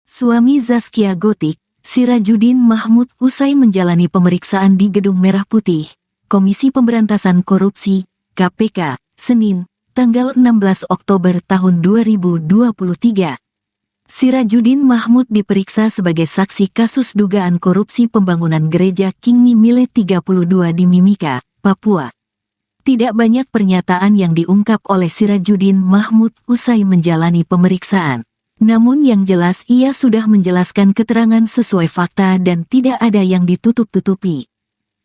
Suami Zaskia Gotik, Sirajuddin Mahmud usai menjalani pemeriksaan di Gedung Merah Putih, Komisi Pemberantasan Korupsi, KPK, Senin, tanggal 16 Oktober tahun 2023. Sirajuddin Mahmud diperiksa sebagai saksi kasus dugaan korupsi pembangunan gereja King Mile 32 di Mimika, Papua. Tidak banyak pernyataan yang diungkap oleh Sirajuddin Mahmud usai menjalani pemeriksaan. Namun yang jelas ia sudah menjelaskan keterangan sesuai fakta dan tidak ada yang ditutup-tutupi.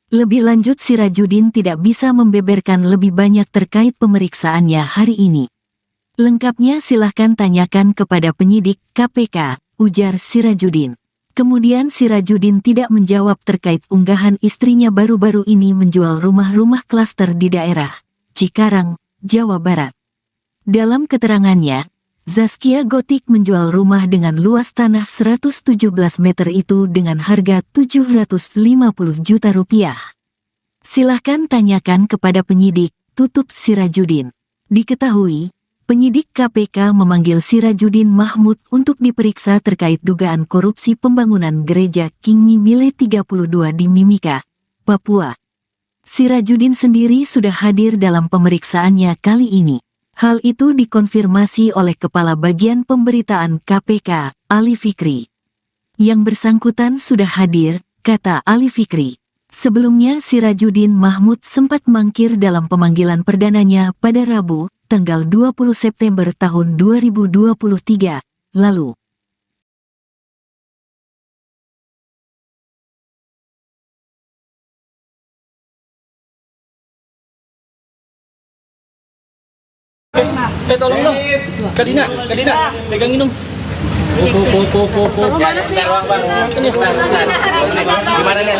Lebih lanjut Sirajuddin tidak bisa membeberkan lebih banyak terkait pemeriksaannya hari ini. Lengkapnya silahkan tanyakan kepada penyidik KPK, ujar Sirajuddin. Kemudian Sirajuddin tidak menjawab terkait unggahan istrinya baru-baru ini menjual rumah-rumah klaster di daerah Cikarang, Jawa Barat. Dalam keterangannya, Zaskia Gotik menjual rumah dengan luas tanah 117 meter itu dengan harga 750 juta rupiah. Silahkan tanyakan kepada penyidik, tutup Sirajuddin. Diketahui, penyidik KPK memanggil Sirajuddin Mahmud untuk diperiksa terkait dugaan korupsi pembangunan gereja King Mile 32 di Mimika, Papua. Sirajuddin sendiri sudah hadir dalam pemeriksaannya kali ini. Hal itu dikonfirmasi oleh Kepala Bagian Pemberitaan KPK, Ali Fikri. Yang bersangkutan sudah hadir, kata Ali Fikri. Sebelumnya Sirajuddin Mahmud sempat mangkir dalam pemanggilan perdananya pada Rabu, tanggal 20 September tahun 2023, lalu. Tolong dong, Kak Dina, pegangin dong. Mana sih? Gimana nih?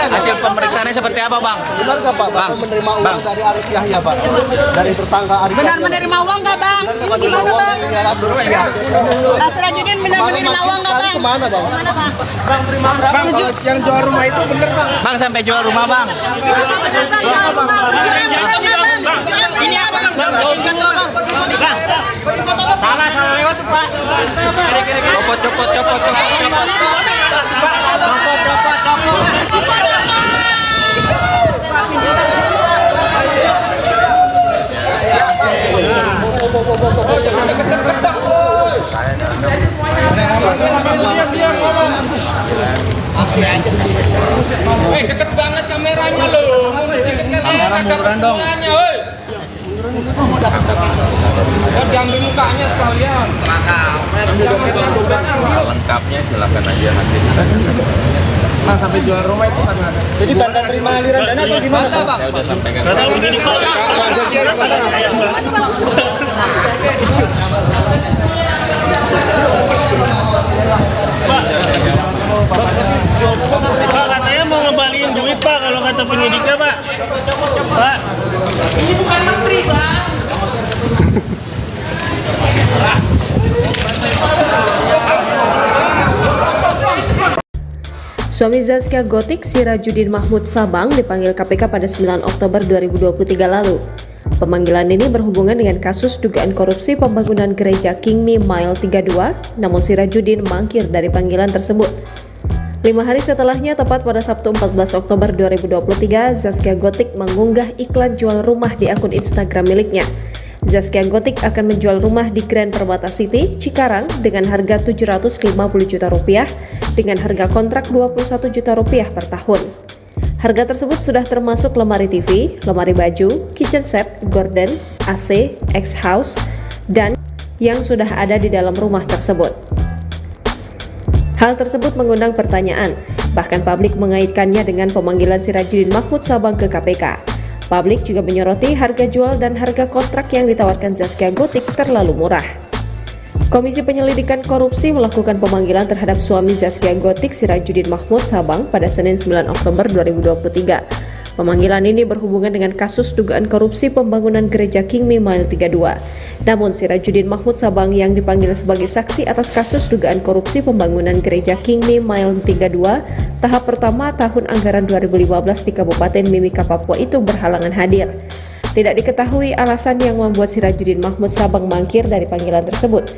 Hasil pemeriksaannya seperti apa, Bang? Benar nggak Pak? Bang menerima uang dari Arif Yahya, Pak? Dari tersangka Arif Yahya. Benar menerima uang nggak, Bang? Gimana, Bang? Pak Sirajuddin benar menerima uang nggak, Bang? Kemana, Bang? Kemana, Bang? Bang, terima berapa? Bang, yang jual rumah itu bener, Bang? Bang, sampai jual rumah, Bang. Salah lewat, Pak. Copot. Deket banget kameranya loh. Kamera munduran dong. Diambil mukanya sekalian. Lengkapnya silakan aja nanti. Bang, sampai jual rumah itu karena ada. Jadi tanda terima aliran dana atau gimana, Bang? Saya udah sampaikan. Pak, katanya mau ngembaliin duit, Pak, kalau kata penyidiknya, Pak. Pak. Ini bukan menteri, Bang. Suami Zaskia Gotik, Sirajuddin Mahmud Sabang, dipanggil KPK pada 9 Oktober 2023 lalu. Pemanggilan ini berhubungan dengan kasus dugaan korupsi pembangunan gereja King Mile 32, namun Sirajuddin mangkir dari panggilan tersebut. 5 hari setelahnya, tepat pada Sabtu 14 Oktober 2023, Zaskia Gotik mengunggah iklan jual rumah di akun Instagram miliknya. Zaskia Gotik akan menjual rumah di Grand Permata City, Cikarang dengan harga 750 juta rupiah dengan harga kontrak 21 juta rupiah per tahun. Harga tersebut sudah termasuk lemari TV, lemari baju, kitchen set, gorden, AC, X-House, dan yang sudah ada di dalam rumah tersebut. Hal tersebut mengundang pertanyaan, bahkan publik mengaitkannya dengan pemanggilan Sirajuddin Mahmud Sabang ke KPK. Publik juga menyoroti harga jual dan harga kontrak yang ditawarkan Zaskia Gotik terlalu murah. Komisi Penyelidikan Korupsi melakukan pemanggilan terhadap suami Zaskia Gotik, Sirajuddin Mahmud Sabang pada Senin 9 Oktober 2023. Pemanggilan ini berhubungan dengan kasus dugaan korupsi pembangunan gereja King Mile 32. Namun Sirajuddin Mahmud Sabang yang dipanggil sebagai saksi atas kasus dugaan korupsi pembangunan gereja King Mile 32 tahap pertama tahun anggaran 2015 di Kabupaten Mimika, Papua itu berhalangan hadir. Tidak diketahui alasan yang membuat Sirajuddin Mahmud Sabang mangkir dari panggilan tersebut.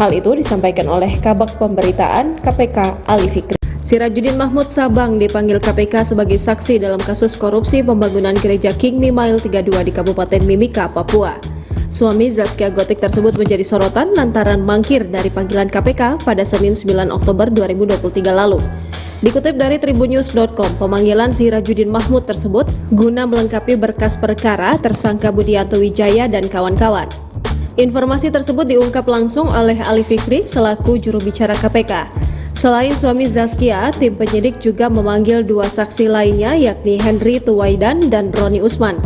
Hal itu disampaikan oleh Kabag Pemberitaan KPK Ali Fikri. Sirajuddin Mahmud Sabang dipanggil KPK sebagai saksi dalam kasus korupsi pembangunan gereja King Mile 32 di Kabupaten Mimika, Papua. Suami Zaskia Gotik tersebut menjadi sorotan lantaran mangkir dari panggilan KPK pada Senin 9 Oktober 2023 lalu. Dikutip dari tribunnews.com, pemanggilan Sirajuddin Mahmud tersebut guna melengkapi berkas perkara tersangka Budianto Wijaya dan kawan-kawan. Informasi tersebut diungkap langsung oleh Ali Fikri selaku juru bicara KPK. Selain suami Zaskia, tim penyidik juga memanggil dua saksi lainnya yakni Henry Tuwaidan dan Roni Usman.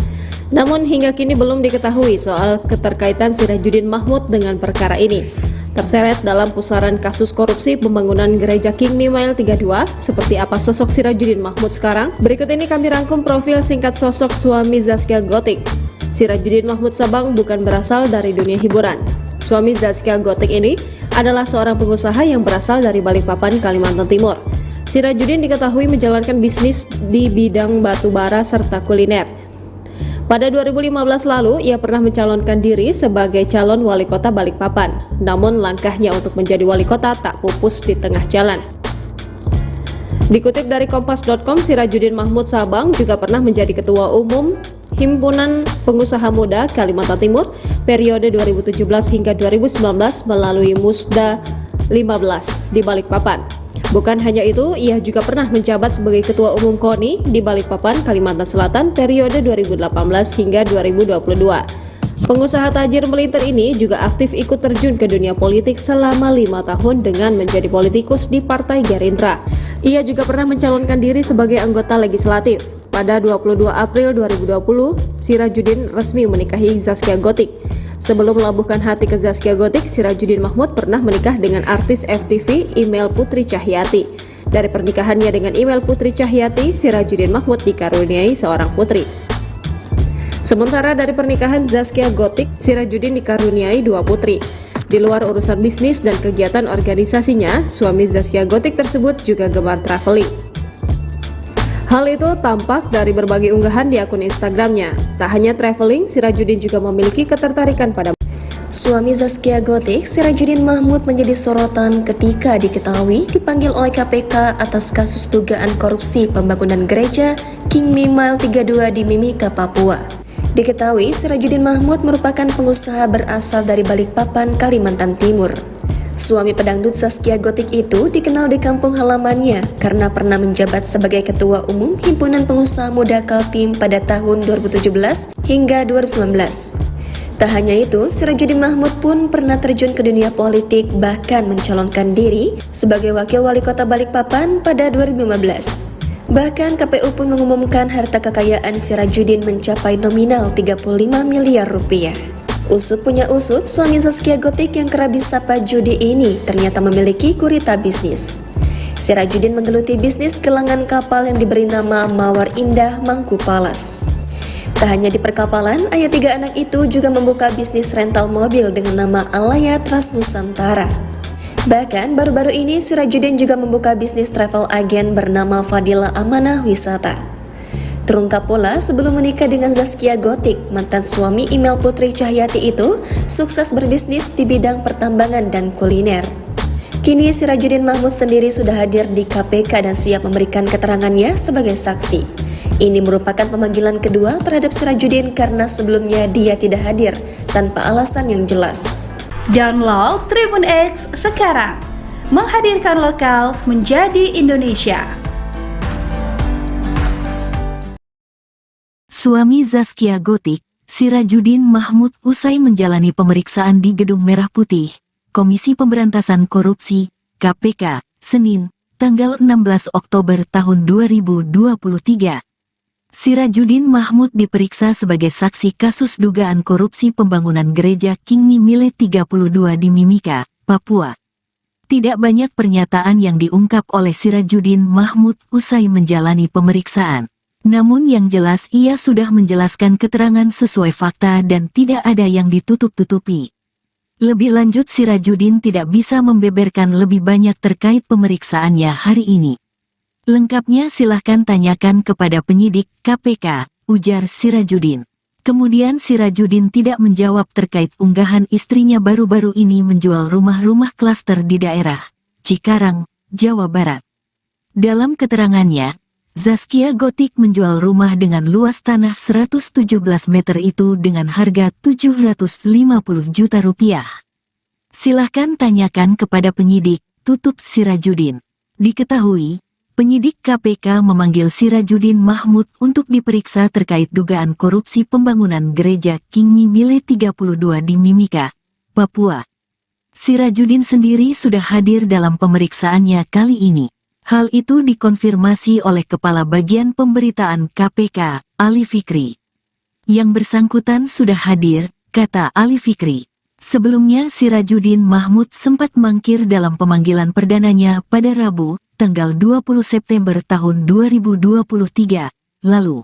Namun hingga kini belum diketahui soal keterkaitan Sirajuddin Mahmud dengan perkara ini. Terseret dalam pusaran kasus korupsi pembangunan gereja King Mile 32, seperti apa sosok Sirajuddin Mahmud sekarang? Berikut ini kami rangkum profil singkat sosok suami Zaskia Gotik. Sirajuddin Mahmud Sabang bukan berasal dari dunia hiburan. Suami Zaskia Gotik ini adalah seorang pengusaha yang berasal dari Balikpapan, Kalimantan Timur. Sirajuddin diketahui menjalankan bisnis di bidang batu bara serta kuliner. Pada 2015 lalu, ia pernah mencalonkan diri sebagai calon wali kota Balikpapan. Namun langkahnya untuk menjadi wali kota tak pupus di tengah jalan. Dikutip dari Kompas.com, Sirajuddin Mahmud Sabang juga pernah menjadi ketua umum Himpunan Pengusaha Muda Kalimantan Timur periode 2017 hingga 2019 melalui Musda 15 di Balikpapan. Bukan hanya itu, ia juga pernah menjabat sebagai ketua umum KONI di Balikpapan, Kalimantan Selatan periode 2018 hingga 2022. Pengusaha tajir melintir ini juga aktif ikut terjun ke dunia politik selama 5 tahun dengan menjadi politikus di Partai Gerindra. Ia juga pernah mencalonkan diri sebagai anggota legislatif. Pada 22 April 2020, Sirajuddin resmi menikahi Zaskia Gotik. Sebelum melabuhkan hati ke Zaskia Gotik, Sirajuddin Mahmud pernah menikah dengan artis FTV Email Putri Cahyati. Dari pernikahannya dengan Email Putri Cahyati, Sirajuddin Mahmud dikaruniai seorang putri. Sementara dari pernikahan Zaskia Gotik, Sirajuddin dikaruniai 2 putri. Di luar urusan bisnis dan kegiatan organisasinya, suami Zaskia Gotik tersebut juga gemar traveling. Hal itu tampak dari berbagai unggahan di akun Instagramnya. Tak hanya traveling, Sirajuddin juga memiliki ketertarikan pada Suami Zaskia Gotik, Sirajuddin Mahmud menjadi sorotan ketika diketahui dipanggil oleh KPK atas kasus dugaan korupsi pembangunan gereja King Mile 32 di Mimika, Papua. Diketahui Sirajuddin Mahmud merupakan pengusaha berasal dari Balikpapan, Kalimantan Timur. Suami pedangdut Zaskia Gotik itu dikenal di kampung halamannya karena pernah menjabat sebagai Ketua Umum Himpunan Pengusaha Muda Kaltim pada tahun 2017 hingga 2019. Tak hanya itu, Sirajuddin Mahmud pun pernah terjun ke dunia politik, bahkan mencalonkan diri sebagai Wakil Wali Kota Balikpapan pada 2015. Bahkan KPU pun mengumumkan harta kekayaan Sirajuddin mencapai nominal 35 miliar rupiah. Usut punya usut, suami Zaskia Gotik yang kerap disapa judi ini ternyata memiliki gurita bisnis. Sirajuddin menggeluti bisnis gelangan kapal yang diberi nama Mawar Indah Mangku Palas. Tak hanya di perkapalan, ayah 3 anak itu juga membuka bisnis rental mobil dengan nama Alaya Trans Nusantara. Bahkan baru-baru ini Sirajuddin juga membuka bisnis travel agen bernama Fadila Amanah Wisata. Terungkap pula sebelum menikah dengan Zaskia Gotik, mantan suami Email Putri Cahyati itu sukses berbisnis di bidang pertambangan dan kuliner. Kini Sirajuddin Mahmud sendiri sudah hadir di KPK dan siap memberikan keterangannya sebagai saksi. Ini merupakan pemanggilan kedua terhadap Sirajuddin karena sebelumnya dia tidak hadir tanpa alasan yang jelas. Download Tribun X sekarang, menghadirkan lokal menjadi Indonesia. Suami Zaskia Gotik, Sirajuddin Mahmud usai menjalani pemeriksaan di Gedung Merah Putih, Komisi Pemberantasan Korupsi, KPK, Senin, tanggal 16 Oktober tahun 2023. Sirajuddin Mahmud diperiksa sebagai saksi kasus dugaan korupsi pembangunan gereja King Mile 32 di Mimika, Papua. Tidak banyak pernyataan yang diungkap oleh Sirajuddin Mahmud usai menjalani pemeriksaan. Namun yang jelas ia sudah menjelaskan keterangan sesuai fakta dan tidak ada yang ditutup-tutupi. Lebih lanjut Sirajuddin tidak bisa membeberkan lebih banyak terkait pemeriksaannya hari ini. Lengkapnya silahkan tanyakan kepada penyidik KPK, ujar Sirajuddin. Kemudian Sirajuddin tidak menjawab terkait unggahan istrinya baru-baru ini menjual rumah-rumah klaster di daerah Cikarang, Jawa Barat. Dalam keterangannya, Zaskia Gotik menjual rumah dengan luas tanah 117 meter itu dengan harga 750 juta rupiah. Silahkan tanyakan kepada penyidik, tutup Sirajuddin. Diketahui, penyidik KPK memanggil Sirajuddin Mahmud untuk diperiksa terkait dugaan korupsi pembangunan gereja King Mimile 32 di Mimika, Papua. Sirajuddin sendiri sudah hadir dalam pemeriksaannya kali ini. Hal itu dikonfirmasi oleh Kepala Bagian Pemberitaan KPK, Ali Fikri. Yang bersangkutan sudah hadir, kata Ali Fikri. Sebelumnya Sirajuddin Mahmud sempat mangkir dalam pemanggilan perdananya pada Rabu, tanggal 20 September tahun 2023, lalu.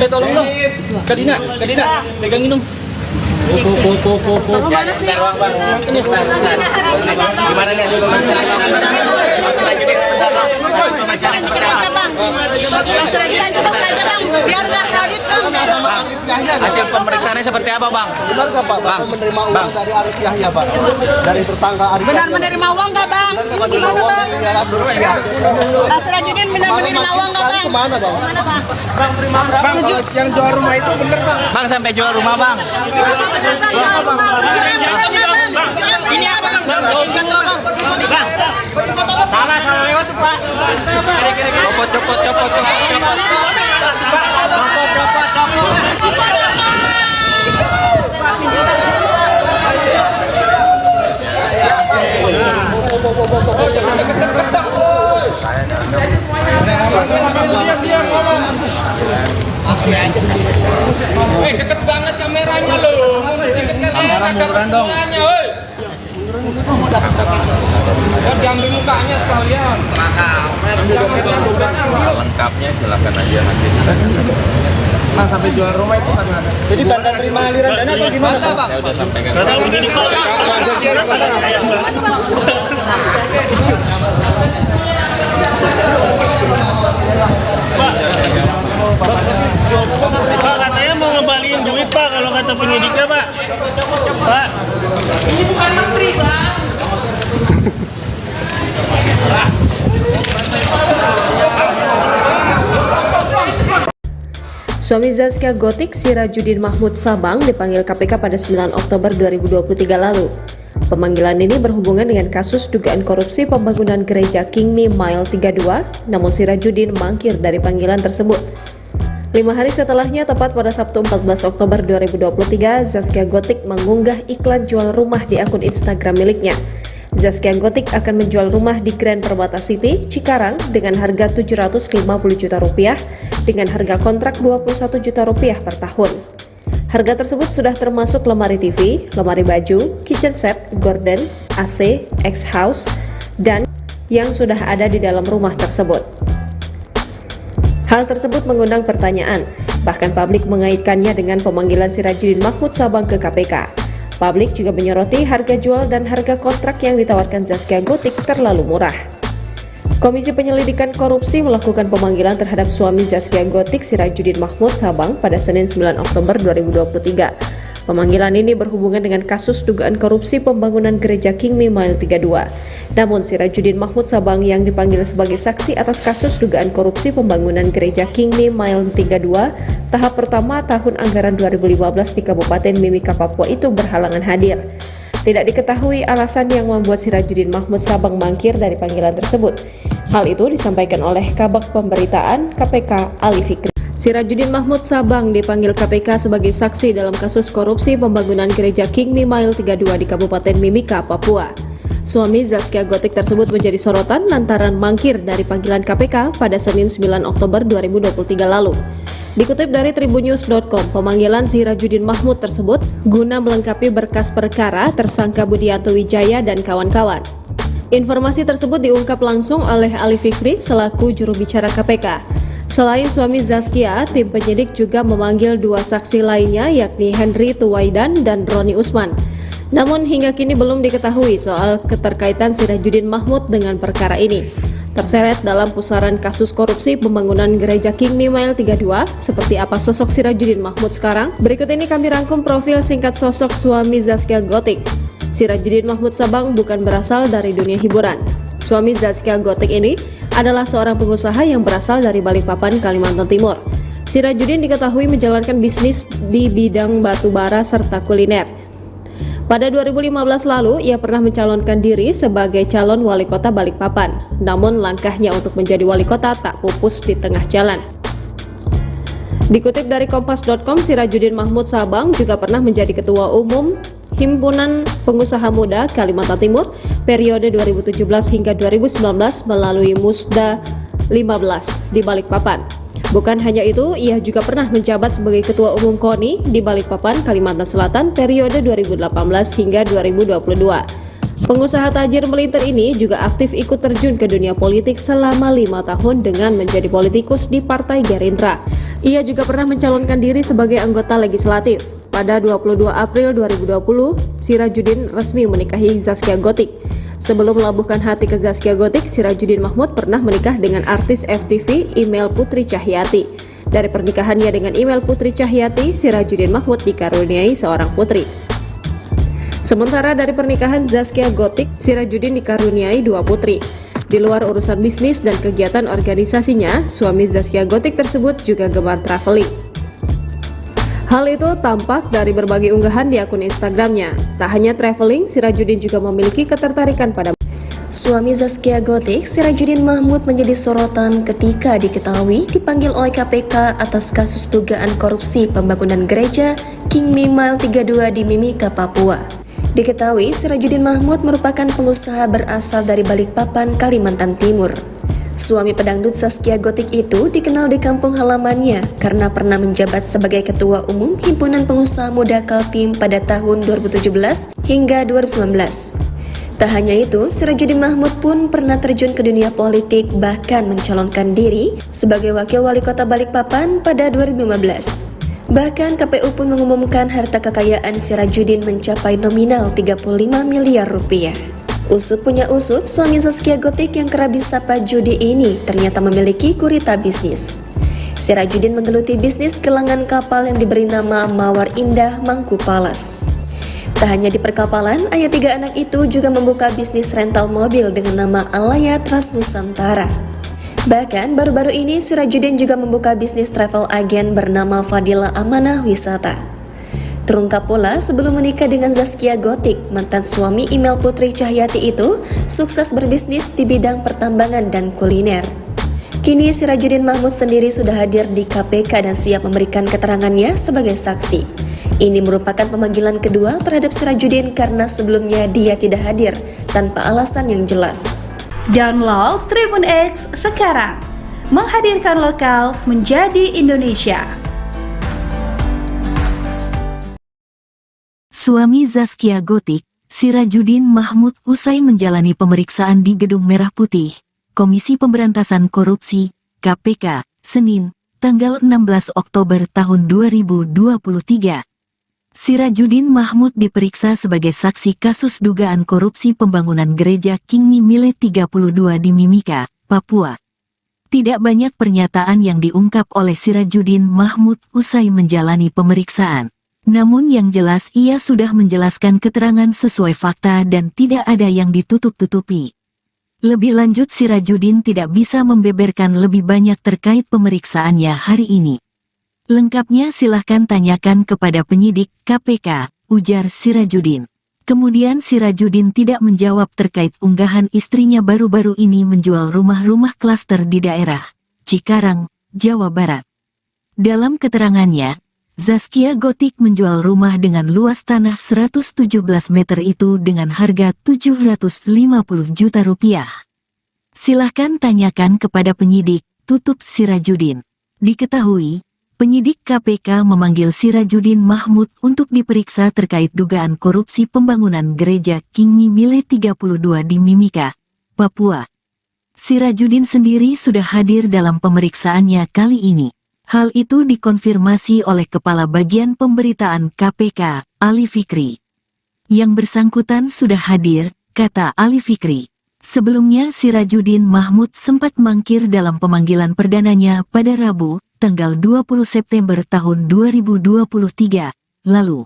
Tolong dong. Kak Dina, pegangin dong. Mana sih? Gimana nih? Hasil pemeriksaannya seperti apa, Bang? Benar nggak, Pak? Bang menerima uang dari Arif Yahya, Pak? Dari tersangka Arif Benar Yahya. menerima uang nggak, Bang? Menerima uang dari Pak Sirajuddin benar menerima uang nggak, Bang? Kemana, Bang? Kemana, Bang? Bang, kalau yang jual rumah itu bener, Bang. Bang, sampai jual rumah, Bang. Ini apa? Salah lewat tuh, Pak. Copot. Deket banget kameranya loh. Deket kalian ada kesulitannya, woi. Diambil mukanya sekalian. Lengkapnya silakan aja nanti. Bang, sampai jual rumah itu karena ada. Jadi tanda terima aliran dana atau gimana, Bang? Saya udah sampaikan. Pak, katanya mau ngembaliin duit, Pak, kalau kata penyidiknya, Pak. Pak. Ini bukan menteri, Bang. Suami Zaskia Gotik, Sirajuddin Mahmud Sabang, dipanggil KPK pada 9 Oktober 2023 lalu. Pemanggilan ini berhubungan dengan kasus dugaan korupsi pembangunan gereja King Mimile 32, namun Sirajuddin mangkir dari panggilan tersebut. 5 hari setelahnya, tepat pada Sabtu 14 Oktober 2023, Zaskia Gotik mengunggah iklan jual rumah di akun Instagram miliknya. Zaskia Gotik akan menjual rumah di Grand Permata City, Cikarang dengan harga 750 juta rupiah dengan harga kontrak 21 juta rupiah per tahun. Harga tersebut sudah termasuk lemari TV, lemari baju, kitchen set, gorden, AC, X-House, dan yang sudah ada di dalam rumah tersebut. Hal tersebut mengundang pertanyaan, bahkan publik mengaitkannya dengan pemanggilan Sirajuddin Mahmud Sabang ke KPK. Publik juga menyoroti harga jual dan harga kontrak yang ditawarkan Zaskia Gotik terlalu murah. Komisi Penyelidikan Korupsi melakukan pemanggilan terhadap suami Zaskia Gotik, Sirajuddin Mahmud Sabang pada Senin 9 Oktober 2023. Pemanggilan ini berhubungan dengan kasus dugaan korupsi pembangunan gereja King Mimile 32. Namun Sirajuddin Mahmud Sabang yang dipanggil sebagai saksi atas kasus dugaan korupsi pembangunan gereja King Mimile 32 tahap pertama tahun anggaran 2015 di Kabupaten Mimika, Papua itu berhalangan hadir. Tidak diketahui alasan yang membuat Sirajuddin Mahmud Sabang mangkir dari panggilan tersebut. Hal itu disampaikan oleh Kabag Pemberitaan KPK, Ali Fikri. Sirajuddin Mahmud Sabang dipanggil KPK sebagai saksi dalam kasus korupsi pembangunan gereja King Mimile 32 di Kabupaten Mimika, Papua. Suami Zaskia Gotik tersebut menjadi sorotan lantaran mangkir dari panggilan KPK pada Senin 9 Oktober 2023 lalu. Dikutip dari tribunnews.com, pemanggilan Sirajudin Mahmud tersebut guna melengkapi berkas perkara tersangka Budianto Wijaya dan kawan-kawan. Informasi tersebut diungkap langsung oleh Ali Fikri selaku juru bicara KPK. Selain suami Zaskia, tim penyidik juga memanggil dua saksi lainnya yakni Henry Tuwaidan dan Roni Usman. Namun hingga kini belum diketahui soal keterkaitan Sirajudin Mahmud dengan perkara ini. Terseret dalam pusaran kasus korupsi pembangunan gereja King Mile 32, seperti apa sosok Sirajudin Mahmud sekarang? Berikut ini kami rangkum profil singkat sosok suami Zaskia Gotik. Sirajudin Mahmud Sabang bukan berasal dari dunia hiburan. Suami Zaskia Gotik ini adalah seorang pengusaha yang berasal dari Balikpapan, Kalimantan Timur. Sirajudin diketahui menjalankan bisnis di bidang batu bara serta kuliner. Pada 2015 lalu, ia pernah mencalonkan diri sebagai calon wali kota Balikpapan. Namun langkahnya untuk menjadi wali kota tak pupus di tengah jalan. Dikutip dari kompas.com, Sirajudin Mahmud Sabang juga pernah menjadi ketua umum Himpunan Pengusaha Muda Kalimantan Timur periode 2017 hingga 2019 melalui Musda 15 di Balikpapan. Bukan hanya itu, ia juga pernah menjabat sebagai Ketua Umum KONI di Balikpapan, Kalimantan Selatan periode 2018 hingga 2022. Pengusaha tajir melintir ini juga aktif ikut terjun ke dunia politik selama 5 tahun dengan menjadi politikus di Partai Gerindra. Ia juga pernah mencalonkan diri sebagai anggota legislatif. Pada 22 April 2020, Sirajudin resmi menikahi Zaskia Gotik. Sebelum melabuhkan hati ke Zaskia Gotik, Sirajudin Mahmud pernah menikah dengan artis FTV Email Putri Cahyati. Dari pernikahannya dengan Email Putri Cahyati, Sirajudin Mahmud dikaruniai seorang putri. Sementara dari pernikahan Zaskia Gotik, Sirajudin dikaruniai 2 putri. Di luar urusan bisnis dan kegiatan organisasinya, suami Zaskia Gotik tersebut juga gemar traveling. Hal itu tampak dari berbagai unggahan di akun Instagramnya. Tak hanya traveling, Sirajudin juga memiliki ketertarikan pada Suami Zaskia Gotik, Sirajudin Mahmud menjadi sorotan ketika diketahui dipanggil oleh KPK atas kasus dugaan korupsi pembangunan gereja King Mile 32 di Mimika, Papua. Diketahui Sirajudin Mahmud merupakan pengusaha berasal dari Balikpapan, Kalimantan Timur. Suami pedangdut Zaskia Gotik itu dikenal di kampung halamannya karena pernah menjabat sebagai Ketua Umum Himpunan Pengusaha Muda Kaltim pada tahun 2017 hingga 2019. Tak hanya itu, Sirajudin Mahmud pun pernah terjun ke dunia politik, bahkan mencalonkan diri sebagai Wakil Wali Kota Balikpapan pada 2015. Bahkan KPU pun mengumumkan harta kekayaan Sirajudin mencapai nominal 35 miliar rupiah. Usut punya usut, suami Zaskia Gotik yang kerap disapa judi ini ternyata memiliki gurita bisnis. Sirajudin menggeluti bisnis gelangan kapal yang diberi nama Mawar Indah Mangku Palas. Tak hanya di perkapalan, ayah 3 anak itu juga membuka bisnis rental mobil dengan nama Alaya Trans Nusantara. Bahkan baru-baru ini Sirajudin juga membuka bisnis travel agen bernama Fadila Amanah Wisata. Terungkap pula sebelum menikah dengan Zaskia Gotik, mantan suami Email Putri Cahyati itu sukses berbisnis di bidang pertambangan dan kuliner. Kini Sirajudin Mahmud sendiri sudah hadir di KPK dan siap memberikan keterangannya sebagai saksi. Ini merupakan pemanggilan kedua terhadap Sirajudin karena sebelumnya dia tidak hadir tanpa alasan yang jelas. Download Tribun X sekarang, menghadirkan lokal menjadi Indonesia. Suami Zaskia Gotik, Sirajudin Mahmud usai menjalani pemeriksaan di Gedung Merah Putih, Komisi Pemberantasan Korupsi, KPK, Senin, tanggal 16 Oktober tahun 2023. Sirajudin Mahmud diperiksa sebagai saksi kasus dugaan korupsi pembangunan gereja King Mile 32 di Mimika, Papua. Tidak banyak pernyataan yang diungkap oleh Sirajudin Mahmud usai menjalani pemeriksaan. Namun yang jelas ia sudah menjelaskan keterangan sesuai fakta dan tidak ada yang ditutup-tutupi. Lebih lanjut Sirajudin tidak bisa membeberkan lebih banyak terkait pemeriksaannya hari ini. Lengkapnya silahkan tanyakan kepada penyidik KPK, ujar Sirajudin. Kemudian Sirajudin tidak menjawab terkait unggahan istrinya baru-baru ini menjual rumah-rumah klaster di daerah Cikarang, Jawa Barat. Dalam keterangannya, Zaskia Gotik menjual rumah dengan luas tanah 117 meter itu dengan harga 750 juta rupiah. Silahkan tanyakan kepada penyidik, tutup Sirajudin. Diketahui, Penyidik KPK memanggil Sirajuddin Mahmud untuk diperiksa terkait dugaan korupsi pembangunan gereja King Mimile 32 di Mimika, Papua. Sirajuddin sendiri sudah hadir dalam pemeriksaannya kali ini. Hal itu dikonfirmasi oleh Kepala Bagian Pemberitaan KPK, Ali Fikri. Yang bersangkutan sudah hadir, kata Ali Fikri. Sebelumnya Sirajuddin Mahmud sempat mangkir dalam pemanggilan perdananya pada Rabu, tanggal 20 September tahun 2023 lalu.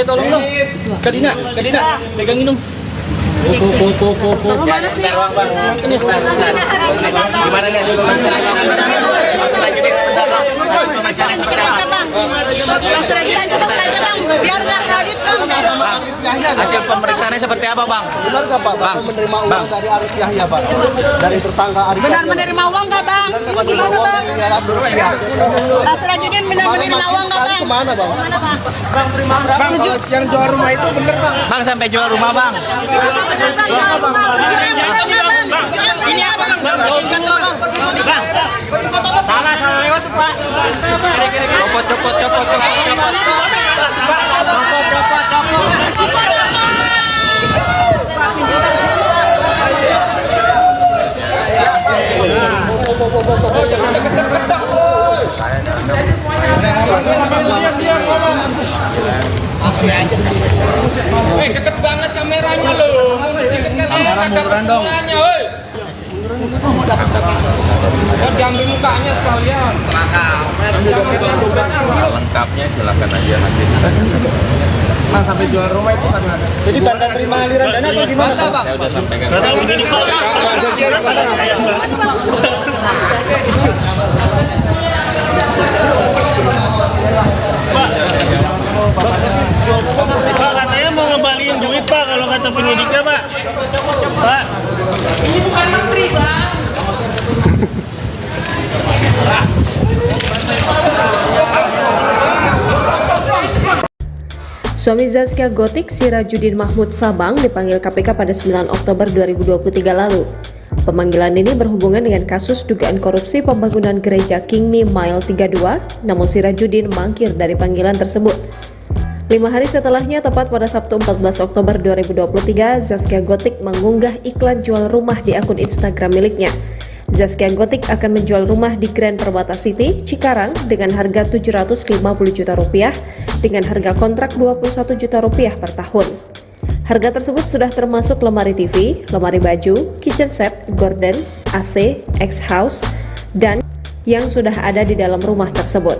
Tolong dong. Kadina, pegangin dong. Mana sih? Gimana nih? Biar nggak kredit bang. Hasil pemeriksaannya seperti apa, Bang? Benar nggak Pak? Bapak menerima uang dari Arif Yahya Pak? Dari tersangka Arif Benar Yahya. menerima uang nggak bang? Benar menerima uang dari Arif Yahya. Pak Sirajuddin benar menerima uang nggak bang? Kemana Bang? Mana bang? Bang, kalau yang jual rumah itu bener bang. Bang sampai jual rumah, Bang. Salah lewat tuh, Pak. Copot. Deket banget kameranya loh. Deket kalian ada persoalannya, woi. Diambil mukanya sekalian. Lengkapnya silakan aja nanti. Bang, sampai jual rumah itu karena ada. Jadi tanda terima aliran dana atau gimana bang? Saya udah sampaikan. Pak, katanya mau ngembaliin duit Pak, kalau kata penyidiknya Pak. Pak. Ini bukan menteri, Bang. Suami Zaskia Gotik, Sirajuddin Mahmud Sabang, dipanggil KPK pada 9 Oktober 2023 lalu. Pemanggilan ini berhubungan dengan kasus dugaan korupsi pembangunan gereja King Mimile 32, namun Sirajuddin mangkir dari panggilan tersebut. 5 hari setelahnya, tepat pada Sabtu 14 Oktober 2023, Zaskia Gotik mengunggah iklan jual rumah di akun Instagram miliknya. Zaskia Gotik akan menjual rumah di Grand Permata City, Cikarang dengan harga Rp750 juta dengan harga kontrak Rp21 juta per tahun. Harga tersebut sudah termasuk lemari TV, lemari baju, kitchen set, gorden, AC, X-House, dan yang sudah ada di dalam rumah tersebut.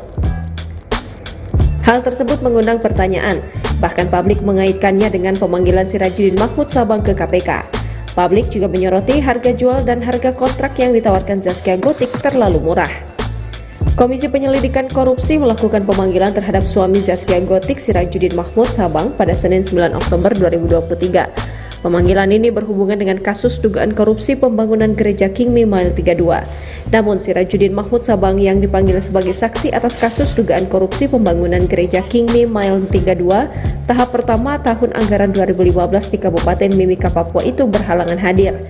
Hal tersebut mengundang pertanyaan, bahkan publik mengaitkannya dengan pemanggilan Sirajuddin Mahmud Sabang ke KPK. Publik juga menyoroti harga jual dan harga kontrak yang ditawarkan Zaskia Gotik terlalu murah. Komisi Penyelidikan Korupsi melakukan pemanggilan terhadap suami Zaskia Gotik, Sirajuddin Mahmud Sabang pada Senin 9 Oktober 2023. Pemanggilan ini berhubungan dengan kasus dugaan korupsi pembangunan gereja King Mimile 32. Namun Sirajuddin Mahmud Sabang yang dipanggil sebagai saksi atas kasus dugaan korupsi pembangunan gereja King Mimile 32 tahap pertama tahun anggaran 2015 di Kabupaten Mimika, Papua itu berhalangan hadir.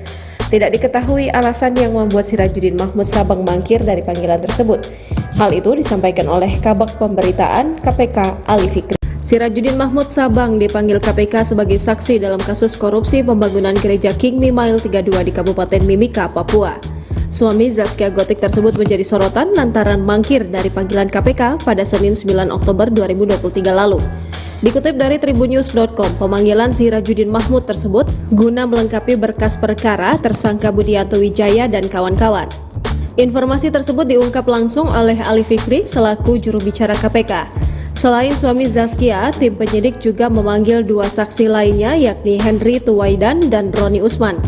Tidak diketahui alasan yang membuat Sirajuddin Mahmud Sabang mangkir dari panggilan tersebut. Hal itu disampaikan oleh Kabag Pemberitaan KPK, Ali Fikri. Sirajuddin Mahmud Sabang dipanggil KPK sebagai saksi dalam kasus korupsi pembangunan gereja King Mimile 32 di Kabupaten Mimika, Papua. Suami Zaskia Gotik tersebut menjadi sorotan lantaran mangkir dari panggilan KPK pada Senin 9 Oktober 2023 lalu. Dikutip dari tribunnews.com, pemanggilan Sirajuddin Mahmud tersebut guna melengkapi berkas perkara tersangka Budianto Wijaya dan kawan-kawan. Informasi tersebut diungkap langsung oleh Ali Fikri selaku juru bicara KPK. Selain suami Zaskia, tim penyidik juga memanggil 2 saksi lainnya yakni Henry Tuwaidan dan Roni Usman.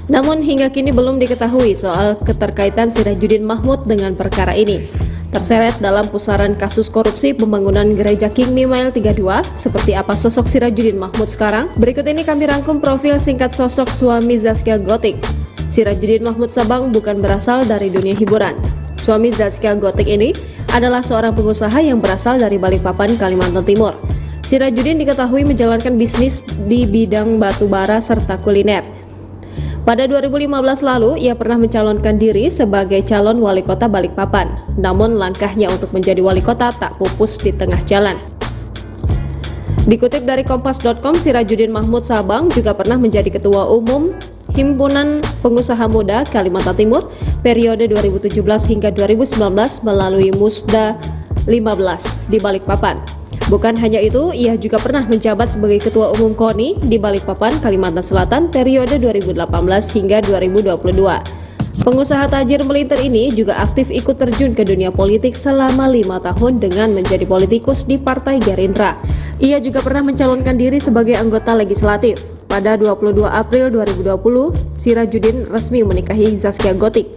Namun hingga kini belum diketahui soal keterkaitan Sirajuddin Mahmud dengan perkara ini. Terseret dalam pusaran kasus korupsi pembangunan gereja King Mimile 32, seperti apa sosok Sirajuddin Mahmud sekarang? Berikut ini kami rangkum profil singkat sosok suami Zaskia Gotik. Sirajuddin Mahmud Sabang bukan berasal dari dunia hiburan. Suami Zaskia Gotik ini adalah seorang pengusaha yang berasal dari Balikpapan, Kalimantan Timur. Sirajudin diketahui menjalankan bisnis di bidang batubara serta kuliner. Pada 2015 lalu, ia pernah mencalonkan diri sebagai calon wali kota Balikpapan. Namun langkahnya untuk menjadi wali kota tak pupus di tengah jalan. Dikutip dari Kompas.com, Sirajudin Mahmud Sabang juga pernah menjadi ketua umum Himpunan Pengusaha Muda Kalimantan Timur periode 2017 hingga 2019 melalui Musda 15 di Balikpapan. Bukan hanya itu, ia juga pernah menjabat sebagai Ketua Umum KONI di Balikpapan, Kalimantan Selatan periode 2018 hingga 2022. Pengusaha tajir melintir ini juga aktif ikut terjun ke dunia politik selama 5 tahun dengan menjadi politikus di Partai Gerindra. Ia juga pernah mencalonkan diri sebagai anggota legislatif. Pada 22 April 2020, Sirajudin resmi menikahi Zaskia Gotik.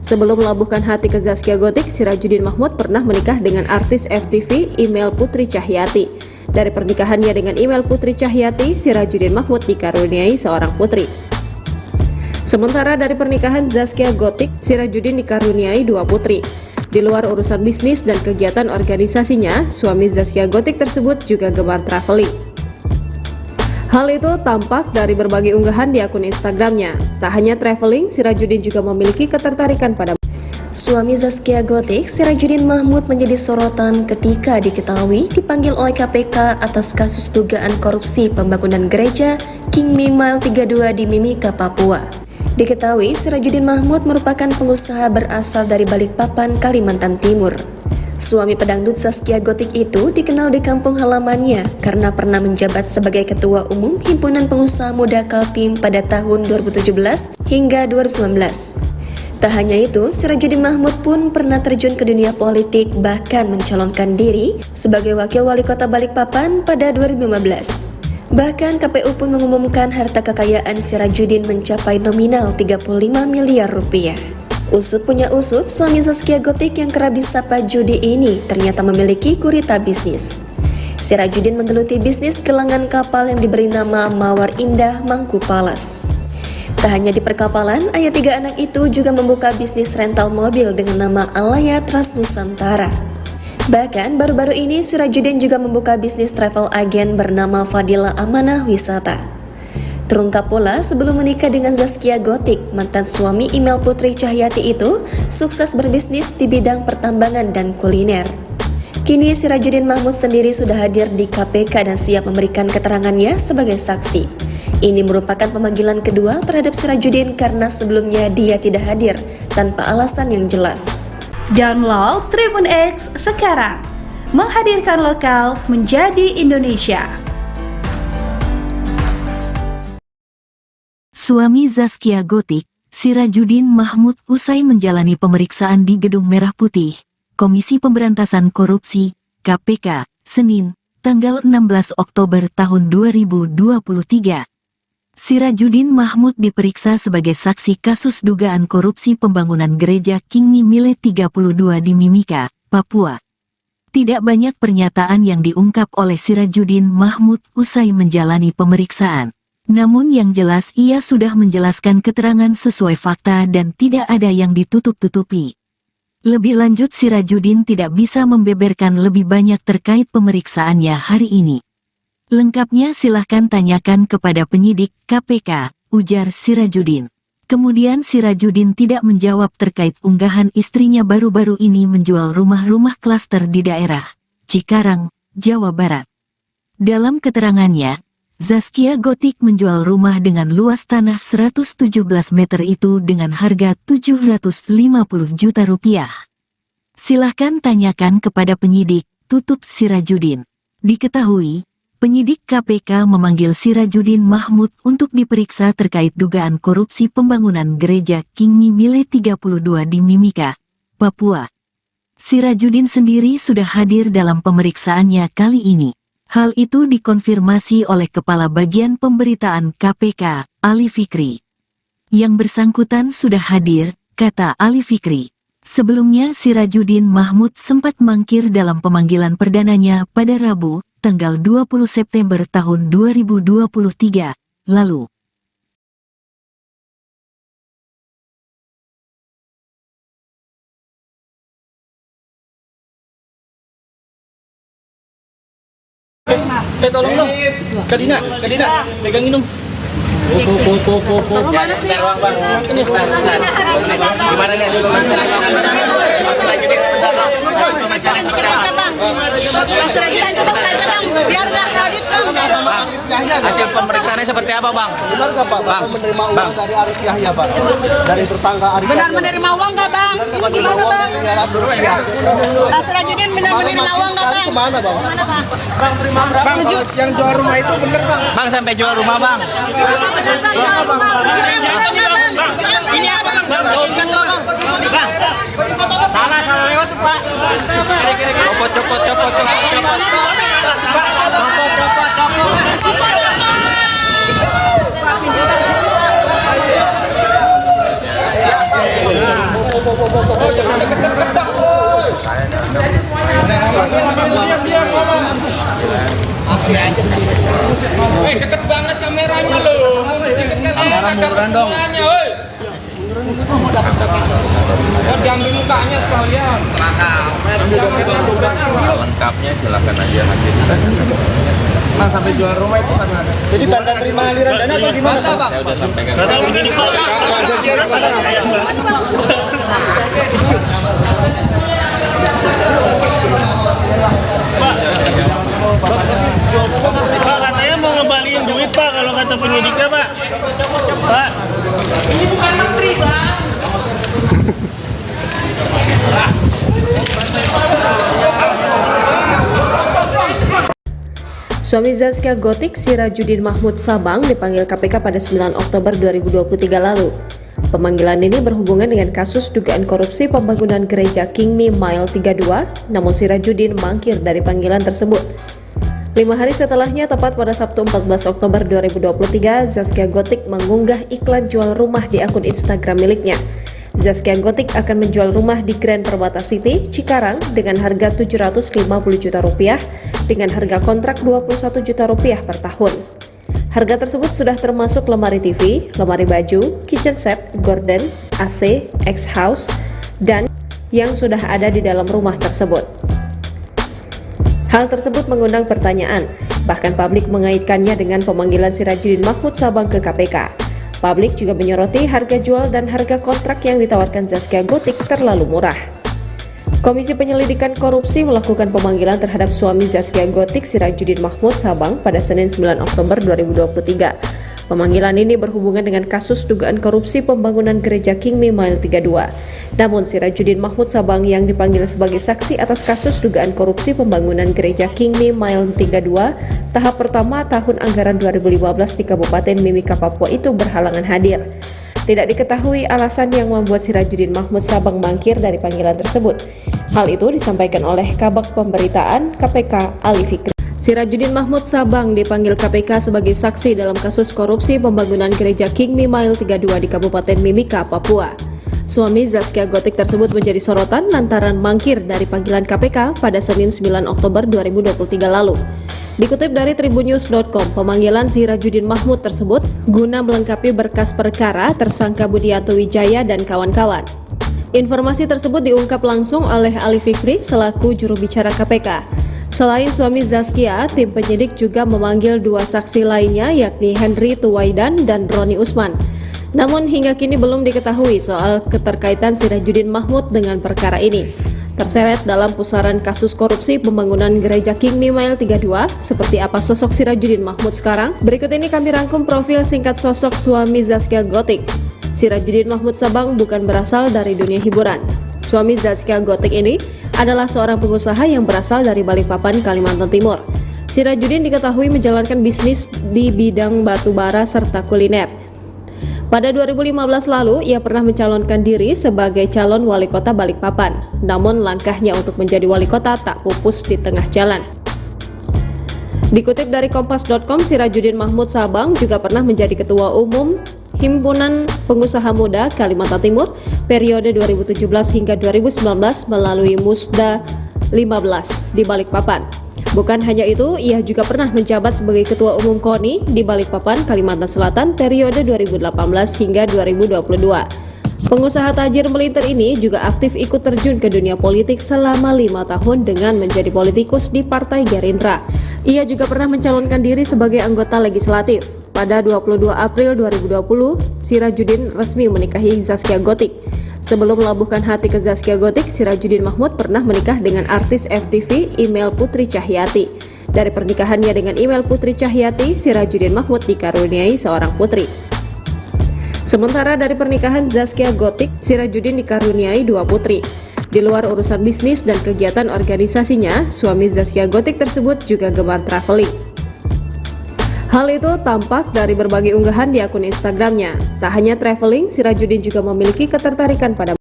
Sebelum melabuhkan hati ke Zaskia Gotik, Sirajudin Mahmud pernah menikah dengan artis FTV Email Putri Cahyati. Dari pernikahannya dengan Email Putri Cahyati, Sirajudin Mahmud dikaruniai seorang putri. Sementara dari pernikahan Zaskia Gotik, Sirajudin dikaruniai 2 putri. Di luar urusan bisnis dan kegiatan organisasinya, suami Zaskia Gotik tersebut juga gemar traveling. Hal itu tampak dari berbagai unggahan di akun Instagramnya. Tak hanya traveling, Sirajudin juga memiliki ketertarikan pada Suami Zaskia Gotik, Sirajudin Mahmud menjadi sorotan ketika diketahui dipanggil oleh KPK atas kasus dugaan korupsi pembangunan gereja King Mile 32 di Mimika, Papua. Diketahui Sirajudin Mahmud merupakan pengusaha berasal dari Balikpapan, Kalimantan Timur. Suami pedangdut Zaskia Gotik itu dikenal di kampung halamannya karena pernah menjabat sebagai Ketua Umum Himpunan Pengusaha Muda Kaltim pada tahun 2017 hingga 2019. Tak hanya itu, Sirajudin Mahmud pun pernah terjun ke dunia politik, bahkan mencalonkan diri sebagai Wakil Wali Kota Balikpapan pada 2015. Bahkan KPU pun mengumumkan harta kekayaan Sirajudin mencapai nominal 35 miliar rupiah. Usut punya usut, suami Zaskia Gotik yang kerap disapa judi ini ternyata memiliki gurita bisnis. Sirajudin menggeluti bisnis gelangan kapal yang diberi nama Mawar Indah Mangku Palas. Tak hanya di perkapalan, ayah 3 anak itu juga membuka bisnis rental mobil dengan nama Alaya Trans Nusantara. Bahkan baru-baru ini Sirajudin juga membuka bisnis travel agen bernama Fadila Amanah Wisata. Terungkap pula sebelum menikah dengan Zaskia Gotik, mantan suami Email Putri Cahyati itu sukses berbisnis di bidang pertambangan dan kuliner. Kini Sirajudin Mahmud sendiri sudah hadir di KPK dan siap memberikan keterangannya sebagai saksi. Ini merupakan pemanggilan kedua terhadap Sirajudin karena sebelumnya dia tidak hadir tanpa alasan yang jelas. Download Tribun X sekarang, menghadirkan lokal menjadi Indonesia. Suami Zaskia Gotik, Sirajudin Mahmud usai menjalani pemeriksaan di Gedung Merah Putih, Komisi Pemberantasan Korupsi, KPK, Senin, tanggal 16 Oktober tahun 2023. Sirajudin Mahmud diperiksa sebagai saksi kasus dugaan korupsi pembangunan gereja King Mile 32 di Mimika, Papua. Tidak banyak pernyataan yang diungkap oleh Sirajudin Mahmud usai menjalani pemeriksaan. Namun yang jelas ia sudah menjelaskan keterangan sesuai fakta dan tidak ada yang ditutup-tutupi. Lebih lanjut Sirajudin tidak bisa membeberkan lebih banyak terkait pemeriksaannya hari ini. Lengkapnya silahkan tanyakan kepada penyidik KPK, ujar Sirajudin. Kemudian Sirajudin tidak menjawab terkait unggahan istrinya baru-baru ini menjual rumah-rumah klaster di daerah Cikarang, Jawa Barat. Dalam keterangannya, Zaskia Gotik menjual rumah dengan luas tanah 117 meter itu dengan harga 750 juta rupiah. Silahkan tanyakan kepada penyidik, tutup Sirajudin. Diketahui, penyidik KPK memanggil Sirajudin Mahmud untuk diperiksa terkait dugaan korupsi pembangunan gereja King Mile 32 di Mimika, Papua. Sirajudin sendiri sudah hadir dalam pemeriksaannya kali ini. Hal itu dikonfirmasi oleh Kepala Bagian Pemberitaan KPK, Ali Fikri. Yang bersangkutan sudah hadir, kata Ali Fikri. Sebelumnya Sirajudin Mahmud sempat mangkir dalam pemanggilan perdananya pada Rabu, tanggal 20 September tahun 2023, lalu. Tolong dong. Kak Dina, pegangin dong. Mana sih? Gimana nih? Hasil pemeriksaannya seperti apa, Bang? Benar nggak Pak, Bapak menerima uang dari Arif Yahya Pak? Dari tersangka Arif Benar Yahya. menerima uang nggak bang? Menerima uang dari Arif Yahya. Pak Sirajudin benar menerima uang nggak bang? Kemana Bang? Mana Pak? Bang, yang jual rumah itu bener Bang. Bang, sampai jual rumah, Bang. Salah lewat, Pak. Copot. Deket banget kameranya loh. Kamera munduran dong. Diambil mukanya sekalian. Lengkapnya silakan aja nanti. Bang, sampai jual rumah itu karena ada. Jadi tanda terima aliran dana atau gimana Bang? Saya udah sampaikan. Pak, katanya mau ngembaliin duit Pak kalau kata penyidiknya Pak. Pak. Ini bukan menteri, Bang. Suami Zaskia Gotik, Sirajudin Mahmud Sabang, dipanggil KPK pada 9 Oktober 2023 lalu. Pemanggilan ini berhubungan dengan kasus dugaan korupsi pembangunan gereja King Me Mile 32, namun Sirajudin mangkir dari panggilan tersebut. 5 hari setelahnya, tepat pada Sabtu 14 Oktober 2023, Zaskia Gotik mengunggah iklan jual rumah di akun Instagram miliknya. Zaskia Gotik akan menjual rumah di Grand Permata City, Cikarang dengan harga Rp750 juta dengan harga kontrak Rp21 juta per tahun. Harga tersebut sudah termasuk lemari TV, lemari baju, kitchen set, gorden, AC, X-House, dan yang sudah ada di dalam rumah tersebut. Hal tersebut mengundang pertanyaan, bahkan publik mengaitkannya dengan pemanggilan Sirajudin Mahmud Sabang ke KPK. Publik juga menyoroti harga jual dan harga kontrak yang ditawarkan Zaskia Gotik terlalu murah. Komisi Penyelidikan Korupsi melakukan pemanggilan terhadap suami Zaskia Gotik, Sirajudin Mahmud Sabang, pada Senin 9 Oktober 2023. Pemanggilan ini berhubungan dengan kasus dugaan korupsi pembangunan gereja King Me Mile 32. Namun Sirajudin Mahmud Sabang yang dipanggil sebagai saksi atas kasus dugaan korupsi pembangunan gereja King Me Mile 32 tahap pertama tahun anggaran 2015 di Kabupaten Mimika, Papua itu berhalangan hadir. Tidak diketahui alasan yang membuat Sirajudin Mahmud Sabang mangkir dari panggilan tersebut. Hal itu disampaikan oleh Kabag Pemberitaan KPK Ali Fikri. Sirajudin Mahmud Sabang dipanggil KPK sebagai saksi dalam kasus korupsi pembangunan gereja King Me Mile 32 di Kabupaten Mimika, Papua. Suami Zaskia Gotik tersebut menjadi sorotan lantaran mangkir dari panggilan KPK pada Senin 9 Oktober 2023 lalu. Dikutip dari tribunnews.com, pemanggilan Sirajudin Mahmud tersebut guna melengkapi berkas perkara tersangka Budianto Wijaya dan kawan-kawan. Informasi tersebut diungkap langsung oleh Ali Fikri selaku juru bicara KPK. Selain suami Zaskia, tim penyidik juga memanggil 2 saksi lainnya yakni Henry Tuwaidan dan Roni Usman. Namun hingga kini belum diketahui soal keterkaitan Sirajudin Mahmud dengan perkara ini. Terseret dalam pusaran kasus korupsi pembangunan gereja King Me Mile 32, seperti apa sosok Sirajudin Mahmud sekarang? Berikut ini kami rangkum profil singkat sosok suami Zaskia Gotik. Sirajudin Mahmud Sabang bukan berasal dari dunia hiburan. Suami Zaskia Gotik ini adalah seorang pengusaha yang berasal dari Balikpapan, Kalimantan Timur. Sirajudin diketahui menjalankan bisnis di bidang batu bara serta kuliner. Pada 2015 lalu, ia pernah mencalonkan diri sebagai calon wali kota Balikpapan. Namun langkahnya untuk menjadi wali kota tak pupus di tengah jalan. Dikutip dari Kompas.com, Sirajudin Mahmud Sabang juga pernah menjadi ketua umum Himpunan Pengusaha Muda Kalimantan Timur periode 2017 hingga 2019 melalui Musda 15 di Balikpapan. Bukan hanya itu, ia juga pernah menjabat sebagai Ketua Umum KONI di Balikpapan, Kalimantan Selatan periode 2018 hingga 2022. Pengusaha tajir melintir ini juga aktif ikut terjun ke dunia politik selama 5 tahun dengan menjadi politikus di Partai Gerindra. Ia juga pernah mencalonkan diri sebagai anggota legislatif. Pada 22 April 2020, Sirajuddin resmi menikahi Zaskia Gotik. Sebelum melabuhkan hati ke Zaskia Gotik, Sirajuddin Mahmud pernah menikah dengan artis FTV Email Putri Cahyati. Dari pernikahannya dengan Email Putri Cahyati, Sirajuddin Mahmud dikaruniai seorang putri. Sementara dari pernikahan Zaskia Gotik, Sirajuddin dikaruniai 2 putri. Di luar urusan bisnis dan kegiatan organisasinya, suami Zaskia Gotik tersebut juga gemar traveling. Hal itu tampak dari berbagai unggahan di akun Instagramnya. Tak hanya traveling, Sirajuddin juga memiliki ketertarikan pada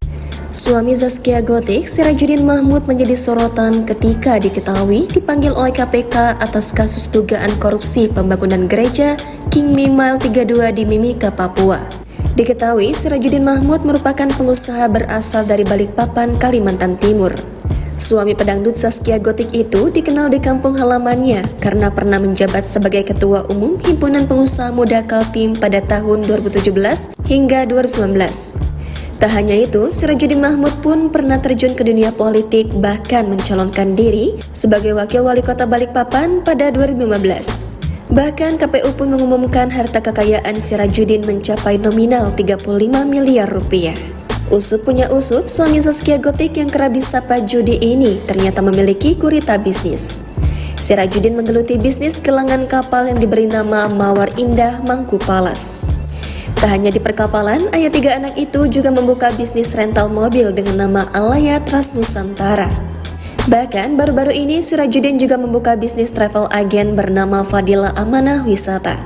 Suami Zaskia Gotik, Sirajuddin Mahmud menjadi sorotan ketika diketahui dipanggil oleh KPK atas kasus dugaan korupsi pembangunan gereja King Mile 32 di Mimika, Papua. Diketahui Sirajuddin Mahmud merupakan pengusaha berasal dari Balikpapan, Kalimantan Timur. Suami pedangdut Zaskia Gotik itu dikenal di kampung halamannya karena pernah menjabat sebagai Ketua Umum Himpunan Pengusaha Muda Kaltim pada tahun 2017 hingga 2019. Tak hanya itu, Sirajuddin Mahmud pun pernah terjun ke dunia politik, bahkan mencalonkan diri sebagai Wakil Wali Kota Balikpapan pada 2015. Bahkan KPU pun mengumumkan harta kekayaan Sirajuddin mencapai nominal 35 miliar rupiah. Usut punya usut, suami Zaskia Gotik yang kerap disapa Judi ini ternyata memiliki gurita bisnis. Sirajuddin menggeluti bisnis gelangan kapal yang diberi nama Mawar Indah Mangku Palas. Tak hanya di perkapalan, ayah 3 anak itu juga membuka bisnis rental mobil dengan nama Alaya Trans Nusantara. Bahkan baru-baru ini Sirajuddin juga membuka bisnis travel agen bernama Fadila Amanah Wisata.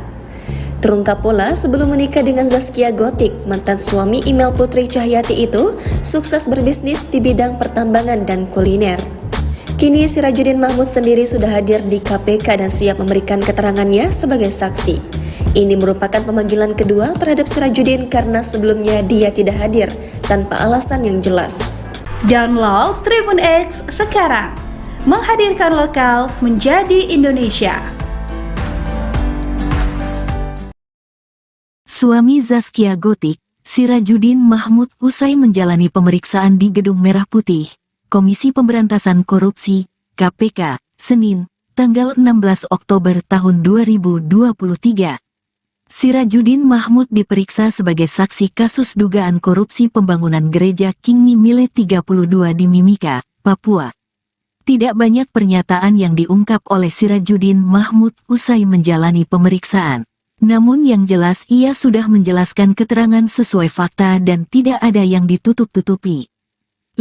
Terungkap pula sebelum menikah dengan Zaskia Gotik, mantan suami Email Putri Cahyati itu sukses berbisnis di bidang pertambangan dan kuliner. Kini Sirajuddin Mahmud sendiri sudah hadir di KPK dan siap memberikan keterangannya sebagai saksi. Ini merupakan pemanggilan kedua terhadap Sirajuddin karena sebelumnya dia tidak hadir tanpa alasan yang jelas. Download Tribun X sekarang, menghadirkan lokal menjadi Indonesia. Suami Zaskia Gotik, Sirajuddin Mahmud usai menjalani pemeriksaan di Gedung Merah Putih, Komisi Pemberantasan Korupsi, KPK, Senin, tanggal 16 Oktober tahun 2023. Sirajuddin Mahmud diperiksa sebagai saksi kasus dugaan korupsi pembangunan gereja King Mile 32 di Mimika, Papua. Tidak banyak pernyataan yang diungkap oleh Sirajuddin Mahmud usai menjalani pemeriksaan. Namun yang jelas ia sudah menjelaskan keterangan sesuai fakta dan tidak ada yang ditutup-tutupi.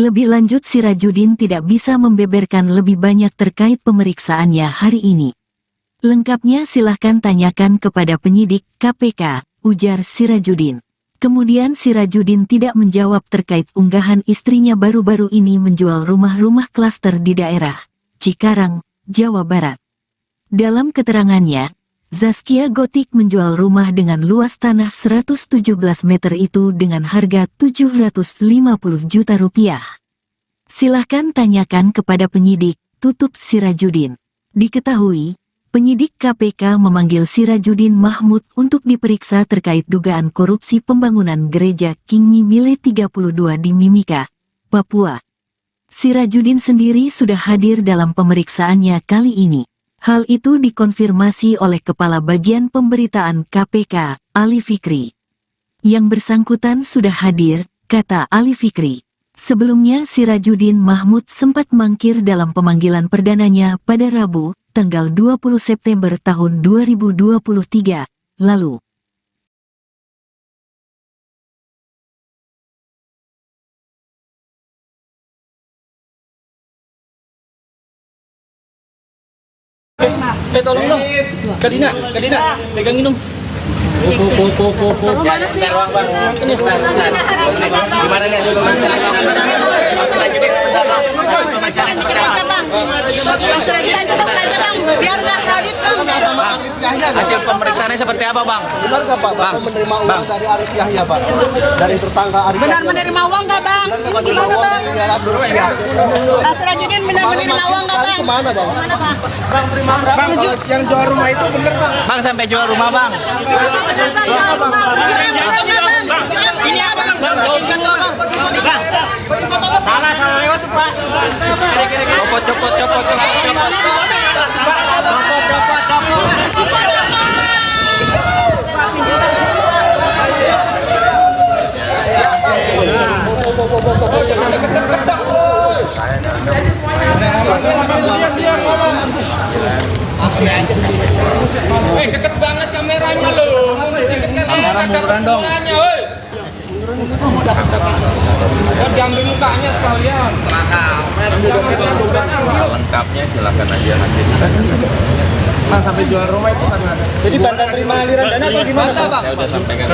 Lebih lanjut, Sirajuddin tidak bisa membeberkan lebih banyak terkait pemeriksaannya hari ini. Lengkapnya silahkan tanyakan kepada penyidik KPK, ujar Sirajuddin. Kemudian Sirajuddin tidak menjawab terkait unggahan istrinya baru-baru ini menjual rumah-rumah klaster di daerah Cikarang, Jawa Barat. Dalam keterangannya, Zaskia Gotik menjual rumah dengan luas tanah 117 meter itu dengan harga 750 juta rupiah. Silahkan tanyakan kepada penyidik, tutup Sirajuddin. Diketahui, penyidik KPK memanggil Sirajuddin Mahmud untuk diperiksa terkait dugaan korupsi pembangunan gereja King Mile 32 di Mimika, Papua. Sirajuddin sendiri sudah hadir dalam pemeriksaannya kali ini. Hal itu dikonfirmasi oleh Kepala Bagian Pemberitaan KPK, Ali Fikri. Yang bersangkutan sudah hadir, kata Ali Fikri. Sebelumnya Sirajuddin Mahmud sempat mangkir dalam pemanggilan perdananya pada Rabu, tanggal 20 September tahun 2023, lalu. Tolong dong. Kak Dina, pegangin dong. Mana sih? Gimana nih? Biar nggak kredit bang. Sama Arif Yahya Hasil pemeriksaannya seperti apa, Bang? Benar nggak Pak, Bapak menerima uang dari Arif Yahya Pak? Dari tersangka Arif Benar Yahya. menerima uang nggak bang? Benar nggak menerima uang dari Arif Yahya? Pak Sirajudin benar menerima uang nggak bang? Kemana Bang? Mana pak? Bang, terima berapa? Bang, kalau yang jual rumah itu bener Bang? Bang, sampai jual rumah, Bang. Salah lewat tuh, Pak. Copot. Deket banget kameranya loh. Kamera murah dong. Diambil mukanya sekalian. Lengkapnya silakan aja nanti. Bang, sampai jual rumah itu karena ada. Jadi tanda terima aliran dana atau gimana Bang? Saya udah sampaikan.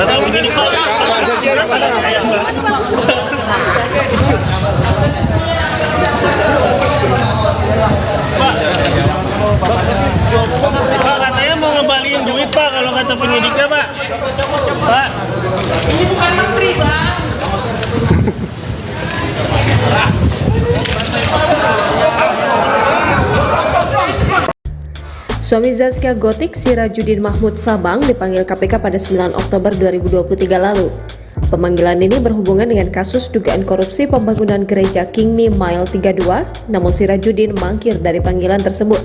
Pak, katanya mau ngembaliin duit Pak kalau kata penyidiknya Pak. Pak. Ini bukan menteri, Bang. Suami Zaskia Gotik, Sirajudin Mahmud Sabang, dipanggil KPK pada 9 Oktober 2023 lalu. Pemanggilan ini berhubungan dengan kasus dugaan korupsi pembangunan gereja King Me Mile 32, namun Sirajudin mangkir dari panggilan tersebut.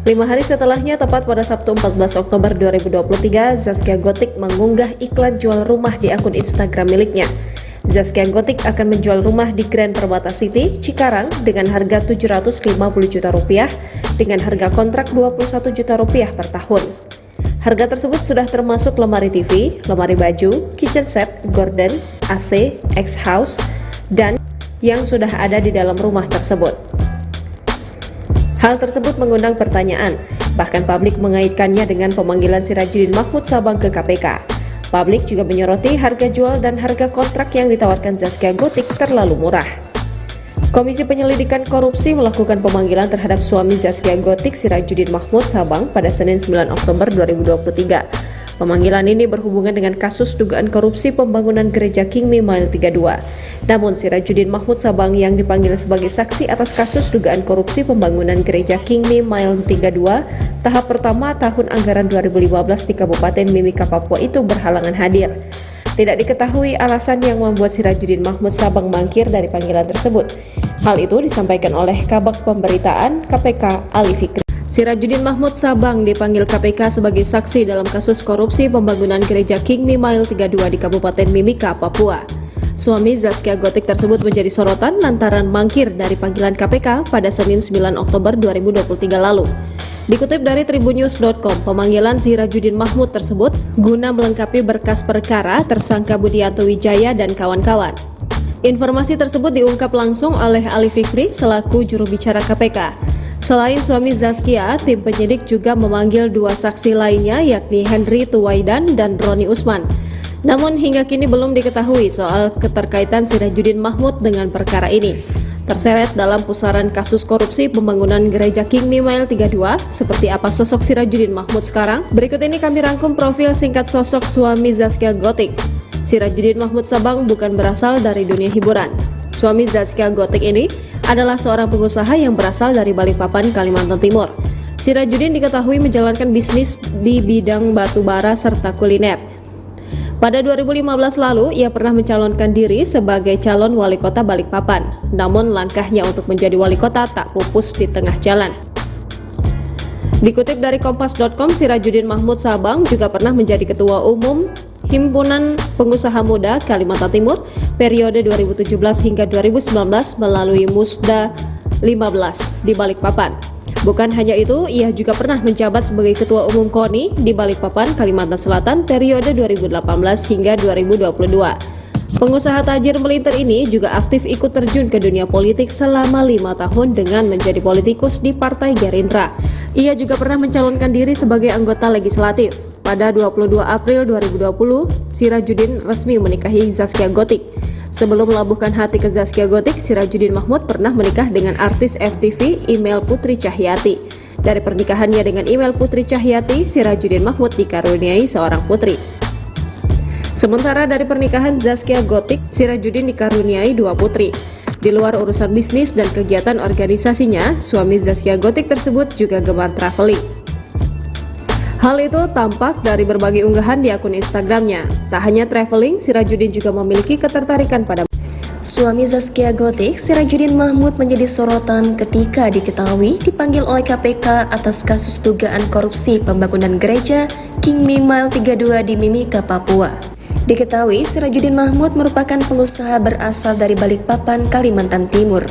5 hari setelahnya, tepat pada Sabtu 14 Oktober 2023, Zaskia Gotik mengunggah iklan jual rumah di akun Instagram miliknya. Zaskia Gotik akan menjual rumah di Grand Permata City, Cikarang dengan harga Rp750 juta dengan harga kontrak Rp21 juta per tahun. Harga tersebut sudah termasuk lemari TV, lemari baju, kitchen set, gorden, AC, X-House, dan yang sudah ada di dalam rumah tersebut. Hal tersebut mengundang pertanyaan, bahkan publik mengaitkannya dengan pemanggilan Sirajudin Mahmud Sabang ke KPK. Publik juga menyoroti harga jual dan harga kontrak yang ditawarkan Zaskia Gotik terlalu murah. Komisi Penyelidikan Korupsi melakukan pemanggilan terhadap suami Zaskia Gotik, Sirajudin Mahmud Sabang, pada Senin 9 Oktober 2023. Pemanggilan ini berhubungan dengan kasus dugaan korupsi pembangunan gereja King Me Mile 32. Namun Sirajudin Mahmud Sabang yang dipanggil sebagai saksi atas kasus dugaan korupsi pembangunan gereja King Me Mile 32 tahap pertama tahun anggaran 2015 di Kabupaten Mimika, Papua itu berhalangan hadir. Tidak diketahui alasan yang membuat Sirajudin Mahmud Sabang mangkir dari panggilan tersebut. Hal itu disampaikan oleh Kabag Pemberitaan KPK Ali Fikri. Sirajudin Mahmud Sabang dipanggil KPK sebagai saksi dalam kasus korupsi pembangunan gereja King Me Mile 32 di Kabupaten Mimika, Papua. Suami Zaskia Gotik tersebut menjadi sorotan lantaran mangkir dari panggilan KPK pada Senin 9 Oktober 2023 lalu. Dikutip dari tribunnews.com, pemanggilan Sirajudin Mahmud tersebut guna melengkapi berkas perkara tersangka Budianto Wijaya dan kawan-kawan. Informasi tersebut diungkap langsung oleh Ali Fikri selaku juru bicara KPK. Selain suami Zaskia, tim penyidik juga memanggil 2 saksi lainnya yakni Henry Tuwaidan dan Roni Usman. Namun hingga kini belum diketahui soal keterkaitan Sirajudin Mahmud dengan perkara ini. Terseret dalam pusaran kasus korupsi pembangunan gereja King Me Mile 32, seperti apa sosok Sirajudin Mahmud sekarang? Berikut ini kami rangkum profil singkat sosok suami Zaskia Gotik. Sirajudin Mahmud Sabang bukan berasal dari dunia hiburan. Suami Zaskia Gotik ini adalah seorang pengusaha yang berasal dari Balikpapan, Kalimantan Timur. Sirajudin diketahui menjalankan bisnis di bidang batu bara serta kuliner. Pada 2015 lalu, ia pernah mencalonkan diri sebagai calon wali kota Balikpapan. Namun langkahnya untuk menjadi wali kota tak pupus di tengah jalan. Dikutip dari Kompas.com, Sirajudin Mahmud Sabang juga pernah menjadi ketua umum Himpunan Pengusaha Muda Kalimantan Timur periode 2017 hingga 2019 melalui Musda 15 di Balikpapan. Bukan hanya itu, ia juga pernah menjabat sebagai Ketua Umum KONI di Balikpapan, Kalimantan Selatan periode 2018 hingga 2022. Pengusaha tajir melintir ini juga aktif ikut terjun ke dunia politik selama 5 tahun dengan menjadi politikus di Partai Gerindra. Ia juga pernah mencalonkan diri sebagai anggota legislatif. Pada 22 April 2020, Sirajudin resmi menikahi Zaskia Gotik. Sebelum melabuhkan hati ke Zaskia Gotik, Sirajudin Mahmud pernah menikah dengan artis FTV Email Putri Cahyati. Dari pernikahannya dengan Email Putri Cahyati, Sirajuddin Mahmud dikaruniai seorang putri. Sementara dari pernikahan Zaskia Gotik, Sirajuddin dikaruniai 2 putri. Di luar urusan bisnis dan kegiatan organisasinya, suami Zaskia Gotik tersebut juga gemar traveling. Hal itu tampak dari berbagai unggahan di akun Instagramnya. Tak hanya traveling, Sirajuddin juga memiliki ketertarikan pada Suami Zaskia Gotik, Sirajuddin Mahmud menjadi sorotan ketika diketahui dipanggil oleh KPK atas kasus dugaan korupsi pembangunan gereja King Mile 32 di Mimika, Papua. Diketahui Sirajuddin Mahmud merupakan pengusaha berasal dari Balikpapan, Kalimantan Timur.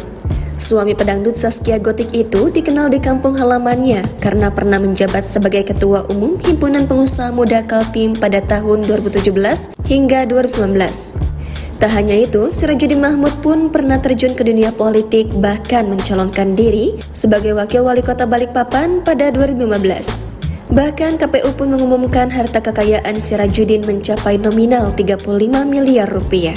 Suami pedangdut Zaskia Gotik itu dikenal di kampung halamannya karena pernah menjabat sebagai Ketua Umum Himpunan Pengusaha Muda Kaltim pada tahun 2017 hingga 2019. Tak hanya itu, Sirajuddin Mahmud pun pernah terjun ke dunia politik, bahkan mencalonkan diri sebagai Wakil Wali Kota Balikpapan pada 2015. Bahkan KPU pun mengumumkan harta kekayaan Sirajuddin mencapai nominal 35 miliar rupiah.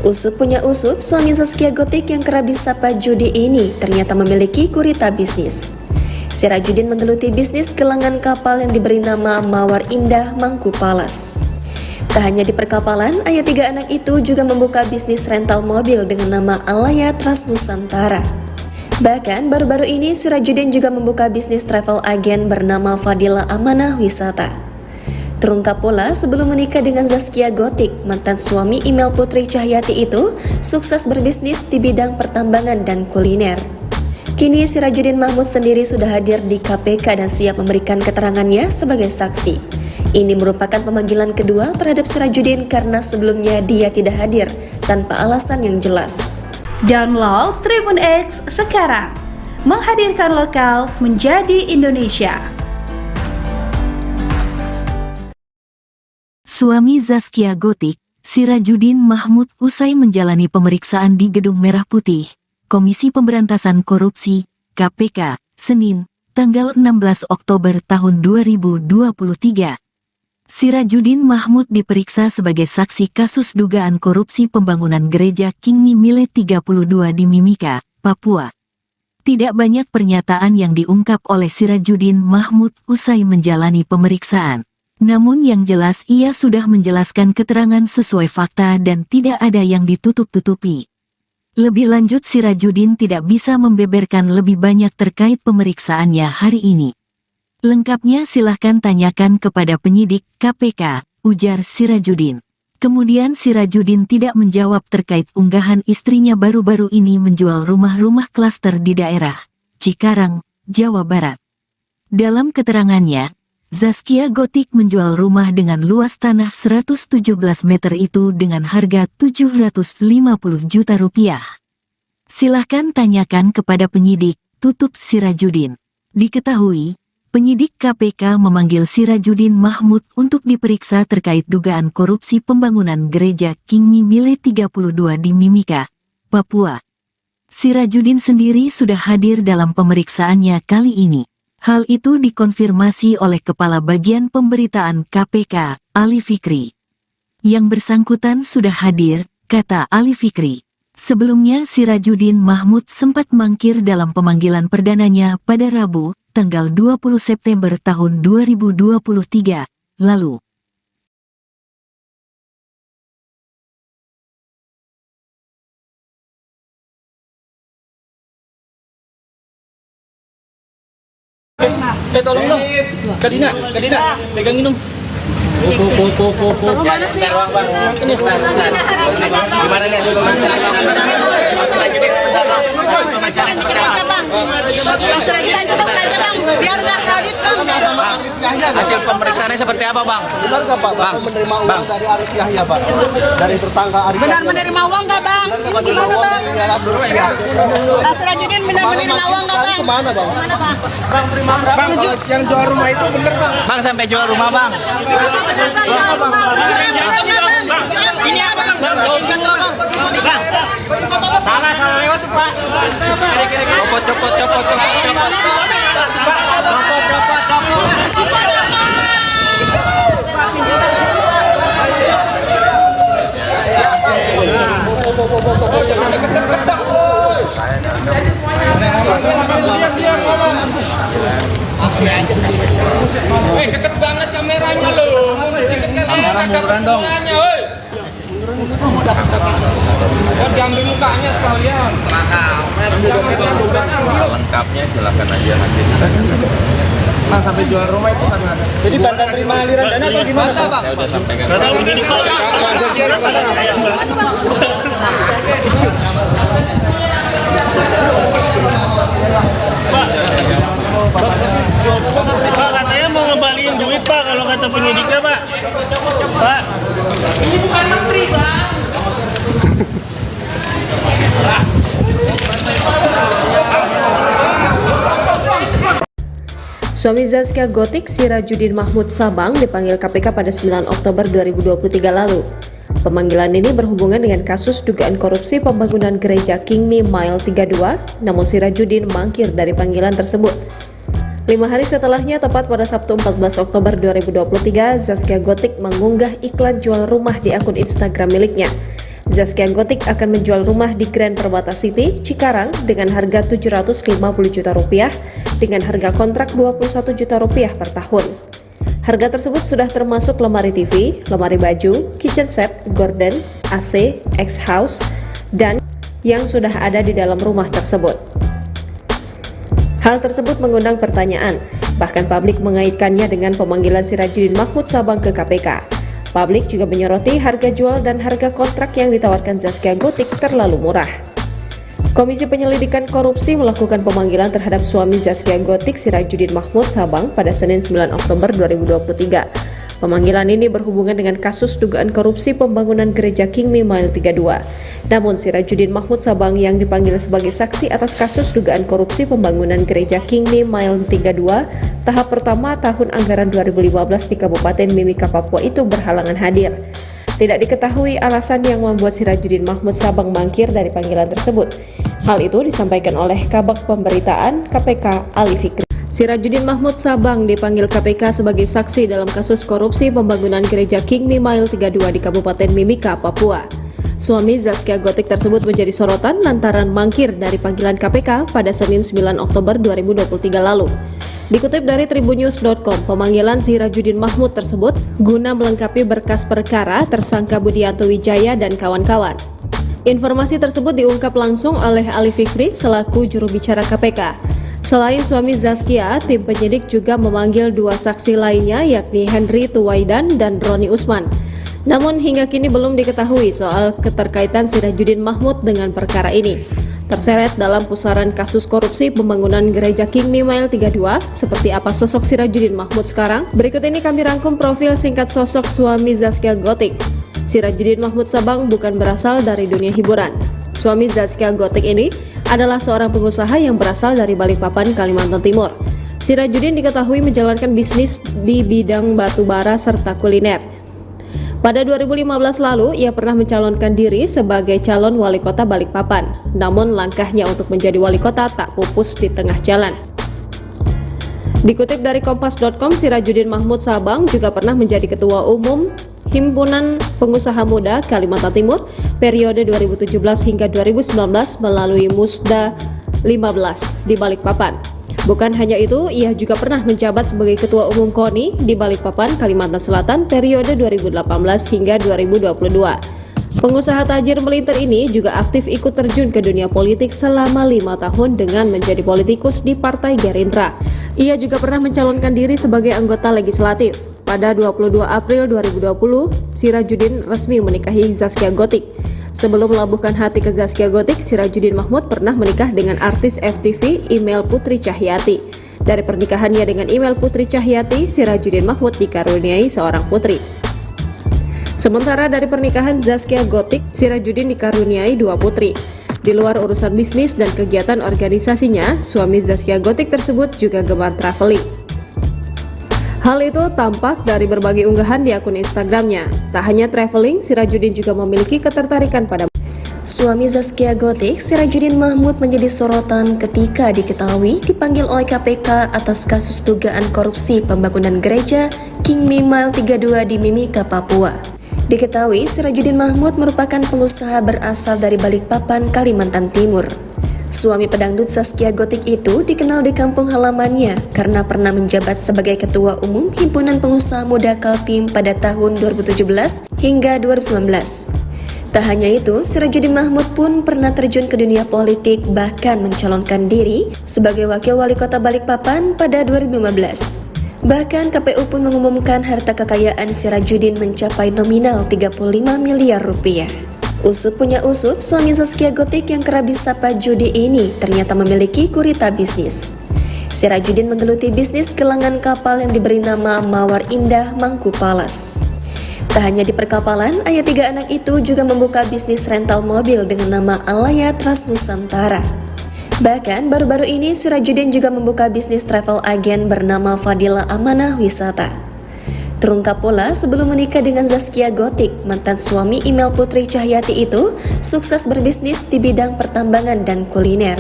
Usut punya usut, suami Zaskia Gotik yang kerap disapa judi ini ternyata memiliki gurita bisnis. Sirajuddin menggeluti bisnis gelangan kapal yang diberi nama Mawar Indah Mangku Palas. Tak hanya di perkapalan, ayah 3 anak itu juga membuka bisnis rental mobil dengan nama Alaya Trans Nusantara. Bahkan baru-baru ini Sirajuddin juga membuka bisnis travel agen bernama Fadila Amanah Wisata. Terungkap pula sebelum menikah dengan Zaskia Gotik, mantan suami Email Putri Cahyati itu sukses berbisnis di bidang pertambangan dan kuliner. Kini Sirajuddin Mahmud sendiri sudah hadir di KPK dan siap memberikan keterangannya sebagai saksi. Ini merupakan pemanggilan kedua terhadap Sirajuddin karena sebelumnya dia tidak hadir tanpa alasan yang jelas. Download Tribun X sekarang, menghadirkan lokal menjadi Indonesia. Suami Zaskia Gotik, Sirajuddin Mahmud usai menjalani pemeriksaan di Gedung Merah Putih, Komisi Pemberantasan Korupsi, KPK, Senin, tanggal 16 Oktober tahun 2023. Sirajuddin Mahmud diperiksa sebagai saksi kasus dugaan korupsi pembangunan gereja King Mile 32 di Mimika, Papua. Tidak banyak pernyataan yang diungkap oleh Sirajuddin Mahmud usai menjalani pemeriksaan. Namun yang jelas ia sudah menjelaskan keterangan sesuai fakta dan tidak ada yang ditutup-tutupi. Lebih lanjut, Sirajuddin tidak bisa membeberkan lebih banyak terkait pemeriksaannya hari ini. Lengkapnya silahkan tanyakan kepada penyidik KPK, ujar Sirajuddin. Kemudian Sirajuddin tidak menjawab terkait unggahan istrinya baru-baru ini menjual rumah-rumah klaster di daerah Cikarang, Jawa Barat. Dalam keterangannya, Zaskia Gotik menjual rumah dengan luas tanah 117 meter itu dengan harga 750 juta rupiah. Silahkan tanyakan kepada penyidik, tutup Sirajuddin. Diketahui, penyidik KPK memanggil Sirajuddin Mahmud untuk diperiksa terkait dugaan korupsi pembangunan gereja King Mile 32 di Mimika, Papua. Sirajuddin sendiri sudah hadir dalam pemeriksaannya kali ini. Hal itu dikonfirmasi oleh Kepala Bagian Pemberitaan KPK, Ali Fikri. Yang bersangkutan sudah hadir, kata Ali Fikri. Sebelumnya Sirajuddin Mahmud sempat mangkir dalam pemanggilan perdananya pada Rabu, tanggal 20 September tahun 2023, lalu. Tolong dong. Kak Dina, pegangin dong. Mana sih? Gimana nih? Biar nggak kredit bang. Hasil pemeriksaannya seperti apa bang? Benar nggak Pak? Bapak menerima uang dari Arif Yahya Pak? Dari tersangka Arif Benar Yahya. menerima uang nggak bang? Benar menerima uang dari Yahya. Pak Sirajuddin benar menerima uang nggak bang? Kemana bang? Mana bang? Bang, terima berapa? Bang, kalau yang jual rumah itu bener bang? Bang sampai jual rumah bang? Ini apa? Salah lewat tuh pak. Copot. Deket banget kameranya loh. Deket kalian ada kesemuanya, woi. Diambil mukanya sekalian. Lengkapnya silakan aja nanti. Bang, sampai jual rumah itu karena ada. Jadi tanda terima aliran dana atau gimana, Bang? Saya udah sampaikan. Pak, katanya mau ngembaliin duit Pak kalau kata penyidiknya Pak. Pak. Ini bukan menteri, Bang. Suami Zaskia Gotik, Sirajuddin Mahmud Sabang, dipanggil KPK pada 9 Oktober 2023 lalu. Pemanggilan ini berhubungan dengan kasus dugaan korupsi pembangunan gereja Kingmi Mile 32, namun Sirajuddin mangkir dari panggilan tersebut. 5 hari setelahnya, tepat pada Sabtu 14 Oktober 2023, Zaskia Gotik mengunggah iklan jual rumah di akun Instagram miliknya. Zaskia Gotik akan menjual rumah di Grand Permata City, Cikarang dengan harga Rp750 juta dengan harga kontrak Rp21 juta per tahun. Harga tersebut sudah termasuk lemari TV, lemari baju, kitchen set, gorden, AC, X-House, dan yang sudah ada di dalam rumah tersebut. Hal tersebut mengundang pertanyaan, bahkan publik mengaitkannya dengan pemanggilan Sirajuddin Mahmud Sabang ke KPK. Publik juga menyoroti harga jual dan harga kontrak yang ditawarkan Zaskia Gotik terlalu murah. Komisi Penyelidikan Korupsi melakukan pemanggilan terhadap suami Zaskia Gotik, Sirajuddin Mahmud Sabang pada Senin 9 Oktober 2023. Pemanggilan ini berhubungan dengan kasus dugaan korupsi pembangunan gereja Kingmi Mile 32. Namun Sirajuddin Mahmud Sabang yang dipanggil sebagai saksi atas kasus dugaan korupsi pembangunan gereja Kingmi Mile 32 tahap pertama tahun anggaran 2015 di Kabupaten Mimika, Papua itu berhalangan hadir. Tidak diketahui alasan yang membuat Sirajuddin Mahmud Sabang mangkir dari panggilan tersebut. Hal itu disampaikan oleh Kabag Pemberitaan KPK Ali Fikri. Sirajuddin Mahmud Sabang dipanggil KPK sebagai saksi dalam kasus korupsi pembangunan gereja Kingmi Mile 32 di Kabupaten Mimika, Papua. Suami Zaskia Gotik tersebut menjadi sorotan lantaran mangkir dari panggilan KPK pada Senin 9 Oktober 2023 lalu. Dikutip dari tribunnews.com, pemanggilan Sirajuddin Mahmud tersebut guna melengkapi berkas perkara tersangka Budianto Wijaya dan kawan-kawan. Informasi tersebut diungkap langsung oleh Ali Fikri selaku juru bicara KPK. Selain suami Zaskia, tim penyidik juga memanggil 2 saksi lainnya yakni Henry Tuwaidan dan Roni Usman. Namun hingga kini belum diketahui soal keterkaitan Sirajuddin Mahmud dengan perkara ini. Terseret dalam pusaran kasus korupsi pembangunan gereja Kingmi Mile 32, seperti apa sosok Sirajuddin Mahmud sekarang? Berikut ini kami rangkum profil singkat sosok suami Zaskia Gotik. Sirajuddin Mahmud Sabang bukan berasal dari dunia hiburan. Suami Zaskia Gotik ini adalah seorang pengusaha yang berasal dari Balikpapan, Kalimantan Timur. Sirajuddin diketahui menjalankan bisnis di bidang batu bara serta kuliner. Pada 2015 lalu, ia pernah mencalonkan diri sebagai calon wali kota Balikpapan. Namun langkahnya untuk menjadi wali kota tak pupus di tengah jalan. Dikutip dari Kompas.com, Sirajuddin Mahmud Sabang juga pernah menjadi ketua umum Himpunan Pengusaha Muda Kalimantan Timur periode 2017 hingga 2019 melalui Musda 15 di Balikpapan. Bukan hanya itu, ia juga pernah menjabat sebagai Ketua Umum KONI di Balikpapan, Kalimantan Selatan periode 2018 hingga 2022. Pengusaha tajir melintir ini juga aktif ikut terjun ke dunia politik selama 5 tahun dengan menjadi politikus di Partai Gerindra. Ia juga pernah mencalonkan diri sebagai anggota legislatif. Pada 22 April 2020, Sirajuddin resmi menikahi Zaskia Gotik. Sebelum melabuhkan hati ke Zaskia Gotik, Sirajuddin Mahmud pernah menikah dengan artis FTV Email Putri Cahyati. Dari pernikahannya dengan Email Putri Cahyati, Sirajuddin Mahmud dikaruniai seorang putri. Sementara dari pernikahan Zaskia Gotik, Sirajuddin dikaruniai 2 putri. Di luar urusan bisnis dan kegiatan organisasinya, suami Zaskia Gotik tersebut juga gemar traveling. Hal itu tampak dari berbagai unggahan di akun Instagramnya. Tak hanya traveling, Sirajuddin juga memiliki ketertarikan pada Suami Zaskia Gotik, Sirajuddin Mahmud menjadi sorotan ketika diketahui dipanggil oleh KPK atas kasus dugaan korupsi pembangunan gereja Kingmi Mile 32 di Mimika, Papua. Diketahui Sirajuddin Mahmud merupakan pengusaha berasal dari Balikpapan, Kalimantan Timur. Suami pedangdut Zaskia Gotik itu dikenal di kampung halamannya karena pernah menjabat sebagai Ketua Umum Himpunan Pengusaha Muda Kaltim pada tahun 2017 hingga 2019. Tak hanya itu, Sirajuddin Mahmud pun pernah terjun ke dunia politik, bahkan mencalonkan diri sebagai Wakil Wali Kota Balikpapan pada 2015. Bahkan KPU pun mengumumkan harta kekayaan Sirajuddin mencapai nominal 35 miliar rupiah. Usut punya usut, suami Zaskia Gotik yang kerap disapa judi ini ternyata memiliki gurita bisnis. Sirajuddin menggeluti bisnis gelangan kapal yang diberi nama Mawar Indah Mangku Palas. Tak hanya di perkapalan, ayah 3 anak itu juga membuka bisnis rental mobil dengan nama Alaya Trans Nusantara. Bahkan baru-baru ini Sirajuddin juga membuka bisnis travel agen bernama Fadila Amanah Wisata. Terungkap pula sebelum menikah dengan Zaskia Gotik, mantan suami Imel Putri Cahyati itu sukses berbisnis di bidang pertambangan dan kuliner.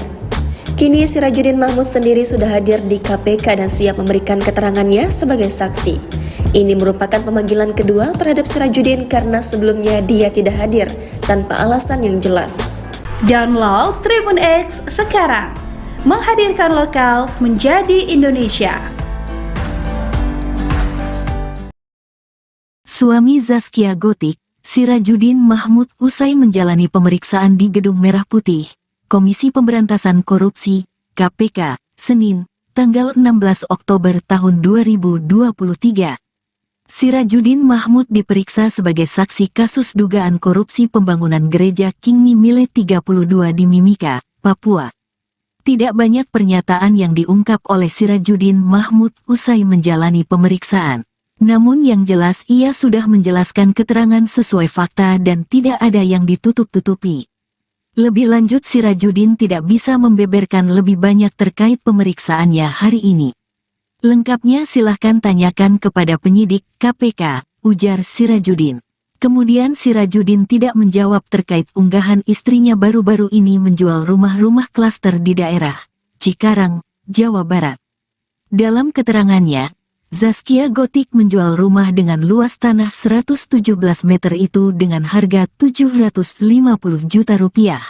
Kini Sirajuddin Mahmud sendiri sudah hadir di KPK dan siap memberikan keterangannya sebagai saksi. Ini merupakan pemanggilan kedua terhadap Sirajuddin karena sebelumnya dia tidak hadir tanpa alasan yang jelas. Download Tribun X sekarang, menghadirkan lokal menjadi Indonesia. Suami Zaskia Gotik, Sirajuddin Mahmud usai menjalani pemeriksaan di Gedung Merah Putih, Komisi Pemberantasan Korupsi, KPK, Senin, tanggal 16 Oktober tahun 2023. Sirajuddin Mahmud diperiksa sebagai saksi kasus dugaan korupsi pembangunan gereja King Mile 32 di Mimika, Papua. Tidak banyak pernyataan yang diungkap oleh Sirajuddin Mahmud usai menjalani pemeriksaan. Namun yang jelas ia sudah menjelaskan keterangan sesuai fakta dan tidak ada yang ditutup-tutupi. Lebih lanjut Sirajuddin tidak bisa membeberkan lebih banyak terkait pemeriksaannya hari ini. Lengkapnya silahkan tanyakan kepada penyidik KPK, ujar Sirajuddin. Kemudian Sirajuddin tidak menjawab terkait unggahan istrinya baru-baru ini menjual rumah-rumah klaster di daerah Cikarang, Jawa Barat. Dalam keterangannya, Zaskia Gotik menjual rumah dengan luas tanah 117 meter itu dengan harga 750 juta rupiah.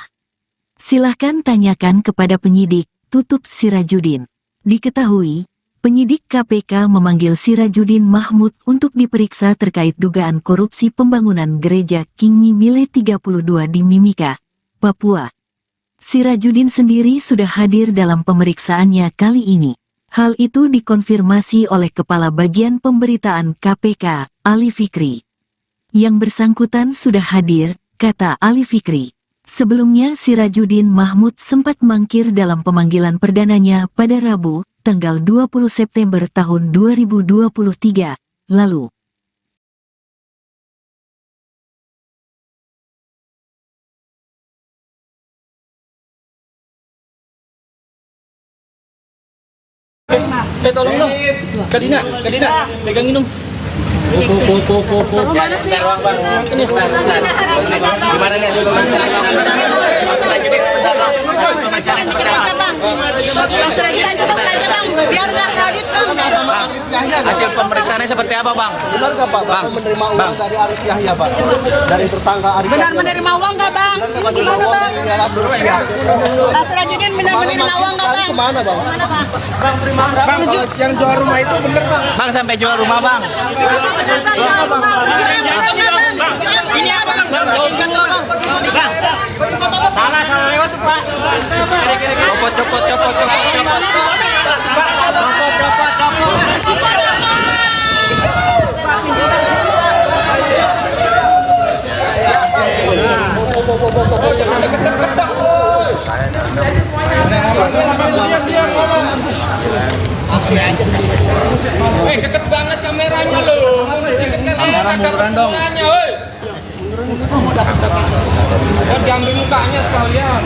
Silahkan tanyakan kepada penyidik, tutup Sirajuddin. Diketahui, penyidik KPK memanggil Sirajuddin Mahmud untuk diperiksa terkait dugaan korupsi pembangunan gereja King Mile 32 di Mimika, Papua. Sirajuddin sendiri sudah hadir dalam pemeriksaannya kali ini. Hal itu dikonfirmasi oleh Kepala Bagian Pemberitaan KPK, Ali Fikri. Yang bersangkutan sudah hadir, kata Ali Fikri. Sebelumnya Sirajuddin Mahmud sempat mangkir dalam pemanggilan perdananya pada Rabu, tanggal 20 September tahun 2023, lalu. Tolong dong. Kadina, pegangin dong. Mana sih? Gimana nih? Hasil pemeriksaannya seperti apa, Bang? Benar nggak Pak, Bapak menerima uang dari Arif Yahya, Pak? Dari tersangka Arif Yahya. Benar menerima uang nggak, Bang? Gimana, Bang? Pak Sirajuddin benar menerima uang nggak, Bang? Kemana, Bang? Mana, Bang? Bang, yang jual rumah itu bener, Bang. Bang, sampai jual rumah, Bang. Salah lewat tuh, Pak. Copot. Deket banget kameranya loh. Kamera munduran dong. Diambil mukanya sekalian.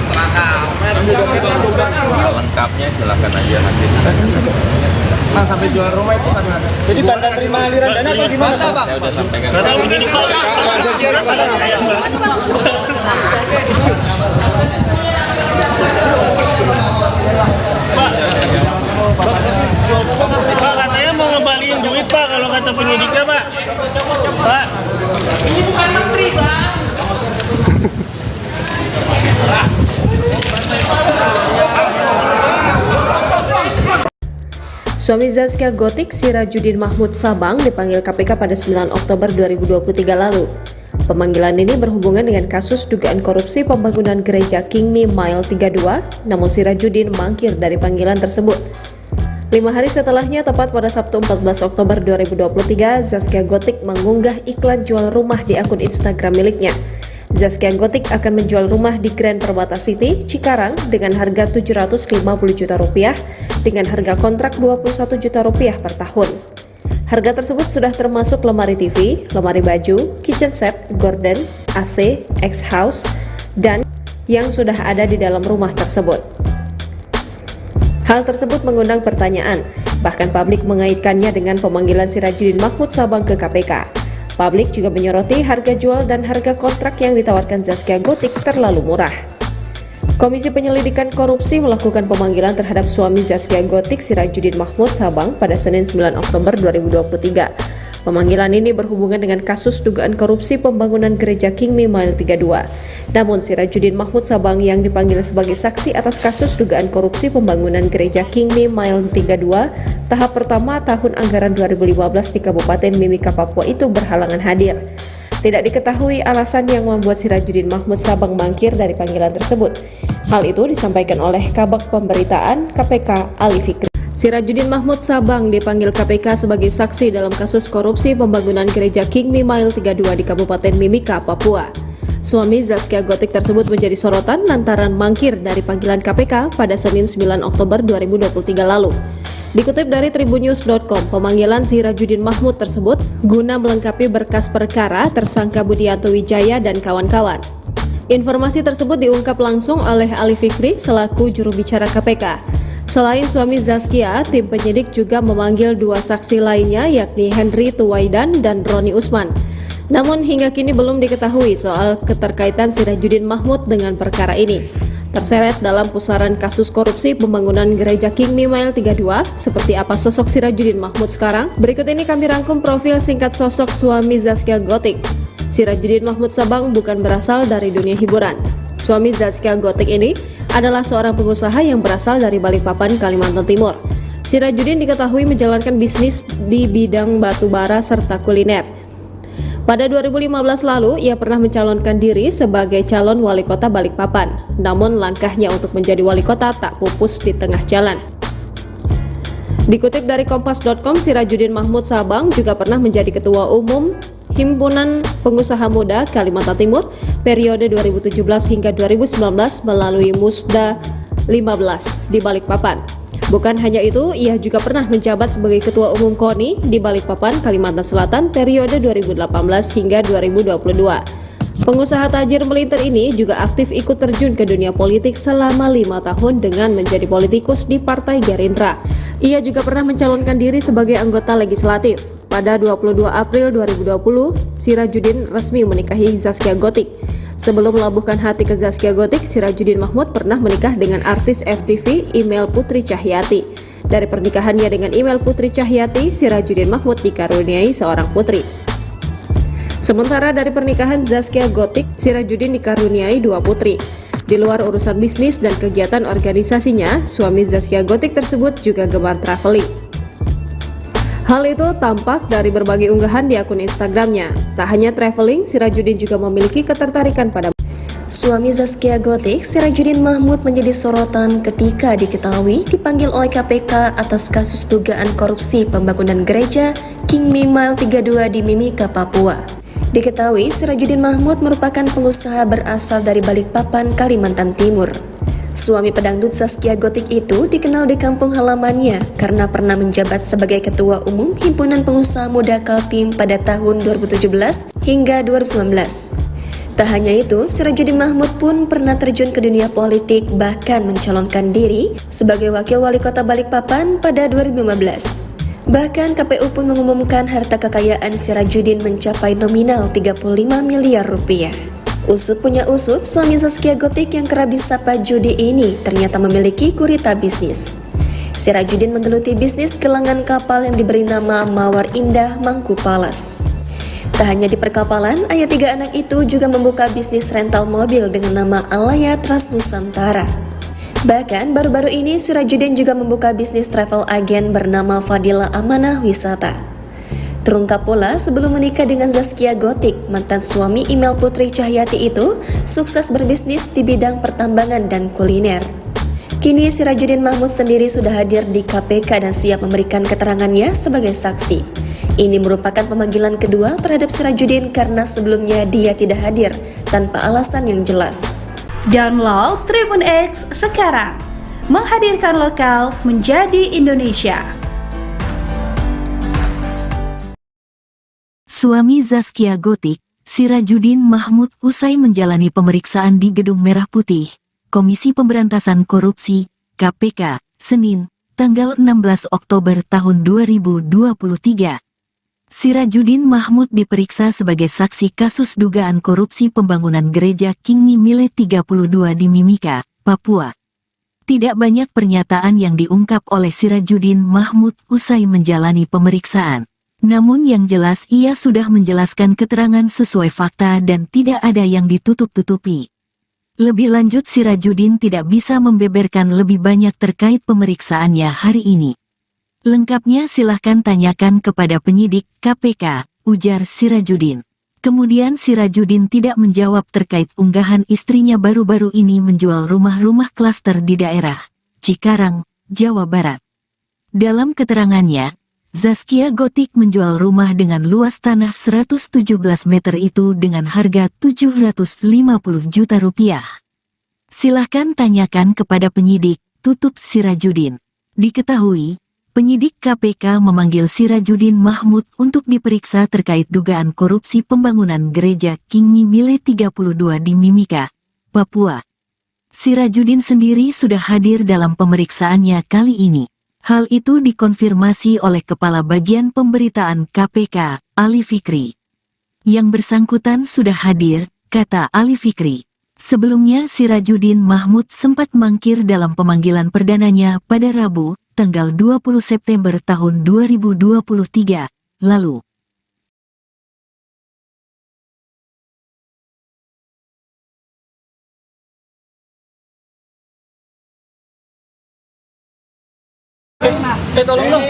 Lengkapnya silakan aja nanti. Bang, sampai jual rumah itu karena ada. Jadi tanda terima aliran dana atau gimana, Bang? Saya udah sampaikan. Pak, katanya mau ngembaliin duit, Pak, kalau kata penyidiknya, Pak. Pak. Ini bukan menteri, Bang. Suami Zaskia Gotik, Sirajudin Mahmud Sabang, dipanggil KPK pada 9 Oktober 2023 lalu. Pemanggilan ini berhubungan dengan kasus dugaan korupsi pembangunan gereja King Me Mile 32, namun Sirajudin mangkir dari panggilan tersebut. 5 hari setelahnya, tepat pada Sabtu 14 Oktober 2023, Zaskia Gotik mengunggah iklan jual rumah di akun Instagram miliknya. Zaskia Gotik akan menjual rumah di Grand Permata City, Cikarang dengan harga Rp750 juta dengan harga kontrak Rp21 juta per tahun. Harga tersebut sudah termasuk lemari TV, lemari baju, kitchen set, gorden, AC, X-House, dan yang sudah ada di dalam rumah tersebut. Hal tersebut mengundang pertanyaan, bahkan publik mengaitkannya dengan pemanggilan Sirajudin Mahmud Sabang ke KPK. Publik juga menyoroti harga jual dan harga kontrak yang ditawarkan Zaskia Gotik terlalu murah. Komisi Penyelidikan Korupsi melakukan pemanggilan terhadap suami Zaskia Gotik, Sirajudin Mahmud Sabang, pada Senin 9 Oktober 2023. Pemanggilan ini berhubungan dengan kasus dugaan korupsi pembangunan gereja King Me Mile 32. Namun Sirajudin Mahmud Sabang yang dipanggil sebagai saksi atas kasus dugaan korupsi pembangunan gereja King Me Mile 32 tahap pertama tahun anggaran 2015 di Kabupaten Mimika, Papua itu berhalangan hadir. Tidak diketahui alasan yang membuat Sirajudin Mahmud Sabang mangkir dari panggilan tersebut. Hal itu disampaikan oleh Kabag Pemberitaan KPK Ali Fikri. Sirajudin Mahmud Sabang dipanggil KPK sebagai saksi dalam kasus korupsi pembangunan gereja King Me Mile 32 di Kabupaten Mimika, Papua. Suami Zaskia Gotik tersebut menjadi sorotan lantaran mangkir dari panggilan KPK pada Senin 9 Oktober 2023 lalu. Dikutip dari tribunnews.com, pemanggilan Sirajudin Mahmud tersebut guna melengkapi berkas perkara tersangka Budianto Wijaya dan kawan-kawan. Informasi tersebut diungkap langsung oleh Ali Fikri selaku juru bicara KPK. Selain suami Zaskia, tim penyidik juga memanggil 2 saksi lainnya yakni Henry Tuwaidan dan Roni Usman. Namun hingga kini belum diketahui soal keterkaitan Sirajudin Mahmud dengan perkara ini. Terseret dalam pusaran kasus korupsi pembangunan gereja King Me Mile 32, seperti apa sosok Sirajudin Mahmud sekarang? Berikut ini kami rangkum profil singkat sosok suami Zaskia Gotik. Sirajudin Mahmud Sabang bukan berasal dari dunia hiburan. Suami Zaskia Gotik ini adalah seorang pengusaha yang berasal dari Balikpapan, Kalimantan Timur. Sirajudin diketahui menjalankan bisnis di bidang batu bara serta kuliner. Pada 2015 lalu, ia pernah mencalonkan diri sebagai calon wali kota Balikpapan. Namun langkahnya untuk menjadi wali kota tak pupus di tengah jalan. Dikutip dari Kompas.com, Sirajudin Mahmud Sabang juga pernah menjadi ketua umum Himpunan Pengusaha Muda Kalimantan Timur periode 2017 hingga 2019 melalui Musda 15 di Balikpapan. Bukan hanya itu, ia juga pernah menjabat sebagai Ketua Umum KONI di Balikpapan, Kalimantan Selatan periode 2018 hingga 2022. Pengusaha tajir melintir ini juga aktif ikut terjun ke dunia politik selama 5 tahun dengan menjadi politikus di Partai Gerindra. Ia juga pernah mencalonkan diri sebagai anggota legislatif. Pada 22 April 2020, Sirajudin resmi menikahi Zaskia Gotik. Sebelum melabuhkan hati ke Zaskia Gotik, Sirajudin Mahmud pernah menikah dengan artis FTV Email Putri Cahyati. Dari pernikahannya dengan Email Putri Cahyati, Sirajudin Mahmud dikaruniai seorang putri. Sementara dari pernikahan Zaskia Gotik, Sirajudin dikaruniai 2 putri. Di luar urusan bisnis dan kegiatan organisasinya, suami Zaskia Gotik tersebut juga gemar traveling. Hal itu tampak dari berbagai unggahan di akun Instagramnya. Tak hanya traveling, Sirajudin juga memiliki ketertarikan pada Suami Zaskia Gotik, Sirajudin Mahmud menjadi sorotan ketika diketahui dipanggil oleh KPK atas kasus dugaan korupsi pembangunan gereja King Me Mile 32 di Mimika, Papua. Diketahui Sirajudin Mahmud merupakan pengusaha berasal dari Balikpapan, Kalimantan Timur. Suami pedangdut Zaskia Gotik itu dikenal di kampung halamannya karena pernah menjabat sebagai Ketua Umum Himpunan Pengusaha Muda Kaltim pada tahun 2017 hingga 2019. Tak hanya itu, Sirajudin Mahmud pun pernah terjun ke dunia politik, bahkan mencalonkan diri sebagai Wakil Wali Kota Balikpapan pada 2015. Bahkan KPU pun mengumumkan harta kekayaan Sirajudin mencapai nominal 35 miliar rupiah. Usut punya usut, suami Zaskia Gotik yang kerap disapa judi ini ternyata memiliki gurita bisnis. Sirajudin menggeluti bisnis gelangan kapal yang diberi nama Mawar Indah Mangku Palas. Tak hanya di perkapalan, ayah 3 anak itu juga membuka bisnis rental mobil dengan nama Alaya Trans Nusantara. Bahkan baru-baru ini Sirajuddin juga membuka bisnis travel agen bernama Fadila Amanah Wisata. Terungkap pula sebelum menikah dengan Zaskia Gotik, mantan suami Imel Putri Cahyati itu sukses berbisnis di bidang pertambangan dan kuliner. Kini Sirajuddin Mahmud sendiri sudah hadir di KPK dan siap memberikan keterangannya sebagai saksi. Ini merupakan pemanggilan kedua terhadap Sirajuddin karena sebelumnya dia tidak hadir tanpa alasan yang jelas. Download Tribun X sekarang, menghadirkan lokal menjadi Indonesia. Suami Zaskia Gotik, Sirajuddin Mahmud usai menjalani pemeriksaan di Gedung Merah Putih, Komisi Pemberantasan Korupsi, KPK, Senin, tanggal 16 Oktober tahun 2023. Sirajuddin Mahmud diperiksa sebagai saksi kasus dugaan korupsi pembangunan gereja King Mile 32 di Mimika, Papua. Tidak banyak pernyataan yang diungkap oleh Sirajuddin Mahmud usai menjalani pemeriksaan. Namun yang jelas ia sudah menjelaskan keterangan sesuai fakta dan tidak ada yang ditutup-tutupi. Lebih lanjut Sirajuddin tidak bisa membeberkan lebih banyak terkait pemeriksaannya hari ini. Lengkapnya silahkan tanyakan kepada penyidik KPK, ujar Sirajuddin. Kemudian Sirajuddin tidak menjawab terkait unggahan istrinya baru-baru ini menjual rumah-rumah klaster di daerah Cikarang, Jawa Barat. Dalam keterangannya, Zaskia Gotik menjual rumah dengan luas tanah 117 meter itu dengan harga 750 juta rupiah. Silahkan tanyakan kepada penyidik, tutup Sirajuddin. Diketahui, penyidik KPK memanggil Sirajuddin Mahmud untuk diperiksa terkait dugaan korupsi pembangunan gereja King Mile 32 di Mimika, Papua. Sirajuddin sendiri sudah hadir dalam pemeriksaannya kali ini. Hal itu dikonfirmasi oleh Kepala Bagian Pemberitaan KPK, Ali Fikri. Yang bersangkutan sudah hadir, kata Ali Fikri. Sebelumnya Sirajuddin Mahmud sempat mangkir dalam pemanggilan perdananya pada Rabu, tanggal 20 September tahun 2023, lalu. Tolong dong.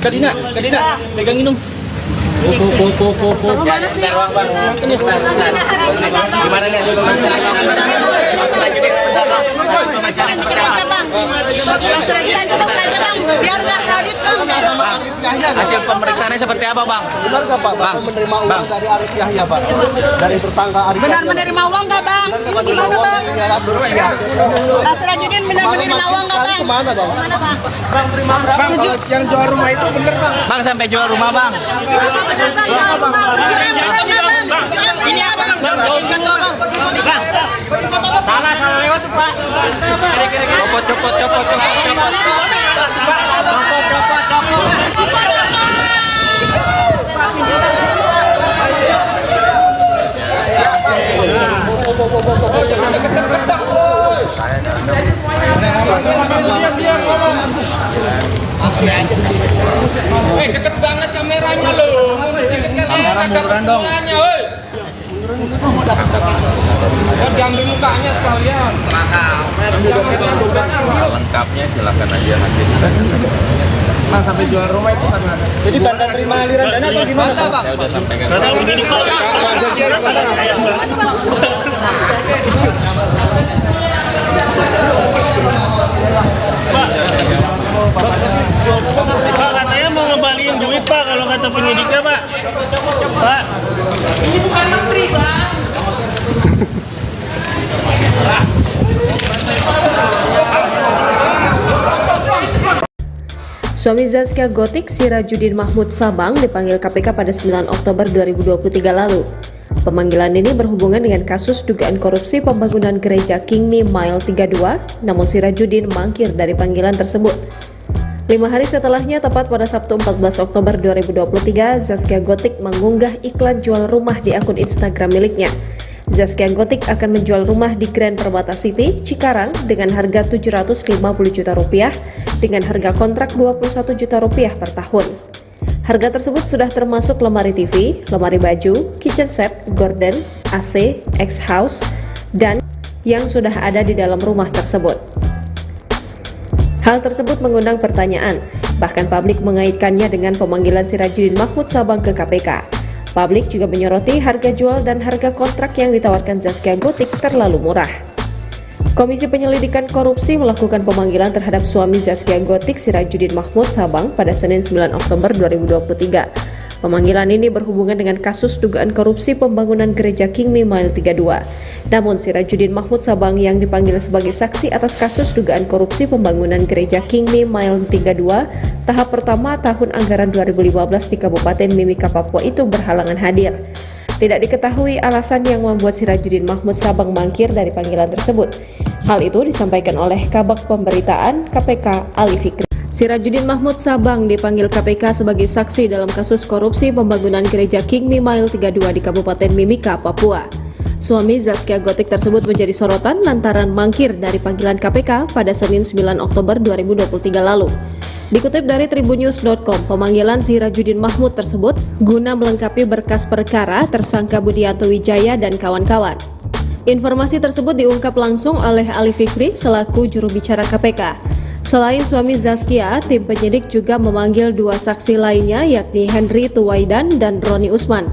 Kadina, pegangin dong. Mana sih? Gimana nih? Hasil pemeriksaannya seperti apa, Bang? Benar nggak Pak? Bapak menerima uang dari Arif Yahya Pak? Dari tersangka Arif Benar Yahya. menerima uang nggak bang? Gimana Bang? Pak Sirajuddin benar menerima uang nggak bang? Kemana Bang? Mana bang? Bang, kalau yang jual rumah itu bener Bang? Bang sampai jual rumah, Bang. Salah lewat tuh, Pak. Copot. Deket banget kameranya loh. Kamera muran dong. Diambil mukanya sekalian. Lengkapnya silakan aja nanti. Bang, sampai jual rumah itu karena ada. Jadi tanda terima aliran dana atau gimana Bang? Saya udah sampaikan. Pak, katanya mau ngembaliin duit Pak, kalau kata penyidiknya Pak. Pak. Ini bukan menteri, Bang. Suami Zaskia Gotik, Sirajuddin Mahmud Sabang, dipanggil KPK pada 9 Oktober 2023 lalu. Pemanggilan ini berhubungan dengan kasus dugaan korupsi pembangunan gereja King Mile 32, namun Sirajuddin mangkir dari panggilan tersebut. 5 hari setelahnya, tepat pada Sabtu 14 Oktober 2023, Zaskia Gotik mengunggah iklan jual rumah di akun Instagram miliknya. Zaskia Gotik akan menjual rumah di Grand Permata City, Cikarang dengan harga 750 juta rupiah dengan harga kontrak 21 juta rupiah per tahun. Harga tersebut sudah termasuk lemari TV, lemari baju, kitchen set, gorden, AC, X-House, dan yang sudah ada di dalam rumah tersebut. Hal tersebut mengundang pertanyaan, bahkan publik mengaitkannya dengan pemanggilan Sirajuddin Mahmud Sabang ke KPK. Publik juga menyoroti harga jual dan harga kontrak yang ditawarkan Zaskia Gotik terlalu murah. Komisi Penyelidikan Korupsi melakukan pemanggilan terhadap suami Zaskia Gotik, Sirajuddin Mahmud Sabang pada Senin 9 Oktober 2023. Pemanggilan ini berhubungan dengan kasus dugaan korupsi pembangunan gereja King Mile 32. Namun Sirajuddin Mahmud Sabang yang dipanggil sebagai saksi atas kasus dugaan korupsi pembangunan gereja King Mile 32 tahap pertama tahun anggaran 2015 di Kabupaten Mimika, Papua itu berhalangan hadir. Tidak diketahui alasan yang membuat Sirajuddin Mahmud Sabang mangkir dari panggilan tersebut. Hal itu disampaikan oleh Kabag Pemberitaan KPK Ali Fikri. Sirajuddin Mahmud Sabang dipanggil KPK sebagai saksi dalam kasus korupsi pembangunan gereja King Mile 32 di Kabupaten Mimika, Papua. Suami Zaskia Gotik tersebut menjadi sorotan lantaran mangkir dari panggilan KPK pada Senin 9 Oktober 2023 lalu. Dikutip dari tribunnews.com, pemanggilan Sirajuddin Mahmud tersebut guna melengkapi berkas perkara tersangka Budianto Wijaya dan kawan-kawan. Informasi tersebut diungkap langsung oleh Ali Fikri selaku juru bicara KPK. Selain suami Zaskia, tim penyidik juga memanggil dua saksi lainnya yakni Henry Tuwaidan dan Roni Usman.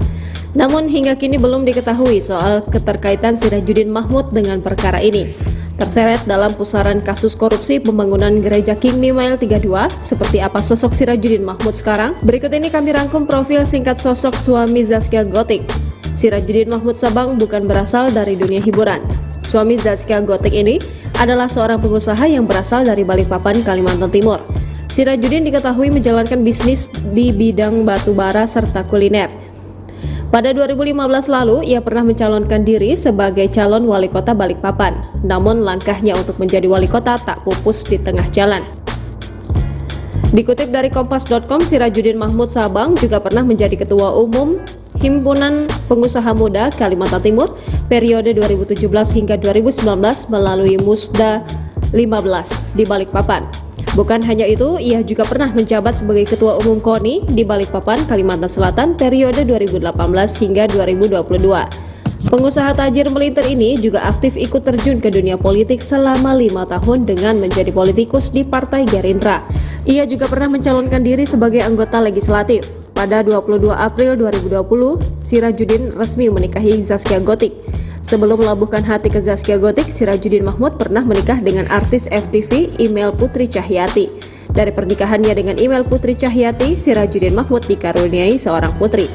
Namun hingga kini belum diketahui soal keterkaitan Sirajuddin Mahmud dengan perkara ini. Terseret dalam pusaran kasus korupsi pembangunan gereja King Mile 32, seperti apa sosok Sirajuddin Mahmud sekarang? Berikut ini kami rangkum profil singkat sosok suami Zaskia Gotik. Sirajuddin Mahmud Sabang bukan berasal dari dunia hiburan. Suami Zaskia Gotik ini adalah seorang pengusaha yang berasal dari Balikpapan, Kalimantan Timur. Sirajuddin diketahui menjalankan bisnis di bidang batu bara serta kuliner. Pada 2015 lalu, ia pernah mencalonkan diri sebagai calon wali kota Balikpapan. Namun langkahnya untuk menjadi wali kota tak pupus di tengah jalan. Dikutip dari kompas.com, Sirajuddin Mahmud Sabang juga pernah menjadi ketua umum Himpunan Pengusaha Muda Kalimantan Timur periode 2017 hingga 2019 melalui Musda 15 di Balikpapan. Bukan hanya itu, ia juga pernah menjabat sebagai Ketua Umum KONI di Balikpapan, Kalimantan Selatan periode 2018 hingga 2022. Pengusaha tajir melintir ini juga aktif ikut terjun ke dunia politik selama 5 tahun dengan menjadi politikus di Partai Gerindra. Ia juga pernah mencalonkan diri sebagai anggota legislatif. Pada 22 April 2020, Sirajuddin resmi menikahi Zaskia Gotik. Sebelum melabuhkan hati ke Zaskia Gotik, Sirajuddin Mahmud pernah menikah dengan artis FTV Email Putri Cahyati. Dari pernikahannya dengan Email Putri Cahyati, Sirajuddin Mahmud dikaruniai seorang putri.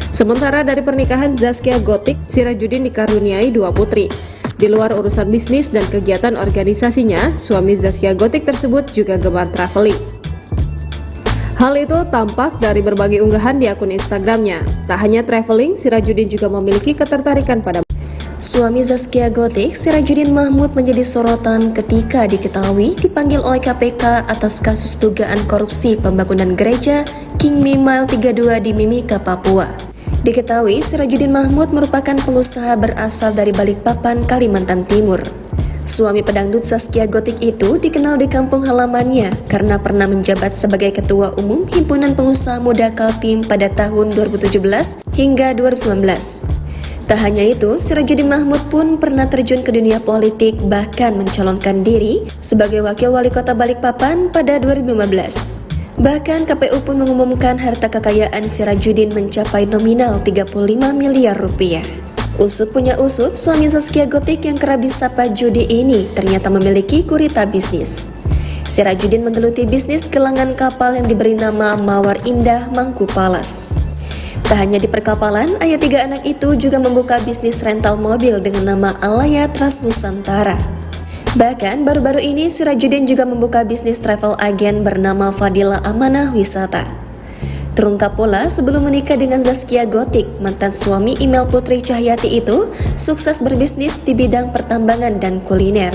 Sementara dari pernikahan Zaskia Gotik, Sirajuddin dikaruniai 2 putri. Di luar urusan bisnis dan kegiatan organisasinya, suami Zaskia Gotik tersebut juga gemar traveling. Hal itu tampak dari berbagai unggahan di akun Instagramnya. Tak hanya traveling, Sirajuddin juga memiliki ketertarikan pada Suami Zaskia Gotik, Sirajuddin Mahmud menjadi sorotan ketika diketahui dipanggil oleh KPK atas kasus dugaan korupsi pembangunan gereja King Mile 32 di Mimika, Papua. Diketahui Sirajuddin Mahmud merupakan pengusaha berasal dari Balikpapan, Kalimantan Timur. Suami pedangdut Zaskia Gotik itu dikenal di kampung halamannya karena pernah menjabat sebagai Ketua Umum Himpunan Pengusaha Muda Kaltim pada tahun 2017 hingga 2019. Tak hanya itu, Sirajuddin Mahmud pun pernah terjun ke dunia politik, bahkan mencalonkan diri sebagai Wakil Wali Kota Balikpapan pada 2015. Bahkan KPU pun mengumumkan harta kekayaan Sirajuddin mencapai nominal 35 miliar rupiah. Usut punya usut, suami Zaskia Gotik yang kerap disapa judi ini ternyata memiliki gurita bisnis. Sirajuddin menggeluti bisnis gelangan kapal yang diberi nama Mawar Indah Mangku Palas. Tak hanya di perkapalan, ayah 3 anak itu juga membuka bisnis rental mobil dengan nama Alaya Trans Nusantara. Bahkan baru-baru ini Sirajuddin juga membuka bisnis travel agen bernama Fadila Amanah Wisata. Terungkap pula sebelum menikah dengan Zaskia Gotik, mantan suami Email Putri Cahyati itu sukses berbisnis di bidang pertambangan dan kuliner.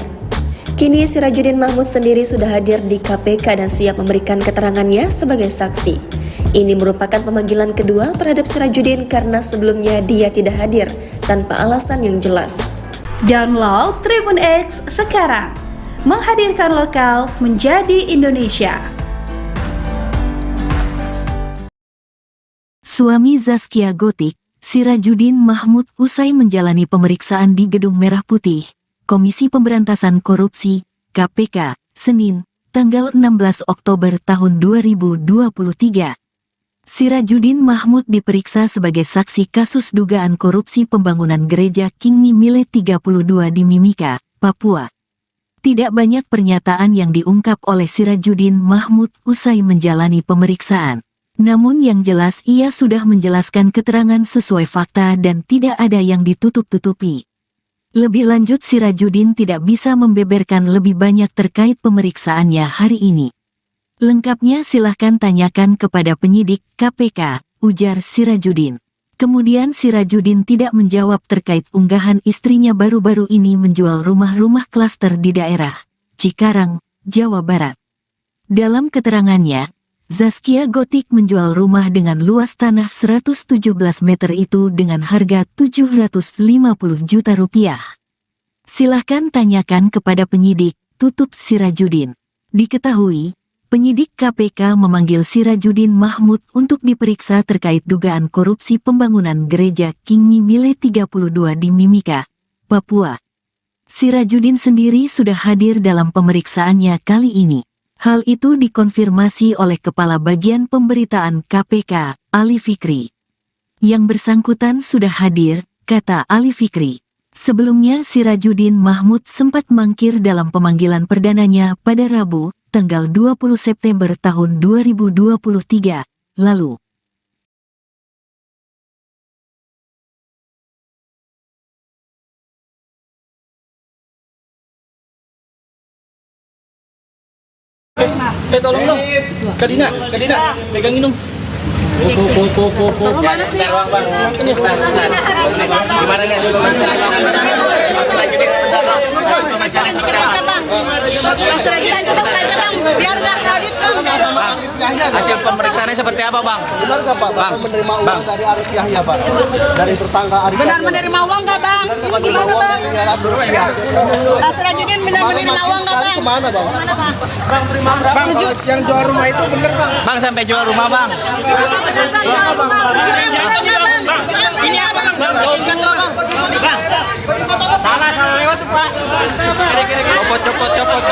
Kini Sirajuddin Mahmud sendiri sudah hadir di KPK dan siap memberikan keterangannya sebagai saksi. Ini merupakan pemanggilan kedua terhadap Sirajuddin karena sebelumnya dia tidak hadir tanpa alasan yang jelas. Download Tribun X sekarang, menghadirkan lokal menjadi Indonesia. Suami Zaskia Gotik, Sirajuddin Mahmud usai menjalani pemeriksaan di Gedung Merah Putih, Komisi Pemberantasan Korupsi, KPK, Senin, tanggal 16 Oktober tahun 2023. Sirajuddin Mahmud diperiksa sebagai saksi kasus dugaan korupsi pembangunan gereja King Mile 32 di Mimika, Papua. Tidak banyak pernyataan yang diungkap oleh Sirajuddin Mahmud usai menjalani pemeriksaan. Namun yang jelas ia sudah menjelaskan keterangan sesuai fakta dan tidak ada yang ditutup-tutupi. Lebih lanjut Sirajuddin tidak bisa membeberkan lebih banyak terkait pemeriksaannya hari ini. Lengkapnya silahkan tanyakan kepada penyidik KPK, ujar Sirajuddin. Kemudian Sirajuddin tidak menjawab terkait unggahan istrinya baru-baru ini menjual rumah-rumah klaster di daerah Cikarang, Jawa Barat. Dalam keterangannya, Zaskia Gotik menjual rumah dengan luas tanah 117 meter itu dengan harga 750 juta rupiah. Silahkan tanyakan kepada penyidik, tutup Sirajuddin. Diketahui, penyidik KPK memanggil Sirajuddin Mahmud untuk diperiksa terkait dugaan korupsi pembangunan gereja King Mile 32 di Mimika, Papua. Sirajuddin sendiri sudah hadir dalam pemeriksaannya kali ini. Hal itu dikonfirmasi oleh Kepala Bagian Pemberitaan KPK, Ali Fikri. Yang bersangkutan sudah hadir, kata Ali Fikri. Sebelumnya Sirajuddin Mahmud sempat mangkir dalam pemanggilan perdananya pada Rabu, tanggal 20 September tahun 2023, lalu. Tolong dong. Kadina, pegangin dong. Mana sih? Gimana nih? Sirajuddin sebentar aja bang, biar nggak kredit bang. Hasil pemeriksaannya seperti apa, Bang? Benar nggak Pak? Bapak menerima uang dari Arif Yahya Pak? Dari tersangka Arif Yahya. Benar menerima uang nggak bang? Gimana bang? Pak Sirajuddin benar menerima uang nggak bang? Kemana Bang? Mana bang? Bang, kalau yang jual rumah itu bener Bang. Bang sampai jual rumah, Bang. Salah lewat tuh, Pak. Copot.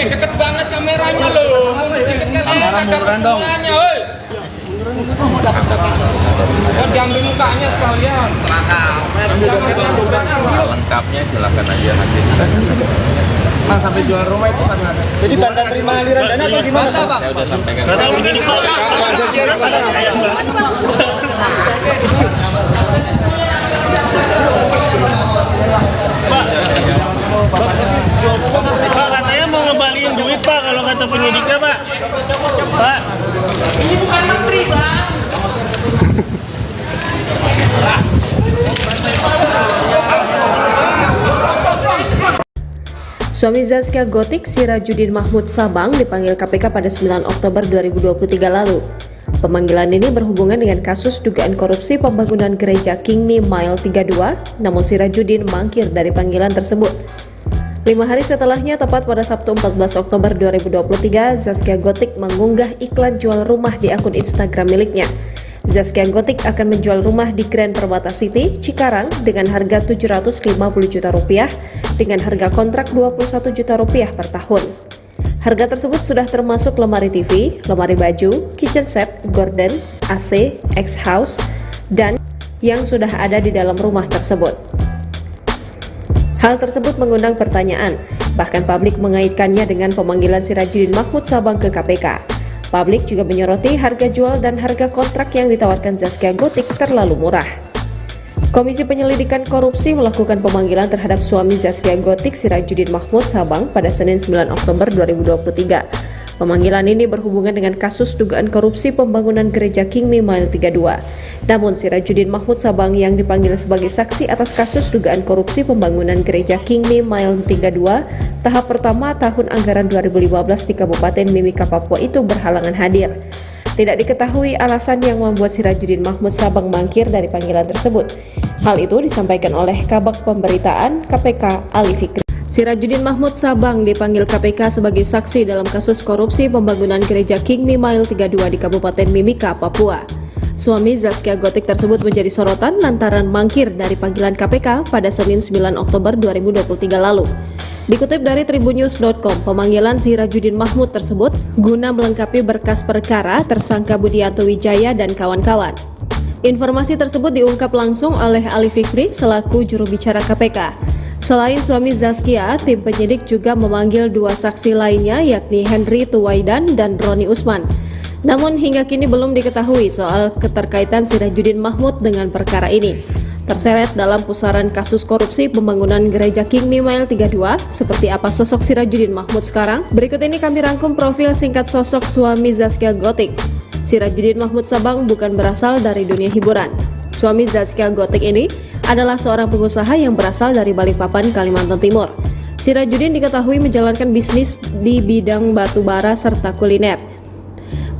Deket banget kameranya loh. Kamera murah dong. Oh, diambil mukanya sekalian. Lengkapnya silakan aja nanti. Bang, sampai jual rumah itu karena ada. Jadi tanda terima aliran dana atau gimana Bang? Saya udah sampaikan. Pak, katanya mau ngembaliin duit Pak, kalau kata penyidiknya Pak. Pak. Ini bukan menteri, Bang. Suami Zaskia Gotik, Sirajuddin Mahmud Sabang, dipanggil KPK pada 9 Oktober 2023 lalu. Pemanggilan ini berhubungan dengan kasus dugaan korupsi pembangunan gereja King Mile 32, namun Sirajuddin mangkir dari panggilan tersebut. 5 hari setelahnya, tepat pada Sabtu 14 Oktober 2023, Zaskia Gotik mengunggah iklan jual rumah di akun Instagram miliknya. Zaskia Gotik akan menjual rumah di Grand Permata City, Cikarang dengan harga 750 juta rupiah dengan harga kontrak 21 juta rupiah per tahun. Harga tersebut sudah termasuk lemari TV, lemari baju, kitchen set, gorden, AC, X-House, dan yang sudah ada di dalam rumah tersebut. Hal tersebut mengundang pertanyaan, bahkan publik mengaitkannya dengan pemanggilan Sirajuddin Mahmud Sabang ke KPK. Publik juga menyoroti harga jual dan harga kontrak yang ditawarkan Zaskia Gotik terlalu murah. Komisi Penyelidikan Korupsi melakukan pemanggilan terhadap suami Zaskia Gotik, Sirajuddin Mahmud Sabang pada Senin 9 Oktober 2023. Pemanggilan ini berhubungan dengan kasus dugaan korupsi pembangunan gereja King Mile 32. Namun Sirajuddin Mahmud Sabang yang dipanggil sebagai saksi atas kasus dugaan korupsi pembangunan gereja King Mile 32 tahap pertama tahun anggaran 2015 di Kabupaten Mimika, Papua itu berhalangan hadir. Tidak diketahui alasan yang membuat Sirajuddin Mahmud Sabang mangkir dari panggilan tersebut. Hal itu disampaikan oleh Kabag Pemberitaan KPK Ali Fikri. Sirajuddin Mahmud Sabang dipanggil KPK sebagai saksi dalam kasus korupsi pembangunan gereja King Mile 32 di Kabupaten Mimika, Papua. Suami Zaskia Gotik tersebut menjadi sorotan lantaran mangkir dari panggilan KPK pada Senin 9 Oktober 2023 lalu. Dikutip dari tribunnews.com, pemanggilan Sirajuddin Mahmud tersebut guna melengkapi berkas perkara tersangka Budianto Wijaya dan kawan-kawan. Informasi tersebut diungkap langsung oleh Ali Fikri selaku juru bicara KPK. Selain suami Zaskia, tim penyidik juga memanggil dua saksi lainnya yakni Henry Tuwaidan dan Roni Usman. Namun hingga kini belum diketahui soal keterkaitan Sirajuddin Mahmud dengan perkara ini. Terseret dalam pusaran kasus korupsi pembangunan gereja King Mile 32, seperti apa sosok Sirajuddin Mahmud sekarang? Berikut ini kami rangkum profil singkat sosok suami Zaskia Gotik. Sirajuddin Mahmud Sabang bukan berasal dari dunia hiburan. Suami Zaskia Gotik ini adalah seorang pengusaha yang berasal dari Balikpapan, Kalimantan Timur. Sirajuddin diketahui menjalankan bisnis di bidang batu bara serta kuliner.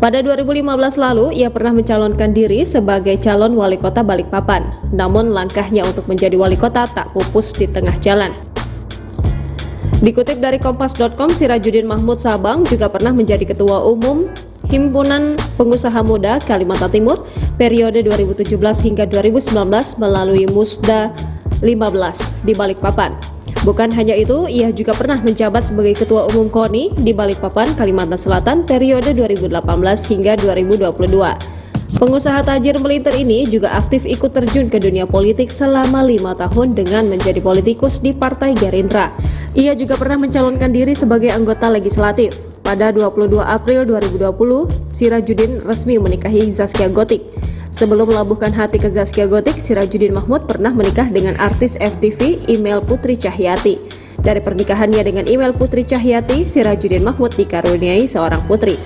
Pada 2015 lalu, ia pernah mencalonkan diri sebagai calon wali kota Balikpapan. Namun langkahnya untuk menjadi wali kota tak pupus di tengah jalan. Dikutip dari kompas.com, Sirajuddin Mahmud Sabang juga pernah menjadi ketua umum Himpunan Pengusaha Muda Kalimantan Timur periode 2017 hingga 2019 melalui Musda 15 di Balikpapan. Bukan hanya itu, ia juga pernah menjabat sebagai ketua umum KONI di Balikpapan, Kalimantan Selatan periode 2018 hingga 2022. Pengusaha tajir melintir ini juga aktif ikut terjun ke dunia politik selama 5 tahun dengan menjadi politikus di Partai Gerindra. Ia juga pernah mencalonkan diri sebagai anggota legislatif. Pada 22 April 2020, Sirajuddin resmi menikahi Zaskia Gotik. Sebelum melabuhkan hati ke Zaskia Gotik, Sirajuddin Mahmud pernah menikah dengan artis FTV Email Putri Cahyati. Dari pernikahannya dengan Email Putri Cahyati, Sirajuddin Mahmud dikaruniai seorang putri.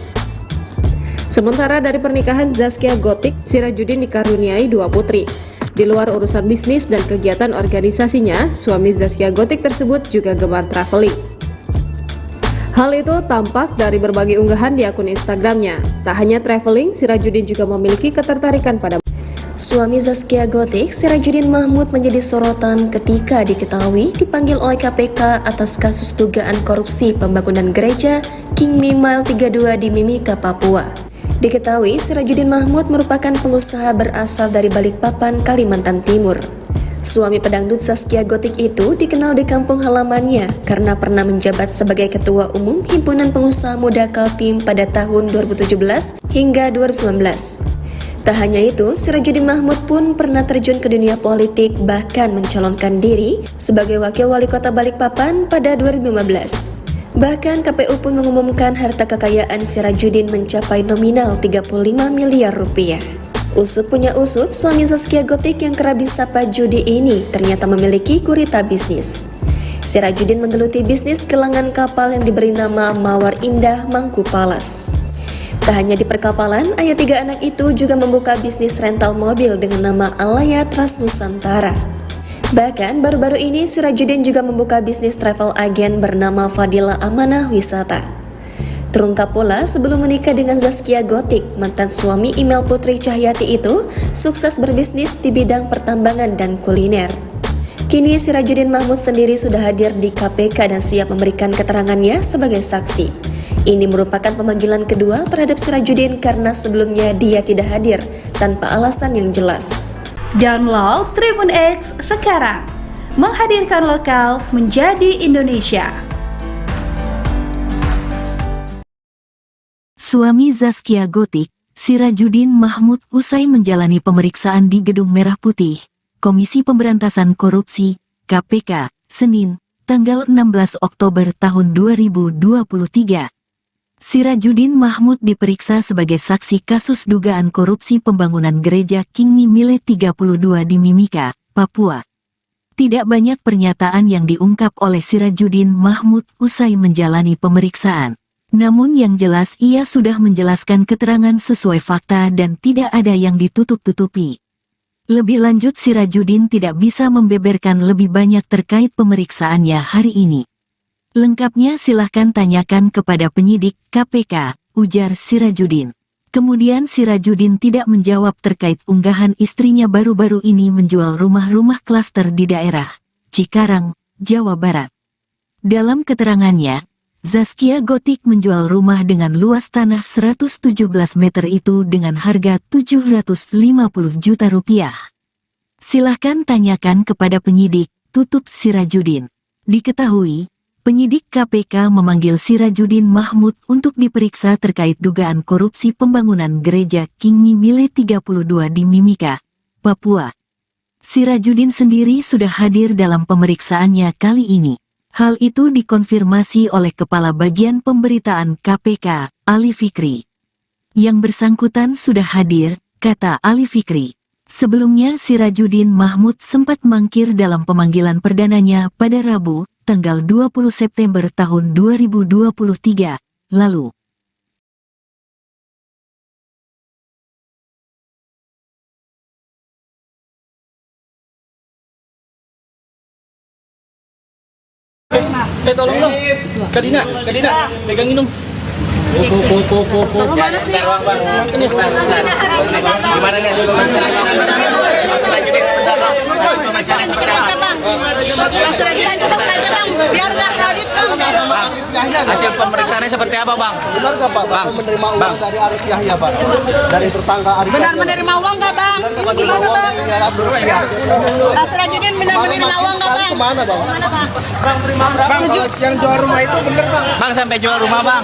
Sementara dari pernikahan Zaskia Gotik, Sirajuddin dikaruniai 2 putri. Di luar urusan bisnis dan kegiatan organisasinya, suami Zaskia Gotik tersebut juga gemar traveling. Hal itu tampak dari berbagai unggahan di akun Instagramnya. Tak hanya traveling, Sirajuddin juga memiliki ketertarikan pada Suami Zaskia Gotik, Sirajuddin Mahmud menjadi sorotan ketika diketahui dipanggil oleh KPK atas kasus dugaan korupsi pembangunan gereja King Mile 32 di Mimika, Papua. Diketahui Sirajuddin Mahmud merupakan pengusaha berasal dari Balikpapan, Kalimantan Timur. Suami pedangdut Zaskia Gotik itu dikenal di kampung halamannya karena pernah menjabat sebagai Ketua Umum Himpunan Pengusaha Muda Kaltim pada tahun 2017 hingga 2019. Tak hanya itu, Sirajuddin Mahmud pun pernah terjun ke dunia politik, bahkan mencalonkan diri sebagai Wakil Wali Kota Balikpapan pada 2015. Bahkan KPU pun mengumumkan harta kekayaan Sirajuddin mencapai nominal 35 miliar rupiah. Usut punya usut, suami Zaskia Gotik yang kerap disapa judi ini ternyata memiliki gurita bisnis. Sirajuddin menggeluti bisnis gelangan kapal yang diberi nama Mawar Indah Mangku Palas. Tak hanya di perkapalan, ayah 3 anak itu juga membuka bisnis rental mobil dengan nama Alaya Trans Nusantara. Bahkan baru-baru ini Sirajuddin juga membuka bisnis travel agen bernama Fadila Amanah Wisata. Terungkap pula sebelum menikah dengan Zaskia Gotik, mantan suami Email Putri Cahyati itu sukses berbisnis di bidang pertambangan dan kuliner. Kini Sirajuddin Mahmud sendiri sudah hadir di KPK dan siap memberikan keterangannya sebagai saksi. Ini merupakan pemanggilan kedua terhadap Sirajuddin karena sebelumnya dia tidak hadir tanpa alasan yang jelas. Download Tribun X sekarang, menghadirkan lokal menjadi Indonesia. Suami Zaskia Gotik, Sirajuddin Mahmud usai menjalani pemeriksaan di Gedung Merah Putih, Komisi Pemberantasan Korupsi, KPK, Senin, tanggal 16 Oktober tahun 2023. Sirajuddin Mahmud diperiksa sebagai saksi kasus dugaan korupsi pembangunan gereja King Mile 32 di Mimika, Papua. Tidak banyak pernyataan yang diungkap oleh Sirajuddin Mahmud usai menjalani pemeriksaan. Namun yang jelas ia sudah menjelaskan keterangan sesuai fakta dan tidak ada yang ditutup-tutupi. Lebih lanjut Sirajuddin tidak bisa membeberkan lebih banyak terkait pemeriksaannya hari ini. Lengkapnya silahkan tanyakan kepada penyidik KPK, ujar Sirajuddin. Kemudian Sirajudin tidak menjawab terkait unggahan istrinya baru-baru ini menjual rumah-rumah klaster di daerah Cikarang, Jawa Barat. Dalam keterangannya, Zaskia Gotik menjual rumah dengan luas tanah 117 meter itu dengan harga 750 juta rupiah. Silahkan tanyakan kepada penyidik, tutup Sirajudin. Diketahui, penyidik KPK memanggil Sirajudin Mahmud untuk diperiksa terkait dugaan korupsi pembangunan gereja King Mimile 32 di Mimika, Papua. Sirajudin sendiri sudah hadir dalam pemeriksaannya kali ini. Hal itu dikonfirmasi oleh Kepala Bagian Pemberitaan KPK, Ali Fikri. Yang bersangkutan sudah hadir, kata Ali Fikri. Sebelumnya Sirajudin Mahmud sempat mangkir dalam pemanggilan perdananya pada Rabu, tanggal 20 September tahun 2023 lalu. Tolong dong. Kadina, pegangin dong. Mana sih? Gimana nih? Mas Rajudin sebentar aja bang, biar nggak kredit bang. Hasil pemeriksaannya seperti apa bang? Benar nggak Pak? Bapak menerima uang dari Arif Yahya Pak? Dari tersangka Arif Yahya. Benar menerima uang nggak bang? Gimana bang? Mas Rajudin benar menerima uang nggak bang? Kemana bang? Mana bang? Bang, yang jual rumah itu bener bang? Bang sampai jual rumah bang?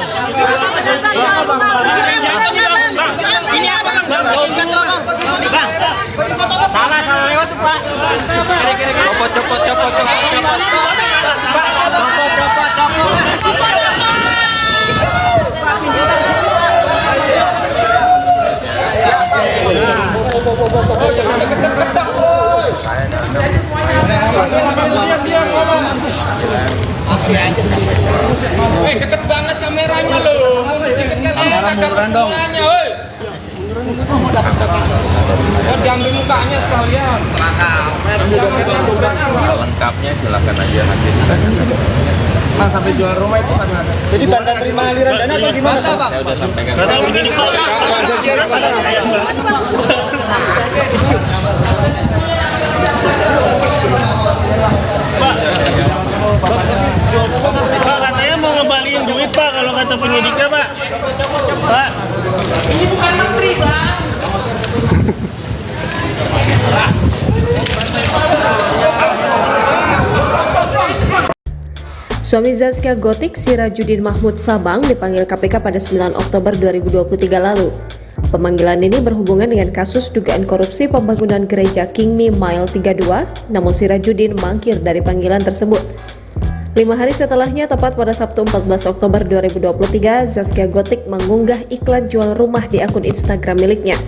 Salah lewat tuh pak. Copot. Deket banget kameranya loh. Kamera murah dong. Oh, diambil mukanya sekalian. Lengkapnya silakan aja nanti ditanyakan. Bang, sampai jual rumah itu karena ada. Jadi tanda terima aliran dana atau gimana bang? Saya udah sampaikan. Pak, katanya mau ngembaliin duit Pak, kalau kata penyidiknya Pak. Pak. Ini bukan menteri bang. Suami Zaskia Gotik, Sirajudin Mahmud Sabang, dipanggil KPK pada 9 Oktober 2023 lalu. Pemanggilan ini berhubungan dengan kasus dugaan korupsi pembangunan gereja King Mimile 32, namun Sirajudin mangkir dari panggilan tersebut. 5 hari setelahnya, tepat pada Sabtu 14 Oktober 2023, Zaskia Gotik mengunggah iklan jual rumah di akun Instagram miliknya.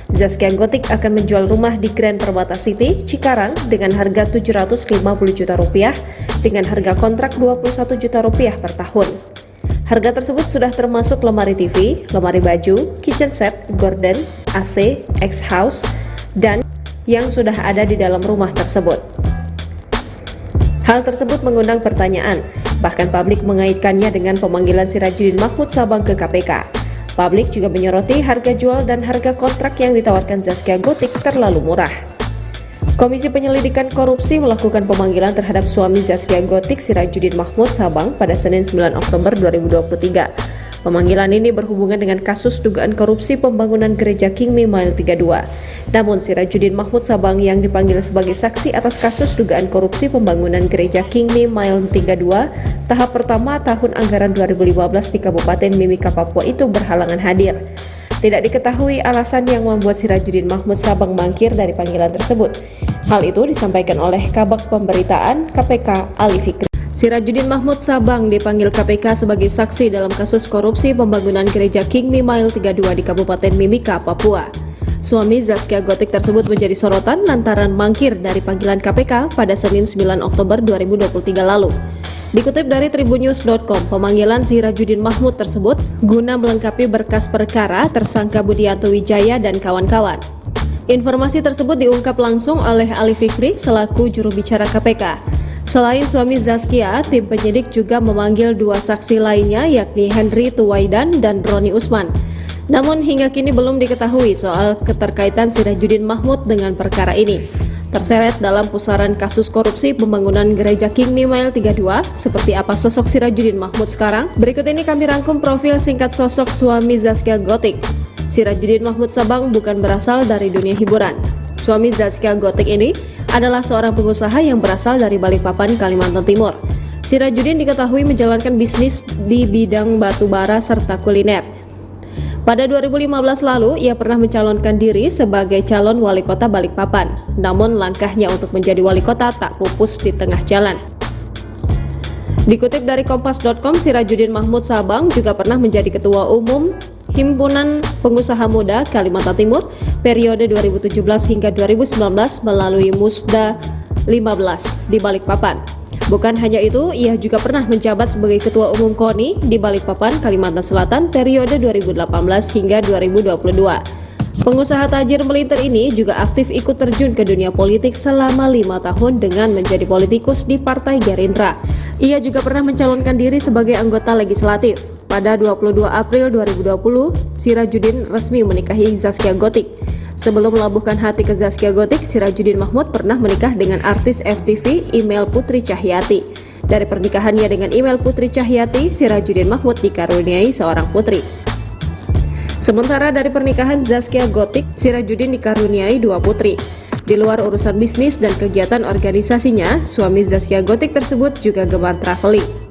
Zaskia Gotik akan menjual rumah di Grand Permata City, Cikarang dengan harga 750 juta rupiah dengan harga kontrak 21 juta rupiah per tahun. Harga tersebut sudah termasuk lemari TV, lemari baju, kitchen set, gorden, AC, X-House, dan yang sudah ada di dalam rumah tersebut. Hal tersebut mengundang pertanyaan, bahkan publik mengaitkannya dengan pemanggilan Sirajudin Mahmud Sabang ke KPK. Publik juga menyoroti harga jual dan harga kontrak yang ditawarkan Zaskia Gotik terlalu murah. Komisi Penyelidikan Korupsi melakukan pemanggilan terhadap suami Zaskia Gotik, Sirajudin Mahmud Sabang pada Senin 9 Oktober 2023. Pemanggilan ini berhubungan dengan kasus dugaan korupsi pembangunan gereja King Mimile 32. Namun Sirajudin Mahmud Sabang yang dipanggil sebagai saksi atas kasus dugaan korupsi pembangunan gereja King Mimile 32 tahap pertama tahun anggaran 2015 di Kabupaten Mimika, Papua itu berhalangan hadir. Tidak diketahui alasan yang membuat Sirajudin Mahmud Sabang mangkir dari panggilan tersebut. Hal itu disampaikan oleh Kabag Pemberitaan KPK Ali Fikri. Sirajudin Mahmud Sabang dipanggil KPK sebagai saksi dalam kasus korupsi pembangunan gereja King Mimile 32 di Kabupaten Mimika, Papua. Suami Zaskia Gotik tersebut menjadi sorotan lantaran mangkir dari panggilan KPK pada Senin 9 Oktober 2023 lalu. Dikutip dari tribunnews.com, pemanggilan Sirajudin Mahmud tersebut guna melengkapi berkas perkara tersangka Budianto Wijaya dan kawan-kawan. Informasi tersebut diungkap langsung oleh Ali Fikri selaku juru bicara KPK. Selain suami Zaskia, tim penyidik juga memanggil 2 saksi lainnya yakni Henry Tuwaidan dan Roni Usman. Namun hingga kini belum diketahui soal keterkaitan Sirajuddin Mahmud dengan perkara ini. Terseret dalam pusaran kasus korupsi pembangunan gereja King Mile 32, seperti apa sosok Sirajuddin Mahmud sekarang? Berikut ini kami rangkum profil singkat sosok suami Zaskia Gotik. Sirajuddin Mahmud Sabang bukan berasal dari dunia hiburan. Suami Zaskia Gotik ini adalah seorang pengusaha yang berasal dari Balikpapan, Kalimantan Timur. Sirajuddin diketahui menjalankan bisnis di bidang batu bara serta kuliner. Pada 2015 lalu, ia pernah mencalonkan diri sebagai calon wali kota Balikpapan. Namun langkahnya untuk menjadi wali kota tak pupus di tengah jalan. Dikutip dari Kompas.com, Sirajuddin Mahmud Sabang juga pernah menjadi ketua umum Himpunan Pengusaha Muda Kalimantan Timur periode 2017 hingga 2019 melalui Musda 15 di Balikpapan. Bukan hanya itu, ia juga pernah menjabat sebagai Ketua Umum KONI di Balikpapan, Kalimantan Selatan periode 2018 hingga 2022. Pengusaha tajir melintir ini juga aktif ikut terjun ke dunia politik selama 5 tahun dengan menjadi politikus di Partai Gerindra. Ia juga pernah mencalonkan diri sebagai anggota legislatif. Pada 22 April 2020, Sirajuddin resmi menikahi Zaskia Gotik. Sebelum melabuhkan hati ke Zaskia Gotik, Sirajuddin Mahmud pernah menikah dengan artis FTV Email Putri Cahyati. Dari pernikahannya dengan Email Putri Cahyati, Sirajuddin Mahmud dikaruniai seorang putri. Sementara dari pernikahan Zaskia Gotik, Sirajuddin dikaruniai 2 putri. Di luar urusan bisnis dan kegiatan organisasinya, suami Zaskia Gotik tersebut juga gemar traveling.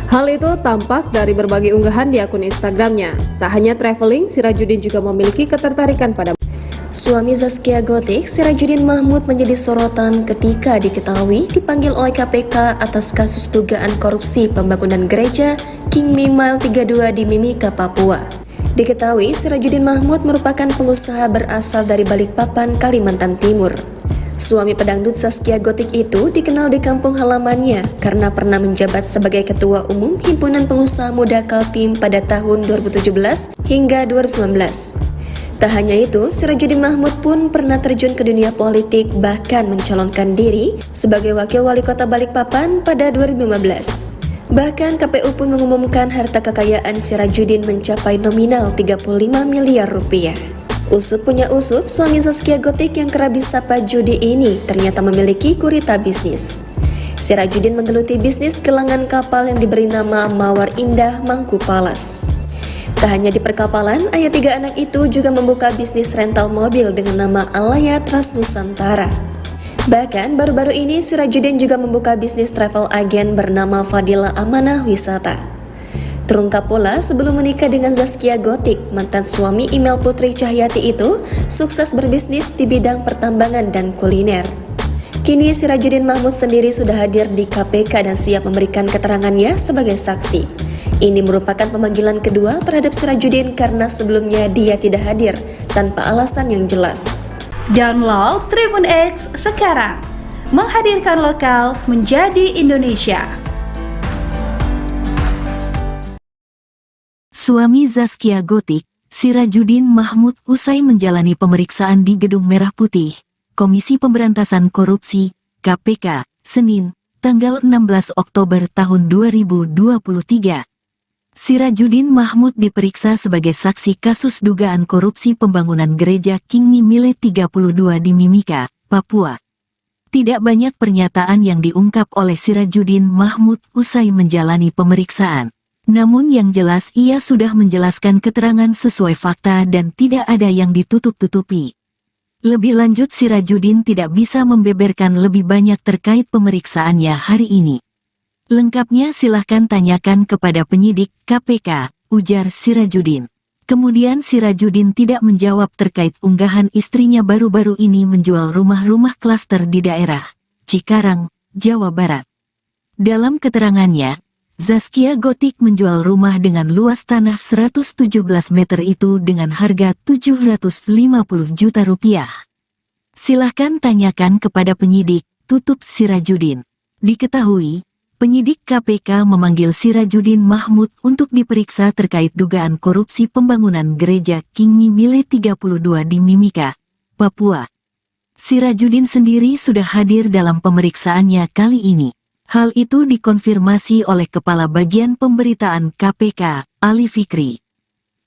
Hal itu tampak dari berbagai unggahan di akun Instagramnya. Tak hanya traveling, Sirajuddin juga memiliki ketertarikan pada Suami Zaskia Gotik, Sirajuddin Mahmud menjadi sorotan ketika diketahui dipanggil oleh KPK atas kasus dugaan korupsi pembangunan gereja King Mile 32 di Mimika, Papua. Diketahui Sirajuddin Mahmud merupakan pengusaha berasal dari Balikpapan, Kalimantan Timur. Suami pedangdut Zaskia Gotik itu dikenal di kampung halamannya karena pernah menjabat sebagai Ketua Umum Himpunan Pengusaha Muda Kaltim pada tahun 2017 hingga 2019. Tak hanya itu, Sirajuddin Mahmud pun pernah terjun ke dunia politik, bahkan mencalonkan diri sebagai Wakil Wali Kota Balikpapan pada 2015. Bahkan KPU pun mengumumkan harta kekayaan Sirajuddin mencapai nominal 35 miliar rupiah. Usut punya usut, suami Zaskia Gotik yang kerap disapa judi ini ternyata memiliki gurita bisnis. Sirajuddin menggeluti bisnis gelangan kapal yang diberi nama Mawar Indah Mangku Palas. Tak hanya di perkapalan, ayah 3 anak itu juga membuka bisnis rental mobil dengan nama Alaya Trans Nusantara. Bahkan baru-baru ini Sirajuddin juga membuka bisnis travel agen bernama Fadila Amanah Wisata. Terungkap pula sebelum menikah dengan Zaskia Gotik, mantan suami Email Putri Cahyati itu sukses berbisnis di bidang pertambangan dan kuliner. Kini Sirajuddin Mahmud sendiri sudah hadir di KPK dan siap memberikan keterangannya sebagai saksi. Ini merupakan pemanggilan kedua terhadap Sirajuddin karena sebelumnya dia tidak hadir tanpa alasan yang jelas. Download Tribun X sekarang, menghadirkan lokal menjadi Indonesia. Suami Zaskia Gotik, Sirajuddin Mahmud usai menjalani pemeriksaan di Gedung Merah Putih, Komisi Pemberantasan Korupsi, KPK, Senin, tanggal 16 Oktober tahun 2023. Sirajuddin Mahmud diperiksa sebagai saksi kasus dugaan korupsi pembangunan gereja King Mile 32 di Mimika, Papua. Tidak banyak pernyataan yang diungkap oleh Sirajuddin Mahmud usai menjalani pemeriksaan. Namun yang jelas ia sudah menjelaskan keterangan sesuai fakta dan tidak ada yang ditutup-tutupi. Lebih lanjut Sirajuddin tidak bisa membeberkan lebih banyak terkait pemeriksaannya hari ini. Lengkapnya silahkan tanyakan kepada penyidik KPK, ujar Sirajuddin. Kemudian Sirajuddin tidak menjawab terkait unggahan istrinya baru-baru ini menjual rumah-rumah klaster di daerah Cikarang, Jawa Barat. Dalam keterangannya, Zaskia Gotik menjual rumah dengan luas tanah 117 meter itu dengan harga 750 juta rupiah. Silahkan tanyakan kepada penyidik, tutup Sirajuddin. Diketahui, penyidik KPK memanggil Sirajuddin Mahmud untuk diperiksa terkait dugaan korupsi pembangunan gereja King Mile 32 di Mimika, Papua. Sirajuddin sendiri sudah hadir dalam pemeriksaannya kali ini. Hal itu dikonfirmasi oleh Kepala Bagian Pemberitaan KPK, Ali Fikri.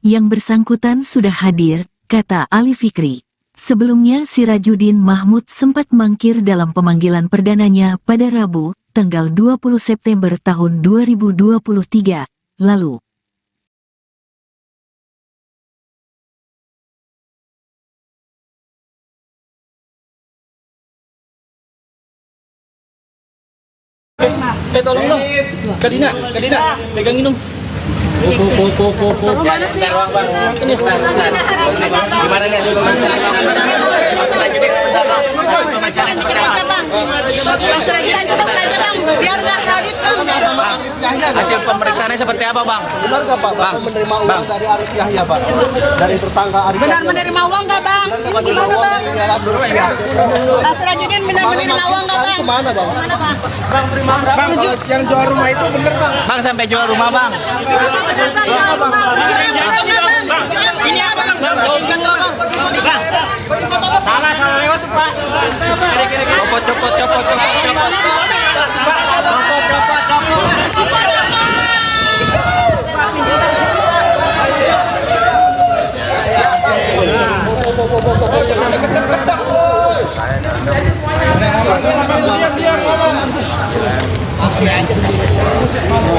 Yang bersangkutan sudah hadir, kata Ali Fikri. Sebelumnya Sirajuddin Mahmud sempat mangkir dalam pemanggilan perdananya pada Rabu, tanggal 20 September tahun 2023 lalu. Tolong dong. Kadina, pegangin dong. Kamu mana sih? Gimana nih? Mas Rajudin sebentar aja bang, biar nggak kredit bang. Hasil pemeriksaannya seperti apa, Bang? Benar nggak Pak? Bapak menerima uang dari Arif Yahya Pak? Dari tersangka Arif Yahya. Benar menerima uang nggak bang? Gimana bang? Mas Rajudin benar menerima uang nggak bang? Kemana Bang? Mana bang? Bang, yang jual rumah itu bener Bang? Bang, sampai jual rumah, Bang. Salah lewat tuh, Pak. Copot.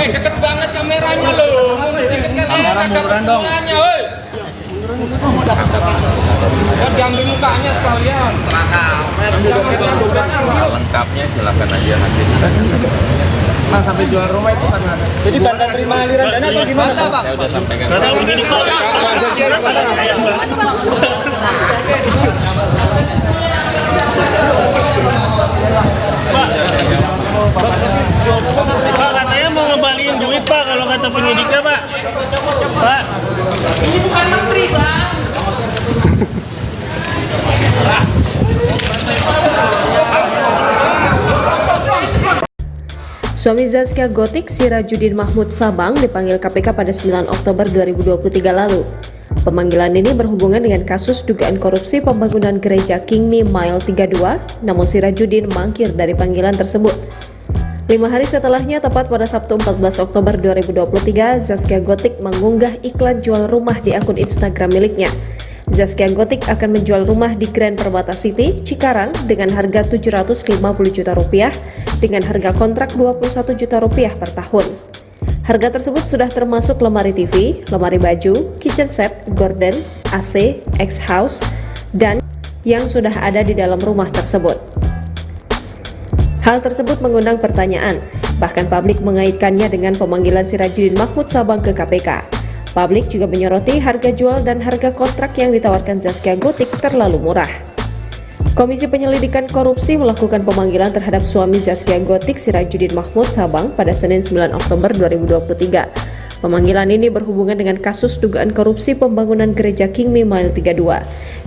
Deket banget kameranya loh. Kamera murah dong. Diambil mukanya sekalian. Lengkapnya silakan aja nanti kita Bang, sampai jual rumah itu kan ada. Jadi tanda terima aliran dana atau gimana Bang? saya udah sampaikan. Pak, katanya mau ngembaliin duit Pak, kalau kata penyidiknya Pak. Pak. Ini bukan menteri, Bang. Suami Zaskia Gotik, Sirajuddin Mahmud Sabang, dipanggil KPK pada 9 Oktober 2023 lalu. Pemanggilan ini berhubungan dengan kasus dugaan korupsi pembangunan gereja Kingmi Mile 32, namun Sirajuddin mangkir dari panggilan tersebut. 5 hari setelahnya, tepat pada Sabtu 14 Oktober 2023, Zaskia Gotik mengunggah iklan jual rumah di akun Instagram miliknya. Zaskia Gotik akan menjual rumah di Grand Permata City, Cikarang dengan harga Rp750 juta dengan harga kontrak Rp21 juta per tahun. Harga tersebut sudah termasuk lemari TV, lemari baju, kitchen set, gorden, AC, X-House, dan yang sudah ada di dalam rumah tersebut. Hal tersebut mengundang pertanyaan, bahkan publik mengaitkannya dengan pemanggilan Sirajuddin Mahmud Sabang ke KPK. Publik juga menyoroti harga jual dan harga kontrak yang ditawarkan Zaskia Gotik terlalu murah. Komisi Penyelidikan Korupsi melakukan pemanggilan terhadap suami Zaskia Gotik, Sirajuddin Mahmud Sabang pada Senin 9 Oktober 2023. Pemanggilan ini berhubungan dengan kasus dugaan korupsi pembangunan gereja Kingmi Mile 32.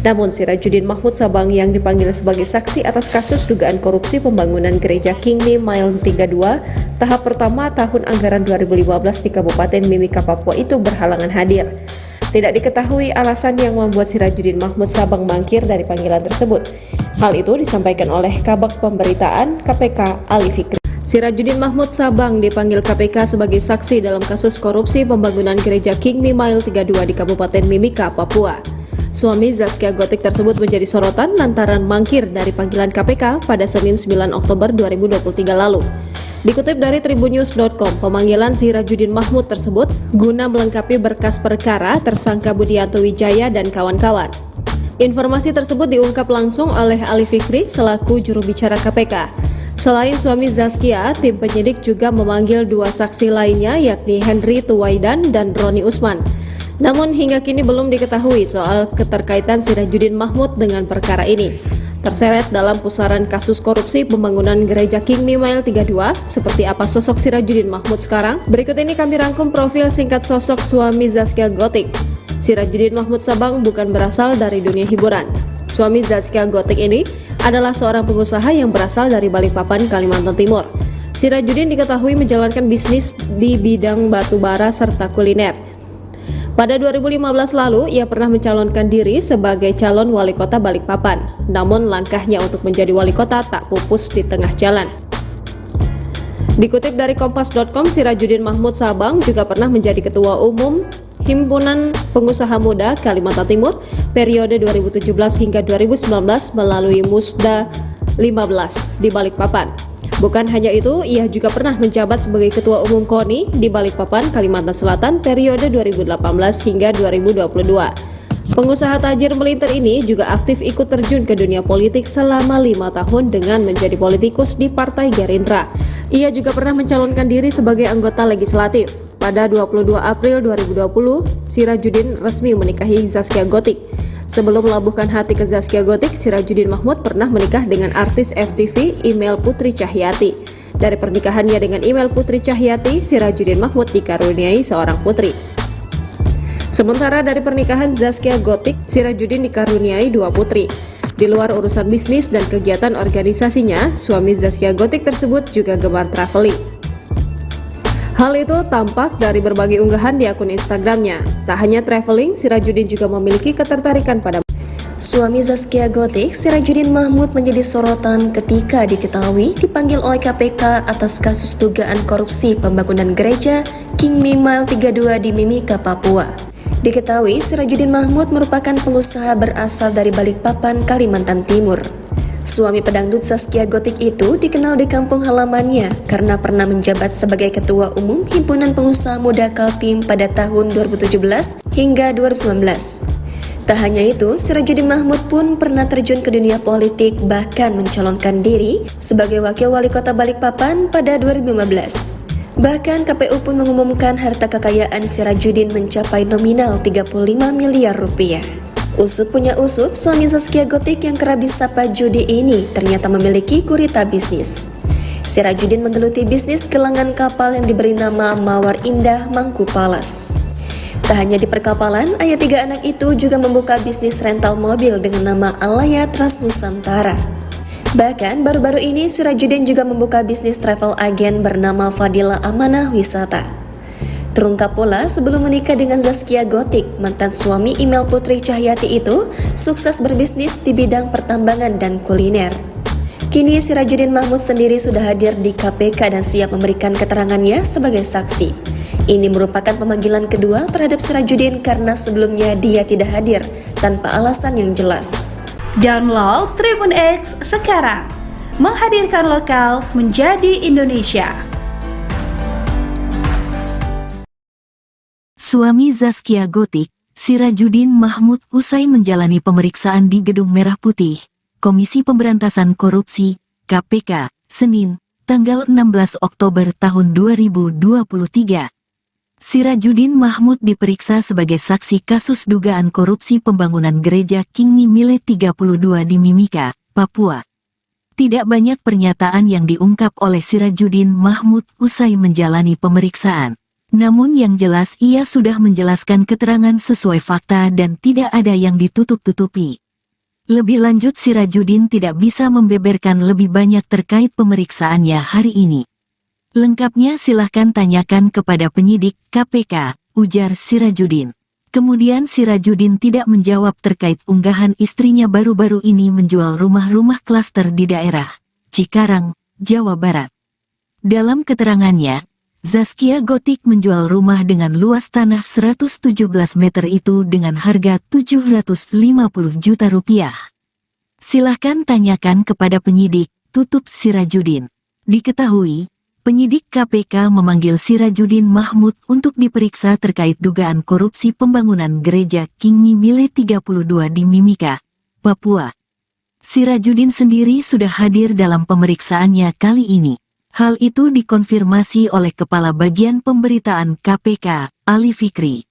Namun Sirajuddin Mahmud Sabang yang dipanggil sebagai saksi atas kasus dugaan korupsi pembangunan gereja Kingmi Mile 32 tahap pertama tahun anggaran 2015 di Kabupaten Mimika, Papua itu berhalangan hadir. Tidak diketahui alasan yang membuat Sirajuddin Mahmud Sabang mangkir dari panggilan tersebut. Hal itu disampaikan oleh Kabag Pemberitaan KPK Ali Fikri. Sirajuddin Mahmud Sabang dipanggil KPK sebagai saksi dalam kasus korupsi pembangunan gereja Kingmi Mile 32 di Kabupaten Mimika, Papua. Suami Zaskia Gotik tersebut menjadi sorotan lantaran mangkir dari panggilan KPK pada Senin 9 Oktober 2023 lalu. Dikutip dari tribunnews.com, pemanggilan Sirajuddin Mahmud tersebut guna melengkapi berkas perkara tersangka Budianto Wijaya dan kawan-kawan. Informasi tersebut diungkap langsung oleh Ali Fikri selaku juru bicara KPK. Selain suami Zaskia, tim penyidik juga memanggil 2 saksi lainnya yakni Henry Tuwaidan dan Roni Usman. Namun hingga kini belum diketahui soal keterkaitan Sirajuddin Mahmud dengan perkara ini. Terseret dalam pusaran kasus korupsi pembangunan gereja Kingmi Mile 32, seperti apa sosok Sirajuddin Mahmud sekarang? Berikut ini kami rangkum profil singkat sosok suami Zaskia Gotik. Sirajuddin Mahmud Sabang bukan berasal dari dunia hiburan. Suami Zaskia Gotik ini adalah seorang pengusaha yang berasal dari Balikpapan, Kalimantan Timur. Sirajuddin diketahui menjalankan bisnis di bidang batu bara serta kuliner. Pada 2015 lalu, ia pernah mencalonkan diri sebagai calon wali kota Balikpapan. Namun langkahnya untuk menjadi wali kota tak pupus di tengah jalan. Dikutip dari kompas.com, Sirajuddin Mahmud Sabang juga pernah menjadi ketua umum Himpunan Pengusaha Muda Kalimantan Timur periode 2017 hingga 2019 melalui Musda 15 di Balikpapan. Bukan hanya itu, ia juga pernah menjabat sebagai Ketua Umum KONI di Balikpapan, Kalimantan Selatan periode 2018 hingga 2022. Pengusaha tajir melintir ini juga aktif ikut terjun ke dunia politik selama 5 tahun dengan menjadi politikus di Partai Gerindra. Ia juga pernah mencalonkan diri sebagai anggota legislatif. Pada 22 April 2020, Sirajuddin resmi menikahi Zaskia Gotik. Sebelum melabuhkan hati ke Zaskia Gotik, Sirajuddin Mahmud pernah menikah dengan artis FTV Email Putri Cahyati. Dari pernikahannya dengan Email Putri Cahyati, Sirajuddin Mahmud dikaruniai seorang putri. Sementara dari pernikahan Zaskia Gotik, Sirajuddin dikaruniai 2 putri. Di luar urusan bisnis dan kegiatan organisasinya, suami Zaskia Gotik tersebut juga gemar traveling. Hal itu tampak dari berbagai unggahan di akun Instagramnya. Tak hanya traveling, Sirajuddin juga memiliki ketertarikan pada Suami Zaskia Gotik, Sirajuddin Mahmud menjadi sorotan ketika diketahui dipanggil oleh KPK atas kasus dugaan korupsi pembangunan gereja King Mile 32 di Mimika, Papua. Diketahui Sirajuddin Mahmud merupakan pengusaha berasal dari Balikpapan, Kalimantan Timur. Suami pedangdut Zaskia Gotik itu dikenal di kampung halamannya karena pernah menjabat sebagai Ketua Umum Himpunan Pengusaha Muda Kaltim pada tahun 2017 hingga 2019. Tak hanya itu, Sirajuddin Mahmud pun pernah terjun ke dunia politik, bahkan mencalonkan diri sebagai Wakil Wali Kota Balikpapan pada 2015. Bahkan KPU pun mengumumkan harta kekayaan Sirajuddin mencapai nominal 35 miliar rupiah. Usut punya usut, suami Zaskia Gotik yang kerap disapa judi ini ternyata memiliki gurita bisnis. Sirajuddin menggeluti bisnis gelangan kapal yang diberi nama Mawar Indah Mangku Palas. Tak hanya di perkapalan, ayah 3 anak itu juga membuka bisnis rental mobil dengan nama Alaya Trans Nusantara. Bahkan baru-baru ini Sirajuddin juga membuka bisnis travel agen bernama Fadila Amanah Wisata. Terungkap pula sebelum menikah dengan Zaskia Gotik, mantan suami Email Putri Cahyati itu sukses berbisnis di bidang pertambangan dan kuliner. Kini Sirajuddin Mahmud sendiri sudah hadir di KPK dan siap memberikan keterangannya sebagai saksi. Ini merupakan pemanggilan kedua terhadap Sirajuddin karena sebelumnya dia tidak hadir tanpa alasan yang jelas. Download Tribun X sekarang, menghadirkan lokal menjadi Indonesia. Suami Zaskia Gotik, Sirajuddin Mahmud usai menjalani pemeriksaan di Gedung Merah Putih, Komisi Pemberantasan Korupsi, KPK, Senin, tanggal 16 Oktober tahun 2023. Sirajuddin Mahmud diperiksa sebagai saksi kasus dugaan korupsi pembangunan gereja King Mile 32 di Mimika, Papua. Tidak banyak pernyataan yang diungkap oleh Sirajuddin Mahmud usai menjalani pemeriksaan. Namun yang jelas ia sudah menjelaskan keterangan sesuai fakta dan tidak ada yang ditutup-tutupi. Lebih lanjut Sirajuddin tidak bisa membeberkan lebih banyak terkait pemeriksaannya hari ini. Lengkapnya silahkan tanyakan kepada penyidik KPK, ujar Sirajuddin. Kemudian Sirajuddin tidak menjawab terkait unggahan istrinya baru-baru ini menjual rumah-rumah klaster di daerah Cikarang, Jawa Barat. Dalam keterangannya, Zaskia Gotik menjual rumah dengan luas tanah 117 meter itu dengan harga 750 juta rupiah. Silahkan tanyakan kepada penyidik, tutup Sirajuddin. Diketahui, penyidik KPK memanggil Sirajuddin Mahmud untuk diperiksa terkait dugaan korupsi pembangunan gereja King Mile 32 di Mimika, Papua. Sirajuddin sendiri sudah hadir dalam pemeriksaannya kali ini. Hal itu dikonfirmasi oleh Kepala Bagian Pemberitaan KPK, Ali Fikri.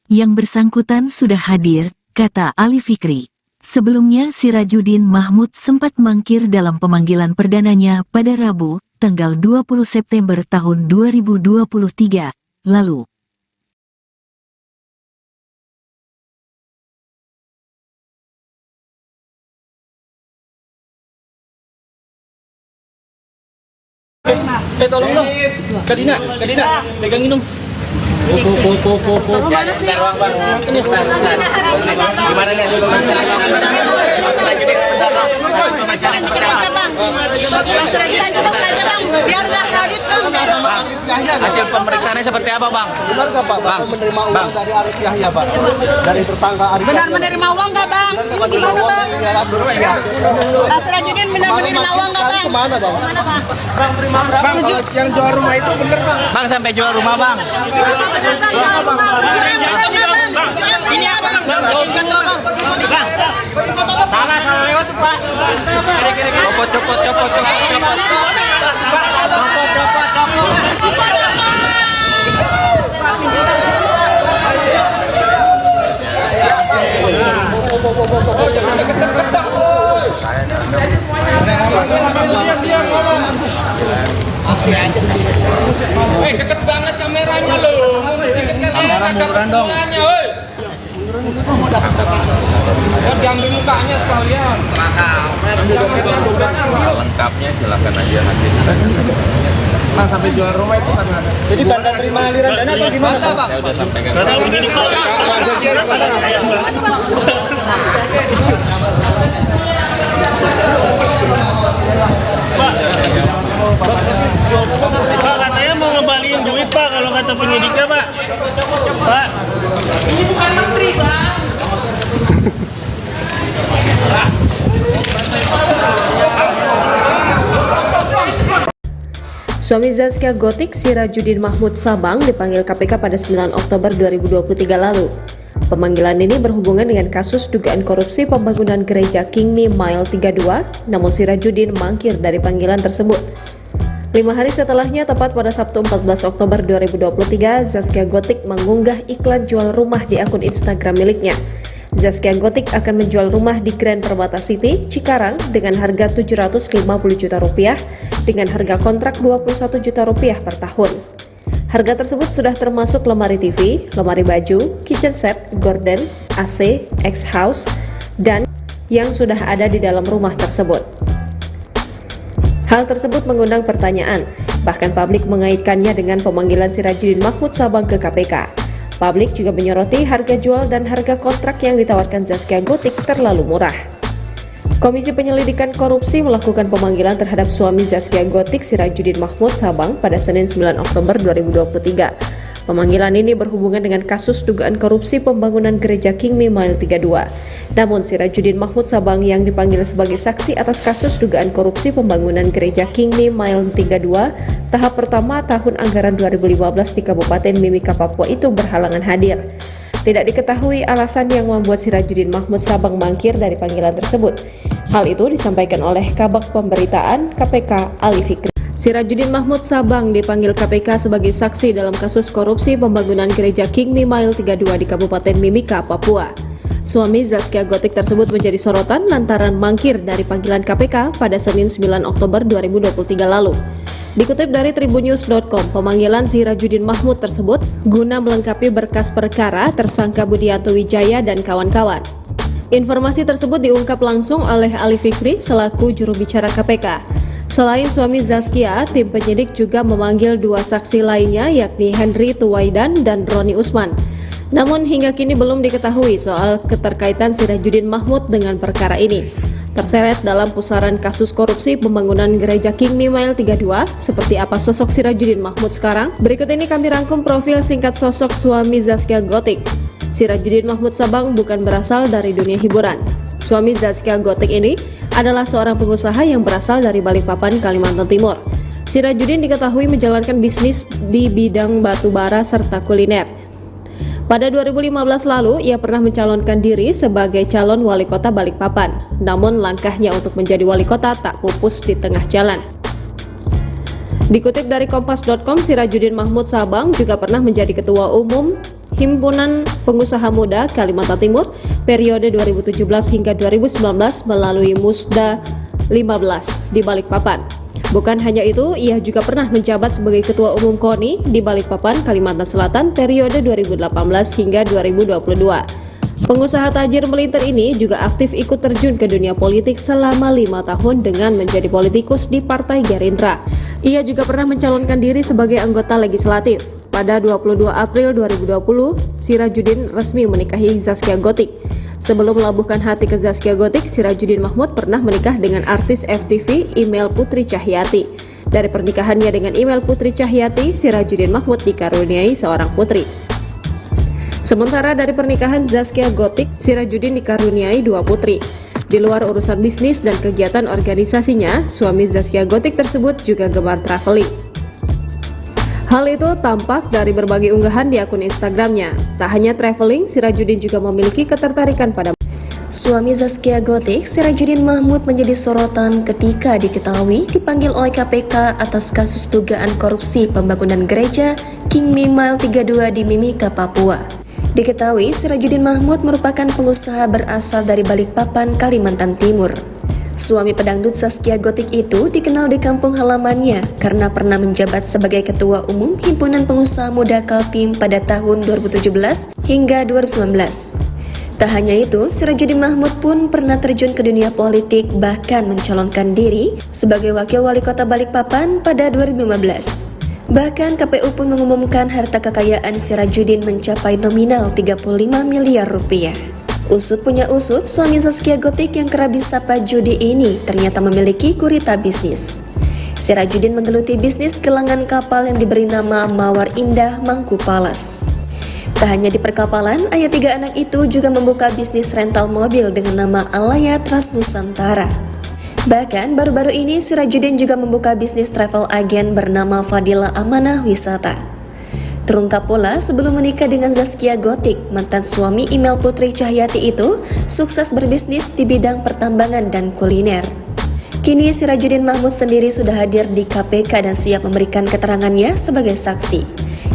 Yang bersangkutan sudah hadir, kata Ali Fikri. Sebelumnya Sirajuddin Mahmud sempat mangkir dalam pemanggilan perdananya pada Rabu, tanggal 20 September tahun 2023, lalu. Tolong dong, Kak Dina, pegangin dong. Mana sih? Gimana nih? Pemeriksaan dikit aja bang. Mas Sirajudin sudah aja bang, biar nggak kredit bang. Hasil pemeriksaannya seperti apa bang? Benar nggak Pak? Bapak menerima uang dari Arif Yahya Pak? Dari tersangka Arif Benar Yahya. menerima uang nggak bang? Benar nggak menerima uang dari Arif Yahya? Mas Sirajudin benar menerima uang nggak bang? Kemana Bang? Mana bang? Bang, kalau yang jual rumah itu bener bang? Bang sampai jual rumah bang? Ini apa bang? Salah lewat pak. Copot. Deket banget kameranya loh. Deket kamera dapat semuanya, woi. Diambil mukanya sekalian. Lengkapnya silakan aja nanti. Bang, sampai jual rumah itu karena ada. Jadi tanda terima aliran dana atau gimana bang? Saya udah sampaikan. Pak, katanya mau ngembaliin duit Pak kalau kata penyidiknya Pak. Pak. Ini bukan menteri bang. Suami Zaskia Gotik, Sirajudin Mahmud Sabang, dipanggil KPK pada 9 Oktober 2023 lalu. Pemanggilan ini berhubungan dengan kasus dugaan korupsi pembangunan gereja Kingmi Mile 32, namun Sirajudin mangkir dari panggilan tersebut. 5 hari setelahnya, tepat pada Sabtu 14 Oktober 2023, Zaskia Gotik mengunggah iklan jual rumah di akun Instagram miliknya. Zaskia Gotik akan menjual rumah di Grand Permata City, Cikarang dengan harga Rp750 juta dengan harga kontrak Rp21 juta per tahun. Harga tersebut sudah termasuk lemari TV, lemari baju, kitchen set, gorden, AC, X-House, dan yang sudah ada di dalam rumah tersebut. Hal tersebut mengundang pertanyaan, bahkan publik mengaitkannya dengan pemanggilan Sirajudin Mahmud Sabang ke KPK. Publik juga menyoroti harga jual dan harga kontrak yang ditawarkan Zaskia Gotik terlalu murah. Komisi Penyelidikan Korupsi melakukan pemanggilan terhadap suami Zaskia Gotik, Sirajudin Mahmud Sabang pada Senin 9 Oktober 2023. Pemanggilan ini berhubungan dengan kasus dugaan korupsi pembangunan gereja Kingmi Mile 32. Namun Sirajudin Mahmud Sabang yang dipanggil sebagai saksi atas kasus dugaan korupsi pembangunan gereja Kingmi Mile 32 tahap pertama tahun anggaran 2015 di Kabupaten Mimika, Papua itu berhalangan hadir. Tidak diketahui alasan yang membuat Sirajudin Mahmud Sabang mangkir dari panggilan tersebut. Hal itu disampaikan oleh Kabag Pemberitaan KPK Ali Fikri. Sirajudin Mahmud Sabang dipanggil KPK sebagai saksi dalam kasus korupsi pembangunan gereja Kingmi Mile 32 di Kabupaten Mimika, Papua. Suami Zaskia Gotik tersebut menjadi sorotan lantaran mangkir dari panggilan KPK pada Senin 9 Oktober 2023 lalu. Dikutip dari tribunnews.com, pemanggilan Sirajudin Mahmud tersebut guna melengkapi berkas perkara tersangka Budianto Wijaya dan kawan-kawan. Informasi tersebut diungkap langsung oleh Ali Fikri selaku juru bicara KPK. Selain suami Zaskia, tim penyidik juga memanggil 2 saksi lainnya yakni Henry Tuwaidan dan Roni Usman. Namun hingga kini belum diketahui soal keterkaitan Sirajudin Mahmud dengan perkara ini. Terseret dalam pusaran kasus korupsi pembangunan gereja Kingmi Mile 32, seperti apa sosok Sirajudin Mahmud sekarang? Berikut ini kami rangkum profil singkat sosok suami Zaskia Gotik. Sirajudin Mahmud Sabang bukan berasal dari dunia hiburan. Suami Zaskia Gotik ini adalah seorang pengusaha yang berasal dari Balikpapan, Kalimantan Timur. Sirajudin diketahui menjalankan bisnis di bidang batu bara serta kuliner. Pada 2015 lalu, ia pernah mencalonkan diri sebagai calon wali kota Balikpapan. Namun langkahnya untuk menjadi wali kota tak pupus di tengah jalan. Dikutip dari Kompas.com, Sirajudin Mahmud Sabang juga pernah menjadi ketua umum Himpunan Pengusaha Muda Kalimantan Timur periode 2017 hingga 2019 melalui Musda 15 di Balikpapan. Bukan hanya itu, ia juga pernah menjabat sebagai Ketua Umum KONI di Balikpapan, Kalimantan Selatan periode 2018 hingga 2022. Pengusaha tajir melintir ini juga aktif ikut terjun ke dunia politik selama 5 tahun dengan menjadi politikus di Partai Gerindra. Ia juga pernah mencalonkan diri sebagai anggota legislatif. Pada 22 April 2020, Sirajudin resmi menikahi Zaskia Gotik. Sebelum melabuhkan hati ke Zaskia Gotik, Sirajuddin Mahmud pernah menikah dengan artis FTV Email Putri Cahyati. Dari pernikahannya dengan Email Putri Cahyati, Sirajuddin Mahmud dikaruniai seorang putri. Sementara dari pernikahan Zaskia Gotik, Sirajuddin dikaruniai 2 putri. Di luar urusan bisnis dan kegiatan organisasinya, suami Zaskia Gotik tersebut juga gemar traveling. Hal itu tampak dari berbagai unggahan di akun Instagramnya. Tak hanya traveling, Sirajuddin juga memiliki ketertarikan pada Suami Zaskia Gotik, Sirajuddin Mahmud menjadi sorotan ketika diketahui dipanggil oleh KPK atas kasus dugaan korupsi pembangunan gereja King Mile 32 di Mimika, Papua. Diketahui Sirajuddin Mahmud merupakan pengusaha berasal dari Balikpapan, Kalimantan Timur. Suami pedangdut Zaskia Gotik itu dikenal di kampung halamannya karena pernah menjabat sebagai Ketua Umum Himpunan Pengusaha Muda Kaltim pada tahun 2017 hingga 2019. Tak hanya itu, Sirajuddin Mahmud pun pernah terjun ke dunia politik, bahkan mencalonkan diri sebagai Wakil Wali Kota Balikpapan pada 2015. Bahkan KPU pun mengumumkan harta kekayaan Sirajuddin mencapai nominal 35 miliar rupiah. Usut punya usut, suami Zaskia Gotik yang kerap disapa judi ini ternyata memiliki gurita bisnis. Sirajuddin menggeluti bisnis gelangan kapal yang diberi nama Mawar Indah Mangku Palas. Tak hanya di perkapalan, ayah 3 anak itu juga membuka bisnis rental mobil dengan nama Alaya Trans Nusantara. Bahkan baru-baru ini Sirajuddin juga membuka bisnis travel agen bernama Fadila Amanah Wisata. Terungkap pula sebelum menikah dengan Zaskia Gotik, mantan suami Email Putri Cahyati itu sukses berbisnis di bidang pertambangan dan kuliner. Kini Sirajuddin Mahmud sendiri sudah hadir di KPK dan siap memberikan keterangannya sebagai saksi.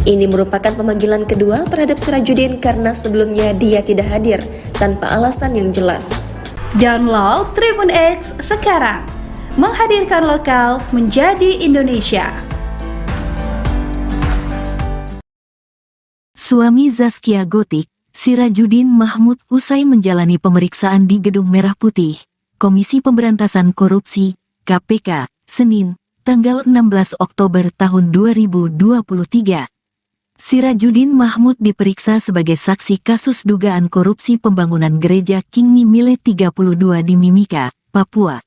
Ini merupakan pemanggilan kedua terhadap Sirajuddin karena sebelumnya dia tidak hadir tanpa alasan yang jelas. Download Tribun X sekarang, menghadirkan lokal menjadi Indonesia. Suami Zaskia Gotik, Sirajuddin Mahmud usai menjalani pemeriksaan di Gedung Merah Putih, Komisi Pemberantasan Korupsi, KPK, Senin, tanggal 16 Oktober tahun 2023. Sirajuddin Mahmud diperiksa sebagai saksi kasus dugaan korupsi pembangunan gereja King Mile 32 di Mimika, Papua.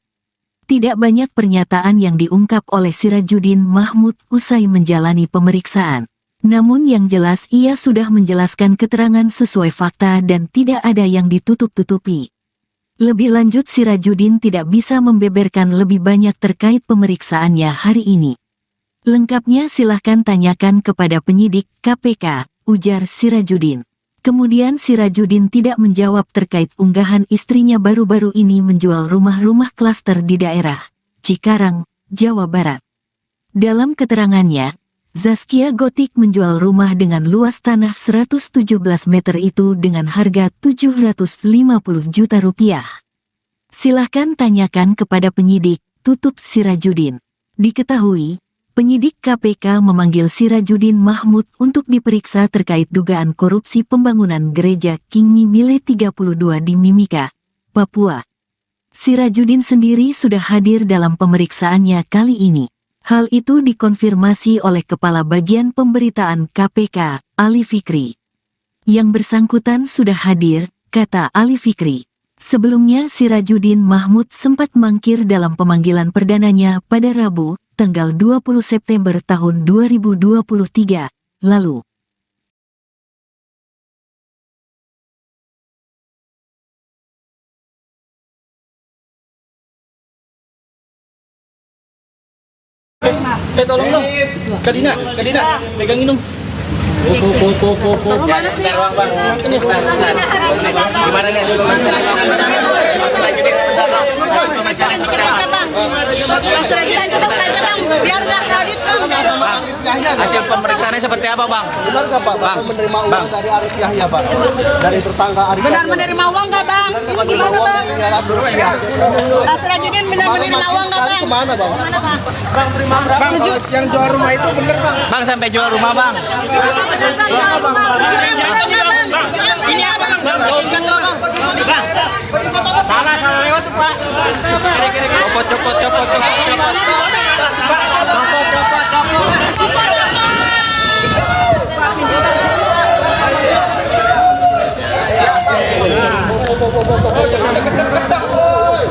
Tidak banyak pernyataan yang diungkap oleh Sirajuddin Mahmud usai menjalani pemeriksaan. Namun yang jelas ia sudah menjelaskan keterangan sesuai fakta dan tidak ada yang ditutup-tutupi. Lebih lanjut Sirajuddin tidak bisa membeberkan lebih banyak terkait pemeriksaannya hari ini. Lengkapnya silahkan tanyakan kepada penyidik KPK, ujar Sirajuddin. Kemudian Sirajuddin tidak menjawab terkait unggahan istrinya baru-baru ini menjual rumah-rumah klaster di daerah Cikarang, Jawa Barat. Dalam keterangannya, Zaskia Gotik menjual rumah dengan luas tanah 117 meter itu dengan harga 750 juta rupiah. Silahkan tanyakan kepada penyidik, tutup Sirajuddin. Diketahui, penyidik KPK memanggil Sirajuddin Mahmud untuk diperiksa terkait dugaan korupsi pembangunan gereja King Mile 32 di Mimika, Papua. Sirajuddin sendiri sudah hadir dalam pemeriksaannya kali ini. Hal itu dikonfirmasi oleh Kepala Bagian Pemberitaan KPK, Ali Fikri. Yang bersangkutan sudah hadir, kata Ali Fikri. Sebelumnya Sirajuddin Mahmud sempat mangkir dalam pemanggilan perdananya pada Rabu, tanggal 20 September tahun 2023, lalu. Tolong dong. Kak Dina, pegangin dong. Mana sih? Gimana nih? Hasil pemeriksaannya seperti apa, Bang? Benar nggak Pak? Bapak menerima uang dari Arif Yahya Pak? Dari tersangka Arif Benar Yahya. menerima uang nggak bang? Ini Menerima gimana uang bang? dari Arif Yahya. Pak Sirajuddin benar menerima uang nggak bang? Kemana Bang? Kemana bang? Bang, yang jual rumah itu bener Bang. Bang sampai jual rumah, Bang. Ini apa? Salah lewat, Pak. Copot. Deket-deket, woi.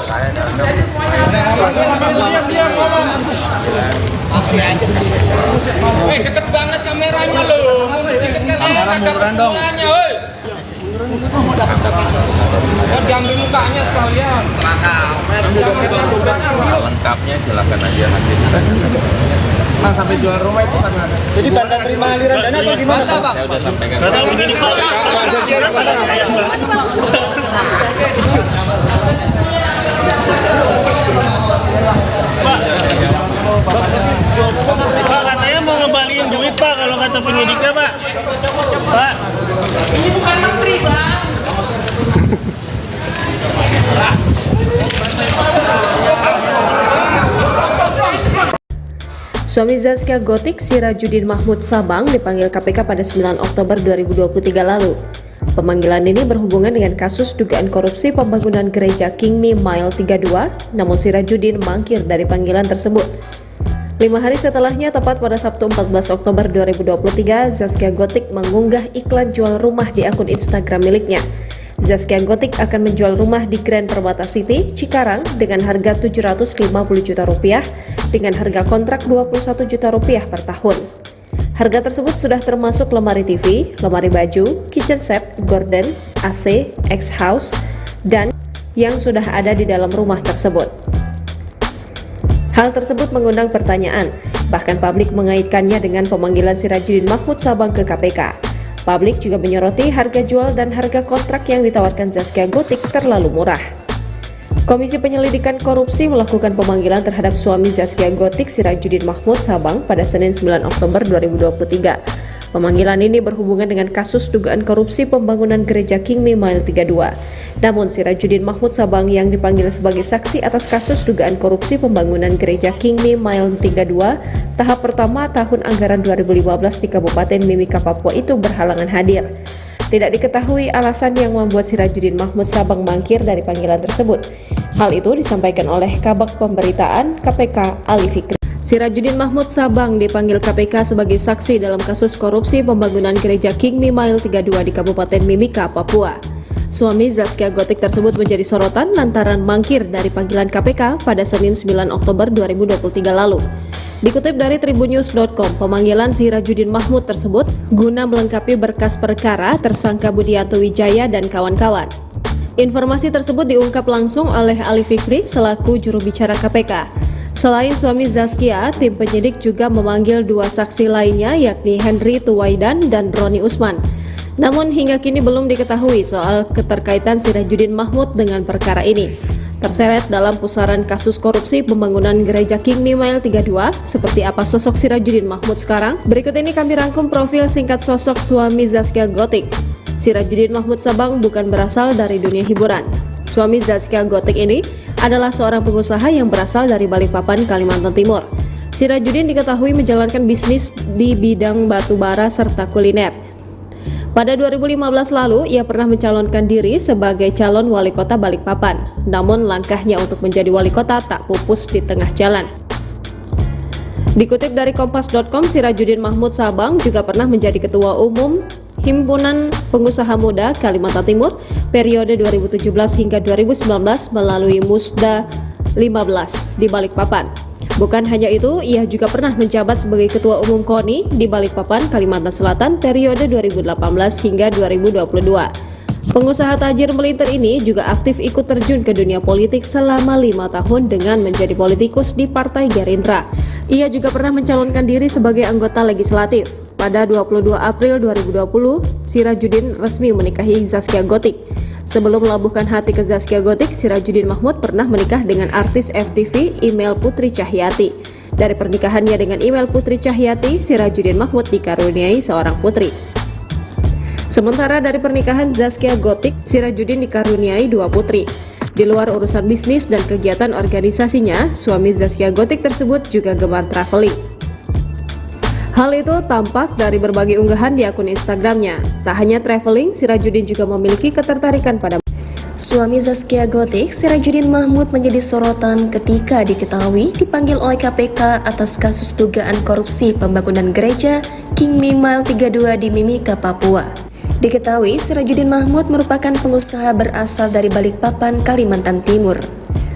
Diam ngomong. Deket banget kameranya loh. Deket kalian dapat semuanya, woi. Diambil mukanya sekalian. Lengkapnya silakan aja nanti. Bang, sampai jual rumah itu karena ada. Jadi tanda terima aliran dana atau gimana, Bang? Saya udah sampaikan. Pak, katanya mau ngembaliin duit Pak, kalau kata penyidiknya Pak. Pak. Ini bukan menteri, Bang. Suami Zaskia Gotik, Sirajudin Mahmud Sabang, dipanggil KPK pada 9 Oktober 2023 lalu. Pemanggilan ini berhubungan dengan kasus dugaan korupsi pembangunan gereja Kingmi Mile 32, namun Sirajudin mangkir dari panggilan tersebut. 5 hari setelahnya, tepat pada Sabtu 14 Oktober 2023, Zaskia Gotik mengunggah iklan jual rumah di akun Instagram miliknya. Zaskia Gotik akan menjual rumah di Grand Permata City, Cikarang dengan harga Rp750 juta dengan harga kontrak Rp21 juta per tahun. Harga tersebut sudah termasuk lemari TV, lemari baju, kitchen set, gorden, AC, X-House, dan yang sudah ada di dalam rumah tersebut. Hal tersebut mengundang pertanyaan, bahkan publik mengaitkannya dengan pemanggilan Sirajudin Mahmud Sabang ke KPK. Publik juga menyoroti harga jual dan harga kontrak yang ditawarkan Zaskia Gotik terlalu murah. Komisi Penyelidikan Korupsi melakukan pemanggilan terhadap suami Zaskia Gotik, Sirajudin Mahmud Sabang, pada Senin 9 Oktober 2023. Pemanggilan ini berhubungan dengan kasus dugaan korupsi pembangunan gereja Kingmi Mile 32. Namun Sirajudin Mahmud Sabang yang dipanggil sebagai saksi atas kasus dugaan korupsi pembangunan gereja Kingmi Mile 32 tahap pertama tahun anggaran 2015 di Kabupaten Mimika, Papua itu berhalangan hadir. Tidak diketahui alasan yang membuat Sirajudin Mahmud Sabang mangkir dari panggilan tersebut. Hal itu disampaikan oleh Kabag Pemberitaan KPK Ali Fikri. Sirajudin Mahmud Sabang dipanggil KPK sebagai saksi dalam kasus korupsi pembangunan gereja Kingmi Mile 32 di Kabupaten Mimika, Papua. Suami Zaskia Gotik tersebut menjadi sorotan lantaran mangkir dari panggilan KPK pada Senin 9 Oktober 2023 lalu. Dikutip dari tribunnews.com, pemanggilan Sirajudin Mahmud tersebut guna melengkapi berkas perkara tersangka Budianto Wijaya dan kawan-kawan. Informasi tersebut diungkap langsung oleh Ali Fikri selaku juru bicara KPK. Selain suami Zaskia, tim penyidik juga memanggil 2 saksi lainnya yakni Henry Tuwaidan dan Roni Usman. Namun hingga kini belum diketahui soal keterkaitan Sirajudin Mahmud dengan perkara ini. Terseret dalam pusaran kasus korupsi pembangunan gereja Kingmi Mile 32, seperti apa sosok Sirajudin Mahmud sekarang? Berikut ini kami rangkum profil singkat sosok suami Zaskia Gotik. Sirajudin Mahmud Sabang bukan berasal dari dunia hiburan. Suami Zaskia Gotik ini adalah seorang pengusaha yang berasal dari Balikpapan, Kalimantan Timur. Sirajudin diketahui menjalankan bisnis di bidang batu bara serta kuliner. Pada 2015 lalu, ia pernah mencalonkan diri sebagai calon wali kota Balikpapan. Namun langkahnya untuk menjadi wali kota tak pupus di tengah jalan. Dikutip dari Kompas.com, Sirajudin Mahmud Sabang juga pernah menjadi ketua umum Himpunan Pengusaha Muda Kalimantan Timur periode 2017 hingga 2019 melalui Musda 15 di Balikpapan. Bukan hanya itu, ia juga pernah menjabat sebagai ketua umum KONI di Balikpapan, Kalimantan Selatan periode 2018 hingga 2022. Pengusaha tajir melintir ini juga aktif ikut terjun ke dunia politik selama 5 tahun dengan menjadi politikus di Partai Gerindra. Ia juga pernah mencalonkan diri sebagai anggota legislatif. Pada 22 April 2020, Sirajudin resmi menikahi Zaskia Gotik. Sebelum melabuhkan hati ke Zaskia Gotik, Sirajudin Mahmud pernah menikah dengan artis FTV Email Putri Cahyati. Dari pernikahannya dengan Email Putri Cahyati, Sirajudin Mahmud dikaruniai seorang putri. Sementara dari pernikahan Zaskia Gotik, Sirajudin dikaruniai 2 putri. Di luar urusan bisnis dan kegiatan organisasinya, suami Zaskia Gotik tersebut juga gemar traveling. Hal itu tampak dari berbagai unggahan di akun Instagramnya. Tak hanya traveling, Sirajudin juga memiliki ketertarikan pada Suami Zaskia Gotik, Sirajudin Mahmud menjadi sorotan ketika diketahui dipanggil oleh KPK atas kasus dugaan korupsi pembangunan gereja Kingmi Mile 32 di Mimika, Papua. Diketahui Sirajudin Mahmud merupakan pengusaha berasal dari Balikpapan, Kalimantan Timur.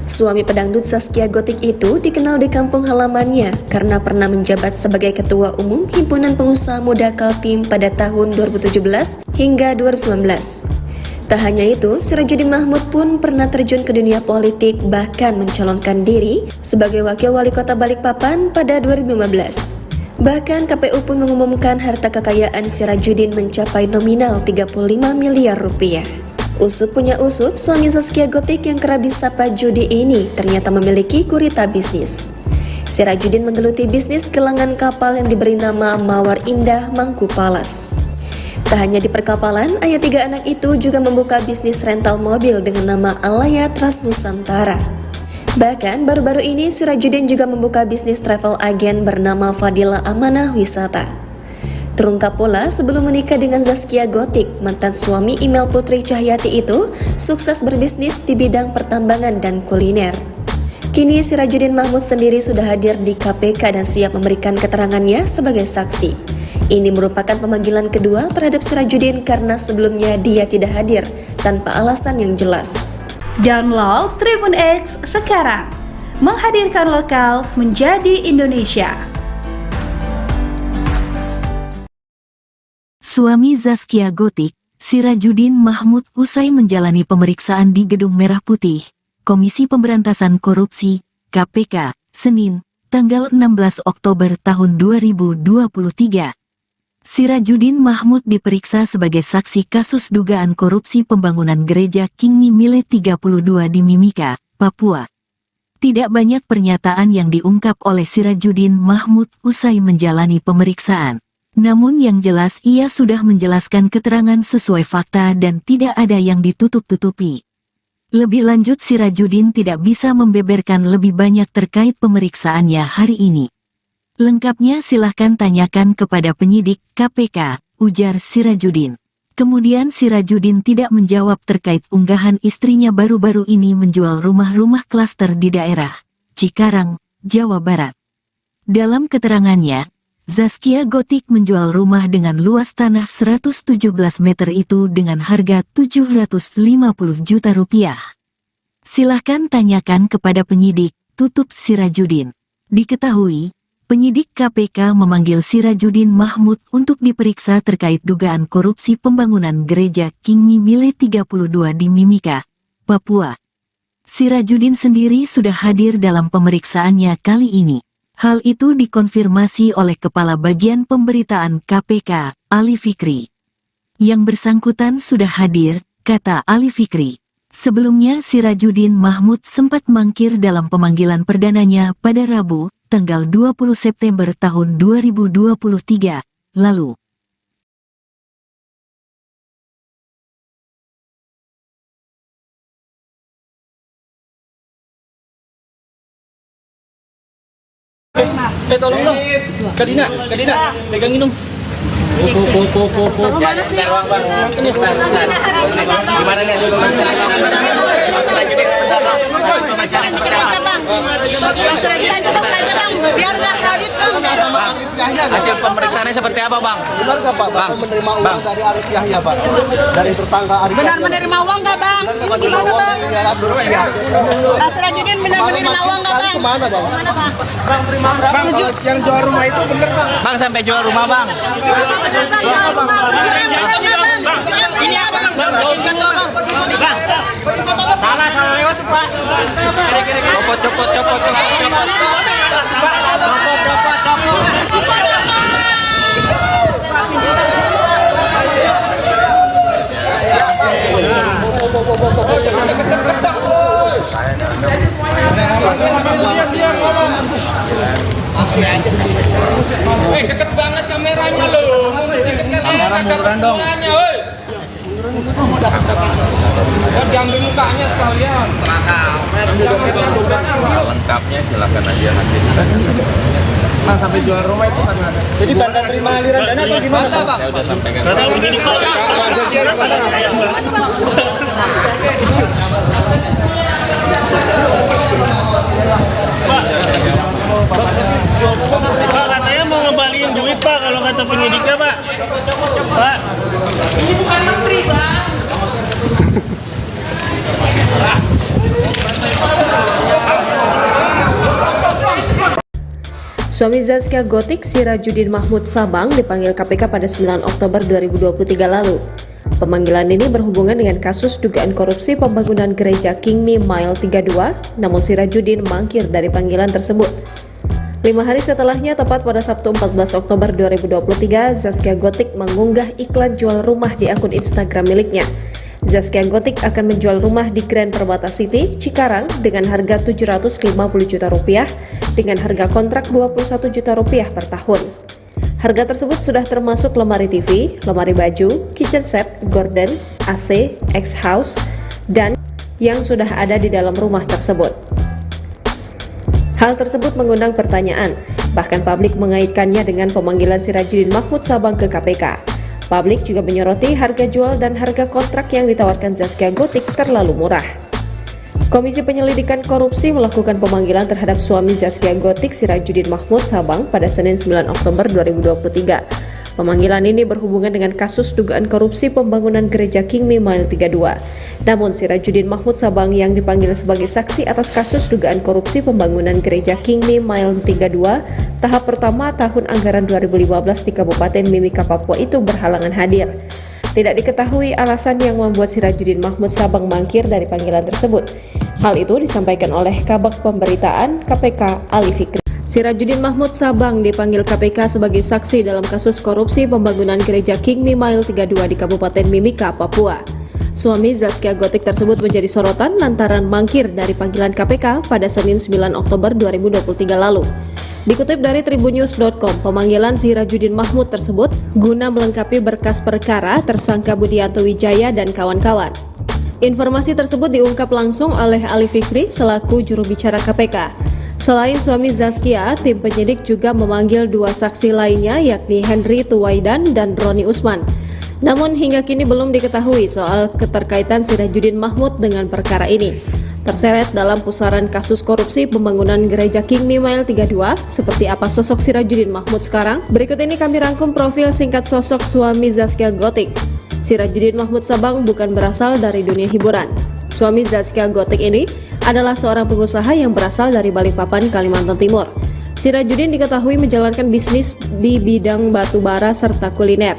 Suami pedangdut Zaskia Gotik itu dikenal di kampung halamannya karena pernah menjabat sebagai Ketua Umum Himpunan Pengusaha Muda Kaltim pada tahun 2017 hingga 2019. Tak hanya itu, Sirajudin Mahmud pun pernah terjun ke dunia politik, bahkan mencalonkan diri sebagai Wakil Wali Kota Balikpapan pada 2015. Bahkan KPU pun mengumumkan harta kekayaan Sirajudin mencapai nominal 35 miliar rupiah. Usut punya usut, suami Zaskia Gotik yang kerap disapa Judi ini ternyata memiliki gurita bisnis. Sirajudin menggeluti bisnis gelangan kapal yang diberi nama Mawar Indah Mangku Palas. Tak hanya di perkapalan, ayah 3 anak itu juga membuka bisnis rental mobil dengan nama Alaya Trans Nusantara. Bahkan baru-baru ini Sirajudin juga membuka bisnis travel agen bernama Fadila Amanah Wisata. Terungkap pula sebelum menikah dengan Zaskia Gotik, mantan suami Imel Putri Cahyati itu sukses berbisnis di bidang pertambangan dan kuliner. Kini Sirajudin Mahmud sendiri sudah hadir di KPK dan siap memberikan keterangannya sebagai saksi. Ini merupakan pemanggilan kedua terhadap Sirajudin karena sebelumnya dia tidak hadir tanpa alasan yang jelas. Download Tribun X sekarang, menghadirkan lokal menjadi Indonesia. Suami Zaskia Gotik, Sirajudin Mahmud usai menjalani pemeriksaan di Gedung Merah Putih, Komisi Pemberantasan Korupsi, KPK, Senin, tanggal 16 Oktober tahun 2023. Sirajudin Mahmud diperiksa sebagai saksi kasus dugaan korupsi pembangunan gereja King Mile 32 di Mimika, Papua. Tidak banyak pernyataan yang diungkap oleh Sirajudin Mahmud usai menjalani pemeriksaan. Namun yang jelas ia sudah menjelaskan keterangan sesuai fakta dan tidak ada yang ditutup-tutupi. Lebih lanjut Sirajudin tidak bisa membeberkan lebih banyak terkait pemeriksaannya hari ini. Lengkapnya silahkan tanyakan kepada penyidik KPK, ujar Sirajudin. Kemudian Sirajudin tidak menjawab terkait unggahan istrinya baru-baru ini menjual rumah-rumah klaster di daerah Cikarang, Jawa Barat. Dalam keterangannya, Zaskia Gotik menjual rumah dengan luas tanah 117 meter itu dengan harga 750 juta rupiah. Silahkan tanyakan kepada penyidik, tutup Sirajudin. Diketahui, penyidik KPK memanggil Sirajudin Mahmud untuk diperiksa terkait dugaan korupsi pembangunan gereja King Mile 32 di Mimika, Papua. Sirajudin sendiri sudah hadir dalam pemeriksaannya kali ini. Hal itu dikonfirmasi oleh Kepala Bagian Pemberitaan KPK, Ali Fikri. Yang bersangkutan sudah hadir, kata Ali Fikri. Sebelumnya Sirajudin Mahmud sempat mangkir dalam pemanggilan perdananya pada Rabu, tanggal 20 September tahun 2023, lalu. Tolong dong. Kadina, pegangin dong. Ya, ruang bang. Gimana nih? Hasil pemeriksaannya seperti apa, Bang? Benar nggak Pak? Bapak menerima uang dari Arif Yahya Pak? Dari tersangka Arif Benar Yahya. menerima uang nggak bang? Menerima uang dari Arif Yahya. Pak Sirajudin benar menerima uang nggak bang? Kemana Bang? Kemana bang? Bang, yang jual rumah itu bener bang? Bang sampai jual rumah, Bang. Ini apa bang? Salah lewat, Pak. Copot. Deket banget kameranya loh. Kamera munduran dong. Diambil mukanya sekalian. Lengkapnya silakan aja nanti. Bang, sampai jual rumah itu kan ada. Jadi tanda terima aliran dana atau gimana bang? Saya udah sampaikan. Pak, katanya mau ngembaliin duit Pak kalau kata penyidiknya Pak. Pak. Ini bukan Suami Zaskia Gotik, Sirajuddin Mahmud Sabang, dipanggil KPK pada 9 Oktober 2023 lalu. Pemanggilan ini berhubungan dengan kasus dugaan korupsi pembangunan gereja Kingmi Mile 32, namun Sirajuddin mangkir dari panggilan tersebut. 5 hari setelahnya, tepat pada Sabtu 14 Oktober 2023, Zaskia Gotik mengunggah iklan jual rumah di akun Instagram miliknya. Zaskia Gotik akan menjual rumah di Grand Permata City, Cikarang dengan harga Rp750 juta dengan harga kontrak Rp21 juta per tahun. Harga tersebut sudah termasuk lemari TV, lemari baju, kitchen set, gorden, AC, X-House, dan yang sudah ada di dalam rumah tersebut. Hal tersebut mengundang pertanyaan, bahkan publik mengaitkannya dengan pemanggilan Sirajuddin Mahmud Sabang ke KPK. Publik juga menyoroti harga jual dan harga kontrak yang ditawarkan Zaskia Gotik terlalu murah. Komisi Penyelidikan Korupsi melakukan pemanggilan terhadap suami Zaskia Gotik, Sirajuddin Mahmud Sabang pada Senin 9 Oktober 2023. Pemanggilan ini berhubungan dengan kasus dugaan korupsi pembangunan gereja Kingmi Mile 32. Namun Sirajuddin Mahmud Sabang yang dipanggil sebagai saksi atas kasus dugaan korupsi pembangunan gereja Kingmi Mile 32 tahap pertama tahun anggaran 2015 di Kabupaten Mimika, Papua itu berhalangan hadir. Tidak diketahui alasan yang membuat Sirajuddin Mahmud Sabang mangkir dari panggilan tersebut. Hal itu disampaikan oleh Kabag Pemberitaan KPK Ali Fikri. Sirajuddin Mahmud Sabang dipanggil KPK sebagai saksi dalam kasus korupsi pembangunan gereja Kingmi Mile 32 di Kabupaten Mimika, Papua. Suami Zaskia Gotik tersebut menjadi sorotan lantaran mangkir dari panggilan KPK pada Senin 9 Oktober 2023 lalu. Dikutip dari tribunnews.com, pemanggilan Sirajuddin Mahmud tersebut guna melengkapi berkas perkara tersangka Budianto Wijaya dan kawan-kawan. Informasi tersebut diungkap langsung oleh Ali Fikri selaku juru bicara KPK. Selain suami Zaskia, tim penyidik juga memanggil 2 saksi lainnya yakni Henry Tuwaidan dan Roni Usman. Namun hingga kini belum diketahui soal keterkaitan Sirajuddin Mahmud dengan perkara ini. Terseret dalam pusaran kasus korupsi pembangunan gereja Kingmi Mile 32, seperti apa sosok Sirajuddin Mahmud sekarang? Berikut ini kami rangkum profil singkat sosok suami Zaskia Gotik. Sirajuddin Mahmud Sabang bukan berasal dari dunia hiburan. Suami Zaskia Gotik ini adalah seorang pengusaha yang berasal dari Balikpapan, Kalimantan Timur. Sirajuddin diketahui menjalankan bisnis di bidang batu bara serta kuliner.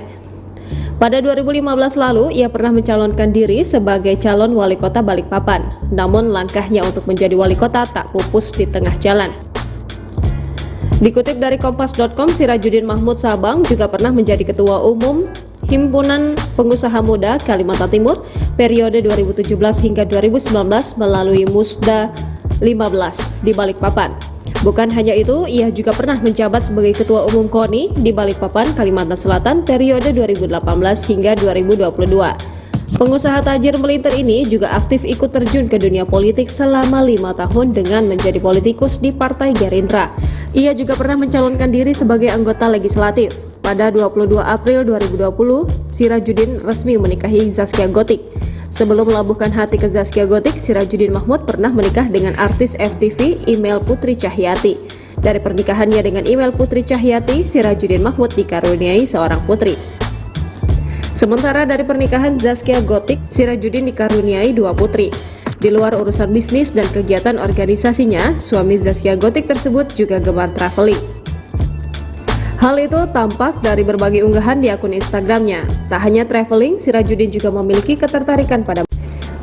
Pada 2015 lalu, ia pernah mencalonkan diri sebagai calon wali kota Balikpapan. Namun langkahnya untuk menjadi wali kota tak pupus di tengah jalan. Dikutip dari Kompas.com, Sirajuddin Mahmud Sabang juga pernah menjadi ketua umum Himpunan Pengusaha Muda Kalimantan Timur periode 2017 hingga 2019 melalui Musda 15 di Balikpapan. Bukan hanya itu, ia juga pernah menjabat sebagai ketua umum KONI di Balikpapan, Kalimantan Selatan periode 2018 hingga 2022. Pengusaha tajir melintir ini juga aktif ikut terjun ke dunia politik selama 5 tahun dengan menjadi politikus di Partai Gerindra. Ia juga pernah mencalonkan diri sebagai anggota legislatif. Pada 22 April 2020, Sirajuddin resmi menikahi Zaskia Gotik. Sebelum melabuhkan hati ke Zaskia Gotik, Sirajuddin Mahmud pernah menikah dengan artis FTV Email Putri Cahyati. Dari pernikahannya dengan Email Putri Cahyati, Sirajuddin Mahmud dikaruniai seorang putri. Sementara dari pernikahan Zaskia Gotik, Sirajuddin dikaruniai 2 putri. Di luar urusan bisnis dan kegiatan organisasinya, suami Zaskia Gotik tersebut juga gemar traveling. Hal itu tampak dari berbagai unggahan di akun Instagramnya. Tak hanya traveling, Sirajuddin juga memiliki ketertarikan pada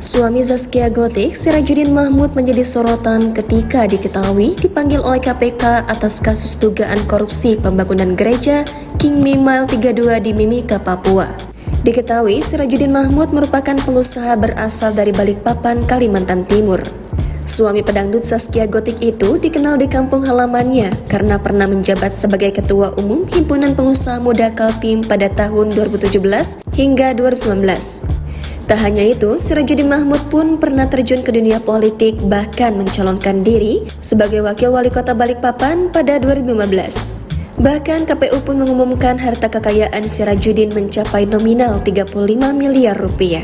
Suami Zaskia Gotik, Sirajuddin Mahmud menjadi sorotan ketika diketahui dipanggil oleh KPK atas kasus dugaan korupsi pembangunan gereja Kingmi Mile 32 di Mimika, Papua. Diketahui Sirajuddin Mahmud merupakan pengusaha berasal dari Balikpapan, Kalimantan Timur. Suami pedangdut Zaskia Gotik itu dikenal di kampung halamannya karena pernah menjabat sebagai Ketua Umum Himpunan Pengusaha Muda Kaltim pada tahun 2017 hingga 2019. Tak hanya itu, Sirajuddin Mahmud pun pernah terjun ke dunia politik, bahkan mencalonkan diri sebagai Wakil Wali Kota Balikpapan pada 2015. Bahkan KPU pun mengumumkan harta kekayaan Sirajuddin mencapai nominal 35 miliar rupiah.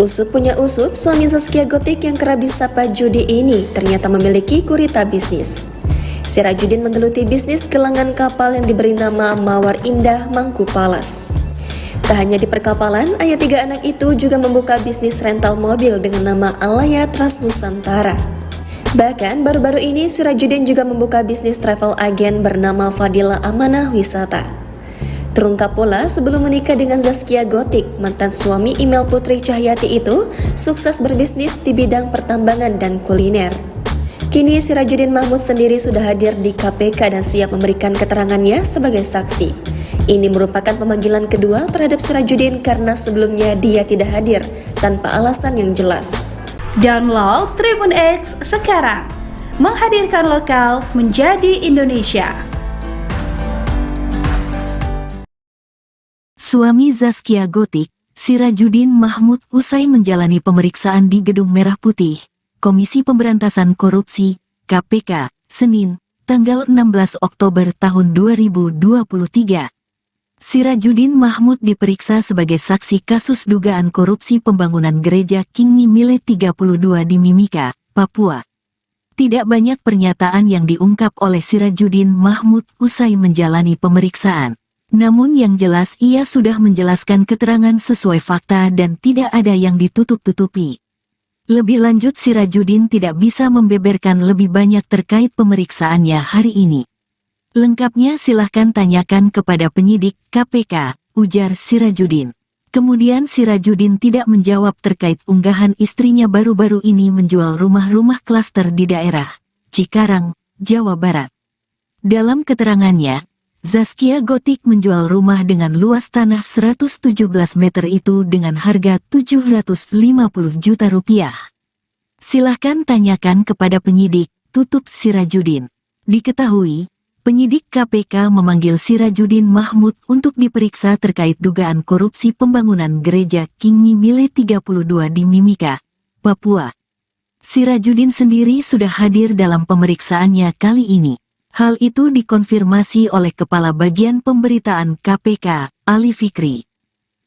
Usut punya usut, suami Zaskia Gotik yang kerap disapa judi ini ternyata memiliki gurita bisnis. Sirajuddin menggeluti bisnis gelangan kapal yang diberi nama Mawar Indah Mangku Palas. Tak hanya di perkapalan, ayah 3 anak itu juga membuka bisnis rental mobil dengan nama Alaya Trans Nusantara. Bahkan baru-baru ini Sirajudin juga membuka bisnis travel agen bernama Fadila Amanah Wisata. Terungkap pula sebelum menikah dengan Zaskia Gotik, mantan suami Imel Putri Cahyati itu sukses berbisnis di bidang pertambangan dan kuliner. Kini Sirajudin Mahmud sendiri sudah hadir di KPK dan siap memberikan keterangannya sebagai saksi. Ini merupakan pemanggilan kedua terhadap Sirajudin karena sebelumnya dia tidak hadir tanpa alasan yang jelas. Download Tribun X sekarang, menghadirkan lokal menjadi Indonesia. Suami Zaskia Gotik, Sirajudin Mahmud usai menjalani pemeriksaan di Gedung Merah Putih, Komisi Pemberantasan Korupsi, KPK, Senin, tanggal 16 Oktober tahun 2023. Sirajudin Mahmud diperiksa sebagai saksi kasus dugaan korupsi pembangunan gereja King Mile 32 di Mimika, Papua. Tidak banyak pernyataan yang diungkap oleh Sirajudin Mahmud usai menjalani pemeriksaan. Namun yang jelas ia sudah menjelaskan keterangan sesuai fakta dan tidak ada yang ditutup-tutupi. Lebih lanjut Sirajudin tidak bisa membeberkan lebih banyak terkait pemeriksaannya hari ini. Lengkapnya silahkan tanyakan kepada penyidik KPK, ujar Sirajudin. Kemudian Sirajudin tidak menjawab terkait unggahan istrinya baru-baru ini menjual rumah-rumah klaster di daerah Cikarang, Jawa Barat. Dalam keterangannya, Zaskia Gotik menjual rumah dengan luas tanah 117 meter itu dengan harga 750 juta rupiah. Silahkan tanyakan kepada penyidik, tutup Sirajudin. Diketahui, penyidik KPK memanggil Sirajudin Mahmud untuk diperiksa terkait dugaan korupsi pembangunan gereja King Mile 32 di Mimika, Papua. Sirajudin sendiri sudah hadir dalam pemeriksaannya kali ini. Hal itu dikonfirmasi oleh Kepala Bagian Pemberitaan KPK, Ali Fikri.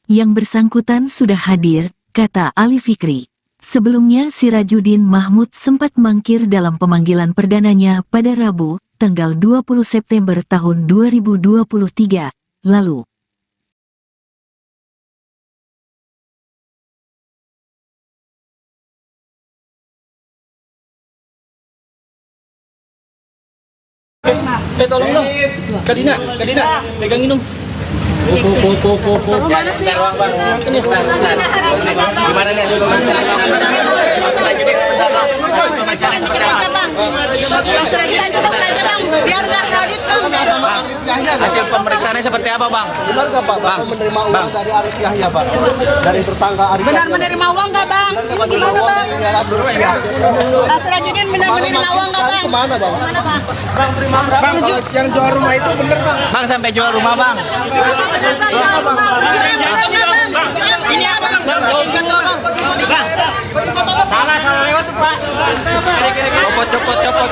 Yang bersangkutan sudah hadir, kata Ali Fikri. Sebelumnya Sirajudin Mahmud sempat mangkir dalam pemanggilan perdananya pada Rabu, tanggal 20 September tahun 2023, lalu. Tolong dong. Kadina, pegangin dong. Mana sih? Gimana nih? Hasil pemeriksaannya seperti apa, Bang? Benar nggak Pak, Bapak menerima uang dari Arif Yahya Pak? Dari tersangka Arif Benar Yahya. menerima uang nggak bang? Benar menerima uang dari Arif Yahya. Pak Sirajudin benar menerima uang nggak bang? Kemana Bang? Mana bang? Bang, kalau yang jual rumah itu bener Bang. Bang sampai jual rumah, Bang. Ini abang. Salah lewat tuh, Pak. Copot.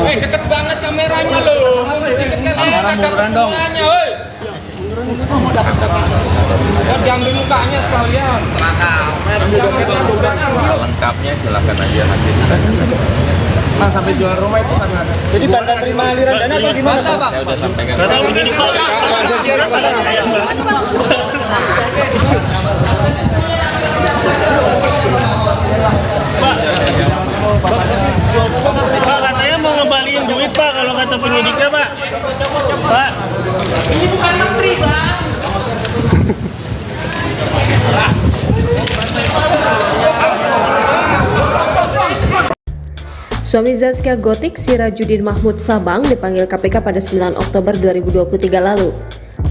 Deket banget kameranya loh. Kamera munduran dong. Diambil mukanya sekalian. Lengkapnya silakan aja hadir. Bang, sampai jual rumah itu karena ada. Jadi tanda terima aliran dana atau gimana Bang? Saya udah sampaikan. Pak, katanya mau ngembaliin duit Pak, kalau kata penyidiknya Pak. Pak. Ini bukan menteri, Bang. Suami Zaskia Gotik, Sirajudin Mahmud Sabang, dipanggil KPK pada 9 Oktober 2023 lalu.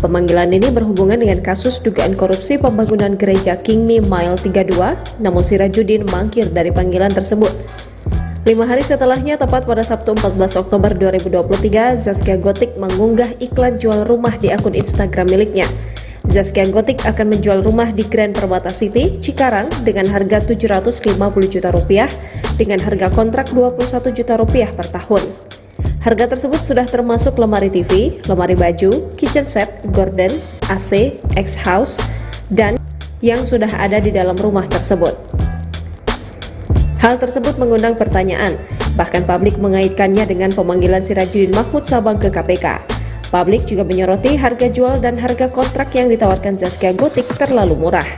Pemanggilan ini berhubungan dengan kasus dugaan korupsi pembangunan gereja King Mile 32, namun Sirajudin mangkir dari panggilan tersebut. 5 hari setelahnya, tepat pada Sabtu 14 Oktober 2023, Zaskia Gotik mengunggah iklan jual rumah di akun Instagram miliknya. Zaskia Gotik akan menjual rumah di Grand Permata City, Cikarang dengan harga 750 juta rupiah dengan harga kontrak 21 juta rupiah per tahun. Harga tersebut sudah termasuk lemari TV, lemari baju, kitchen set, gorden, AC, X-House, dan yang sudah ada di dalam rumah tersebut. Hal tersebut mengundang pertanyaan, bahkan publik mengaitkannya dengan pemanggilan Sirajuddin Mahmud Sabang ke KPK. Publik juga menyoroti harga jual dan harga kontrak yang ditawarkan Zaskia Gotik terlalu murah.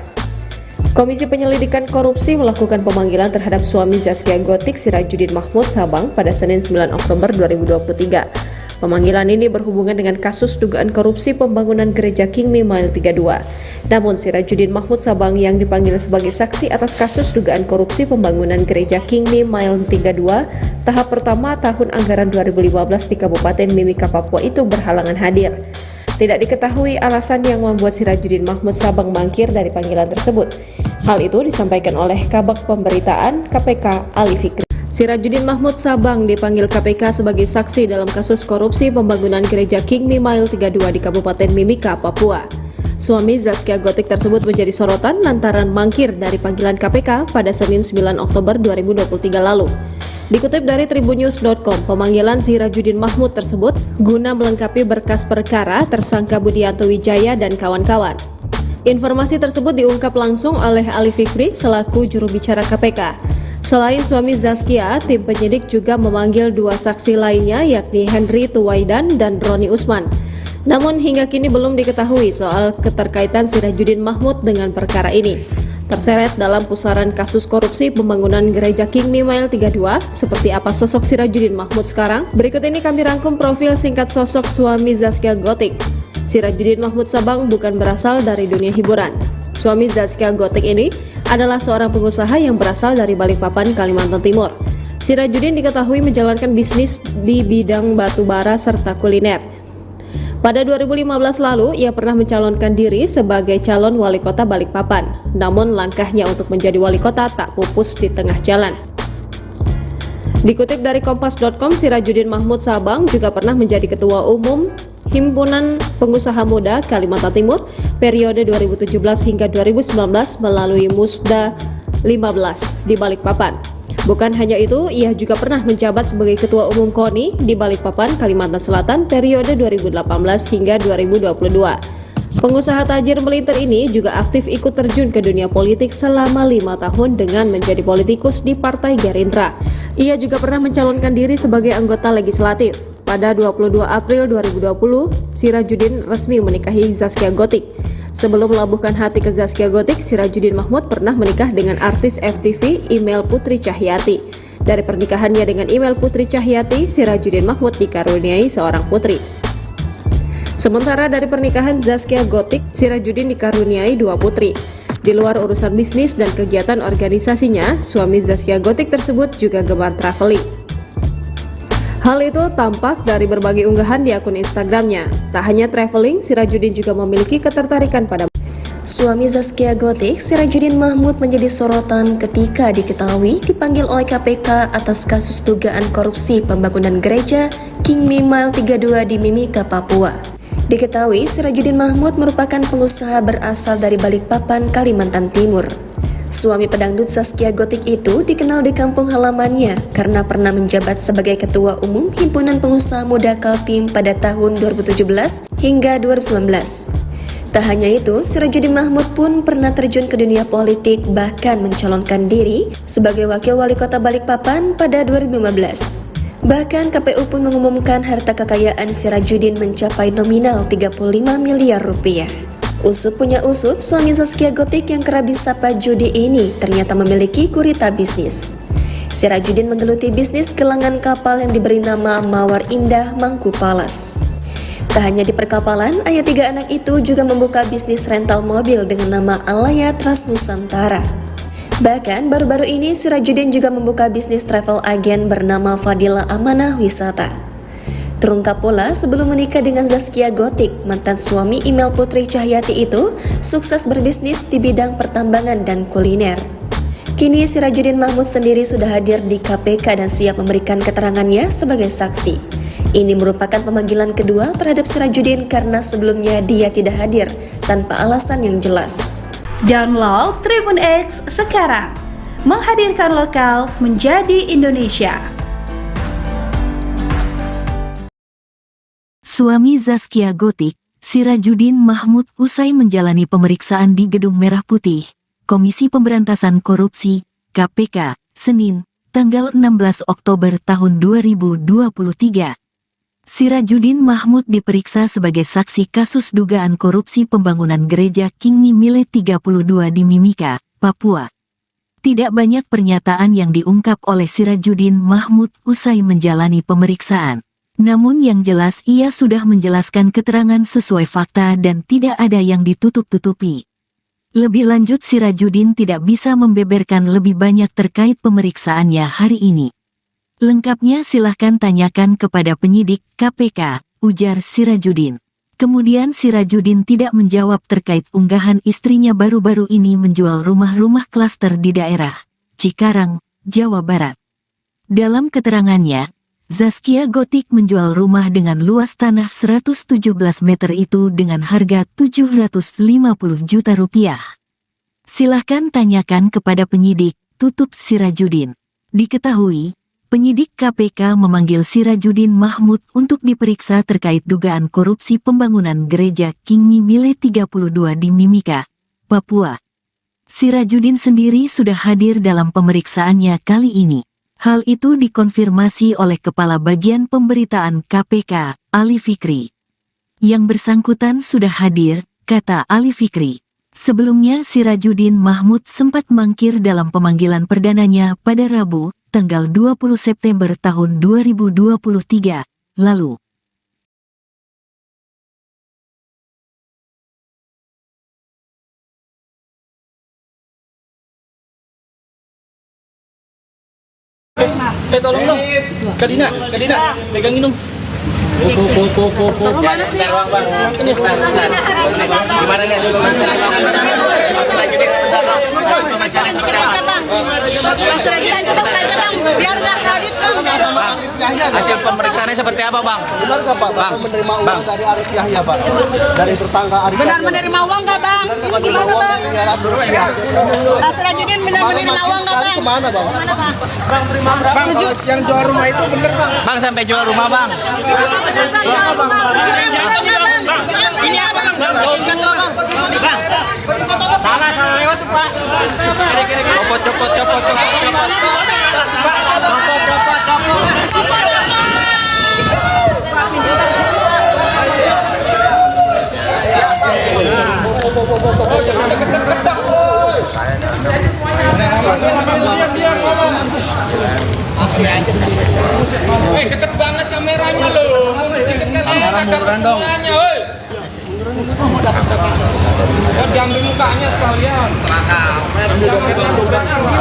Komisi Penyelidikan Korupsi melakukan pemanggilan terhadap suami Zaskia Gotik, Sirajuddin Mahmud Sabang pada Senin 9 Oktober 2023. Pemanggilan ini berhubungan dengan kasus dugaan korupsi pembangunan gereja King Mile 32. Namun Sirajuddin Mahmud Sabang yang dipanggil sebagai saksi atas kasus dugaan korupsi pembangunan gereja King Mile 32 tahap pertama tahun anggaran 2015 di Kabupaten Mimika, Papua itu berhalangan hadir. Tidak diketahui alasan yang membuat Sirajuddin Mahmud Sabang mangkir dari panggilan tersebut. Hal itu disampaikan oleh Kabag Pemberitaan KPK Ali Fikri. Sirajuddin Mahmud Sabang dipanggil KPK sebagai saksi dalam kasus korupsi pembangunan gereja King Mile 32 di Kabupaten Mimika, Papua. Suami Zaskia Gotik tersebut menjadi sorotan lantaran mangkir dari panggilan KPK pada Senin 9 Oktober 2023 lalu. Dikutip dari tribunnews.com, pemanggilan Sirajuddin Mahmud tersebut guna melengkapi berkas perkara tersangka Budianto Wijaya dan kawan-kawan. Informasi tersebut diungkap langsung oleh Ali Fikri selaku juru bicara KPK. Selain suami Zaskia, tim penyidik juga memanggil dua saksi lainnya yakni Henry Tuwaidan dan Roni Usman. Namun hingga kini belum diketahui soal keterkaitan Sirajuddin Mahmud dengan perkara ini. Terseret dalam pusaran kasus korupsi pembangunan gereja King Mile 32, seperti apa sosok Sirajuddin Mahmud sekarang? Berikut ini kami rangkum profil singkat sosok suami Zaskia Gotik. Sirajuddin Mahmud Sabang bukan berasal dari dunia hiburan. Suami Zaskia Gotik ini adalah seorang pengusaha yang berasal dari Balikpapan, Kalimantan Timur. Sirajuddin diketahui menjalankan bisnis di bidang batu bara serta kuliner. Pada 2015 lalu, ia pernah mencalonkan diri sebagai calon wali kota Balikpapan. Namun langkahnya untuk menjadi wali kota tak pupus di tengah jalan. Dikutip dari Kompas.com, Sirajuddin Mahmud Sabang juga pernah menjadi ketua umum Himpunan Pengusaha Muda Kalimantan Timur periode 2017 hingga 2019 melalui Musda 15 di Balikpapan. Bukan hanya itu, ia juga pernah menjabat sebagai Ketua Umum KONI di Balikpapan, Kalimantan Selatan periode 2018 hingga 2022. Pengusaha tajir melintir ini juga aktif ikut terjun ke dunia politik selama 5 tahun dengan menjadi politikus di Partai Gerindra. Ia juga pernah mencalonkan diri sebagai anggota legislatif. Pada 22 April 2020, Sirajuddin resmi menikahi Zaskia Gotik. Sebelum melabuhkan hati ke Zaskia Gotik, Sirajuddin Mahmud pernah menikah dengan artis FTV Email Putri Cahyati. Dari pernikahannya dengan Email Putri Cahyati, Sirajuddin Mahmud dikaruniai seorang putri. Sementara dari pernikahan Zaskia Gotik, Sirajuddin dikaruniai 2 putri. Di luar urusan bisnis dan kegiatan organisasinya, suami Zaskia Gotik tersebut juga gemar traveling. Hal itu tampak dari berbagai unggahan di akun Instagramnya. Tak hanya traveling, Sirajuddin juga memiliki ketertarikan pada Suami Zaskia Gotik, Sirajuddin Mahmud menjadi sorotan ketika diketahui dipanggil oleh KPK atas kasus dugaan korupsi pembangunan gereja King Mile 32 di Mimika, Papua. Diketahui Sirajuddin Mahmud merupakan pengusaha berasal dari Balikpapan, Kalimantan Timur. Suami pedangdut Zaskia Gotik itu dikenal di kampung halamannya karena pernah menjabat sebagai Ketua Umum Himpunan Pengusaha Muda Kaltim pada tahun 2017 hingga 2019. Tak hanya itu, Sirajuddin Mahmud pun pernah terjun ke dunia politik, bahkan mencalonkan diri sebagai Wakil Wali Kota Balikpapan pada 2015. Bahkan KPU pun mengumumkan harta kekayaan Sirajuddin mencapai nominal 35 miliar rupiah. Usut punya usut, suami Zaskia Gotik yang kerap disapa judi ini ternyata memiliki gurita bisnis. Sirajuddin menggeluti bisnis gelangan kapal yang diberi nama Mawar Indah Mangku Palas. Tak hanya di perkapalan, ayah 3 anak itu juga membuka bisnis rental mobil dengan nama Alaya Trans Nusantara. Bahkan baru-baru ini Sirajuddin juga membuka bisnis travel agen bernama Fadila Amanah Wisata. Terungkap pula sebelum menikah dengan Zaskia Gotik, mantan suami Email Putri Cahyati itu sukses berbisnis di bidang pertambangan dan kuliner. Kini Sirajuddin Mahmud sendiri sudah hadir di KPK dan siap memberikan keterangannya sebagai saksi. Ini merupakan pemanggilan kedua terhadap Sirajuddin karena sebelumnya dia tidak hadir tanpa alasan yang jelas. Download Tribun X sekarang, menghadirkan lokal menjadi Indonesia. Suami Zaskia Gotik, Sirajuddin Mahmud usai menjalani pemeriksaan di Gedung Merah Putih, Komisi Pemberantasan Korupsi, KPK, Senin, tanggal 16 Oktober tahun 2023. Sirajuddin Mahmud diperiksa sebagai saksi kasus dugaan korupsi pembangunan gereja King Mile 32 di Mimika, Papua. Tidak banyak pernyataan yang diungkap oleh Sirajuddin Mahmud usai menjalani pemeriksaan. Namun yang jelas ia sudah menjelaskan keterangan sesuai fakta dan tidak ada yang ditutup-tutupi. Lebih lanjut Sirajuddin tidak bisa membeberkan lebih banyak terkait pemeriksaannya hari ini. Lengkapnya silahkan tanyakan kepada penyidik KPK, ujar Sirajuddin. Kemudian Sirajuddin tidak menjawab terkait unggahan istrinya baru-baru ini menjual rumah-rumah klaster di daerah Cikarang, Jawa Barat. Dalam keterangannya, Zaskia Gotik menjual rumah dengan luas tanah 117 meter itu dengan harga 750 juta rupiah. Silahkan tanyakan kepada penyidik, tutup Sirajuddin. Diketahui, penyidik KPK memanggil Sirajuddin Mahmud untuk diperiksa terkait dugaan korupsi pembangunan gereja King Mile 32 di Mimika, Papua. Sirajuddin sendiri sudah hadir dalam pemeriksaannya kali ini. Hal itu dikonfirmasi oleh Kepala Bagian Pemberitaan KPK, Ali Fikri. Yang bersangkutan sudah hadir, kata Ali Fikri. Sebelumnya Sirajuddin Mahmud sempat mangkir dalam pemanggilan perdananya pada Rabu, tanggal 20 September tahun 2023, lalu. Tolong dong. Kadina, pegangin dong. Mana sih? Gimana nih? Hasil pemeriksaannya seperti apa, Bang? Benar nggak Pak, Bapak menerima uang dari Arif Yahya Pak? Dari tersangka Arif Benar Yahya. menerima uang nggak Bang? Menerima uang dari Arif. Pak Sirajuddin benar menerima uang nggak Bang? Kemana Bang? Bang, kalau yang jual rumah itu bener Bang? Bang sampai jual rumah, Bang. Salah lewat tuh, Pak. Copot. Deket banget kameranya loh. Kamera murah dong. Diambil mukanya sekalian.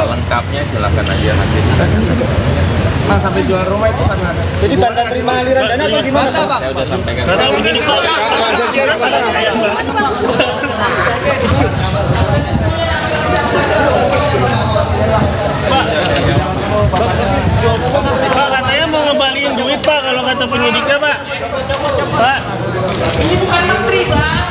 Lengkapnya silakan aja nanti. Bang, sampai jual rumah itu kan ada. Jadi tanda terima aliran dana atau gimana Bang? Saya udah sampaikan. Pak, katanya mau ngembaliin duit Pak, kalau kata penyidiknya Pak. Pak. Ini bukan menteri, Bang.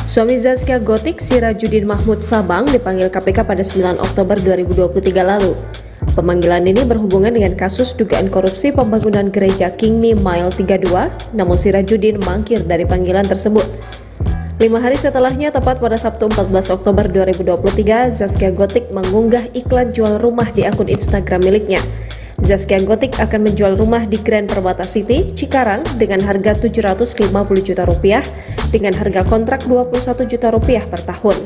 Suami Zaskia Gotik, Sirajuddin Mahmud Sabang, dipanggil KPK pada 9 Oktober 2023 lalu. Pemanggilan ini berhubungan dengan kasus dugaan korupsi pembangunan gereja King Mile 32, namun Sirajuddin mangkir dari panggilan tersebut. 5 hari setelahnya, tepat pada Sabtu 14 Oktober 2023, Zaskia Gotik mengunggah iklan jual rumah di akun Instagram miliknya. Zaskia Gotik akan menjual rumah di Grand Permata City, Cikarang dengan harga 750 juta rupiah dengan harga kontrak 21 juta rupiah per tahun.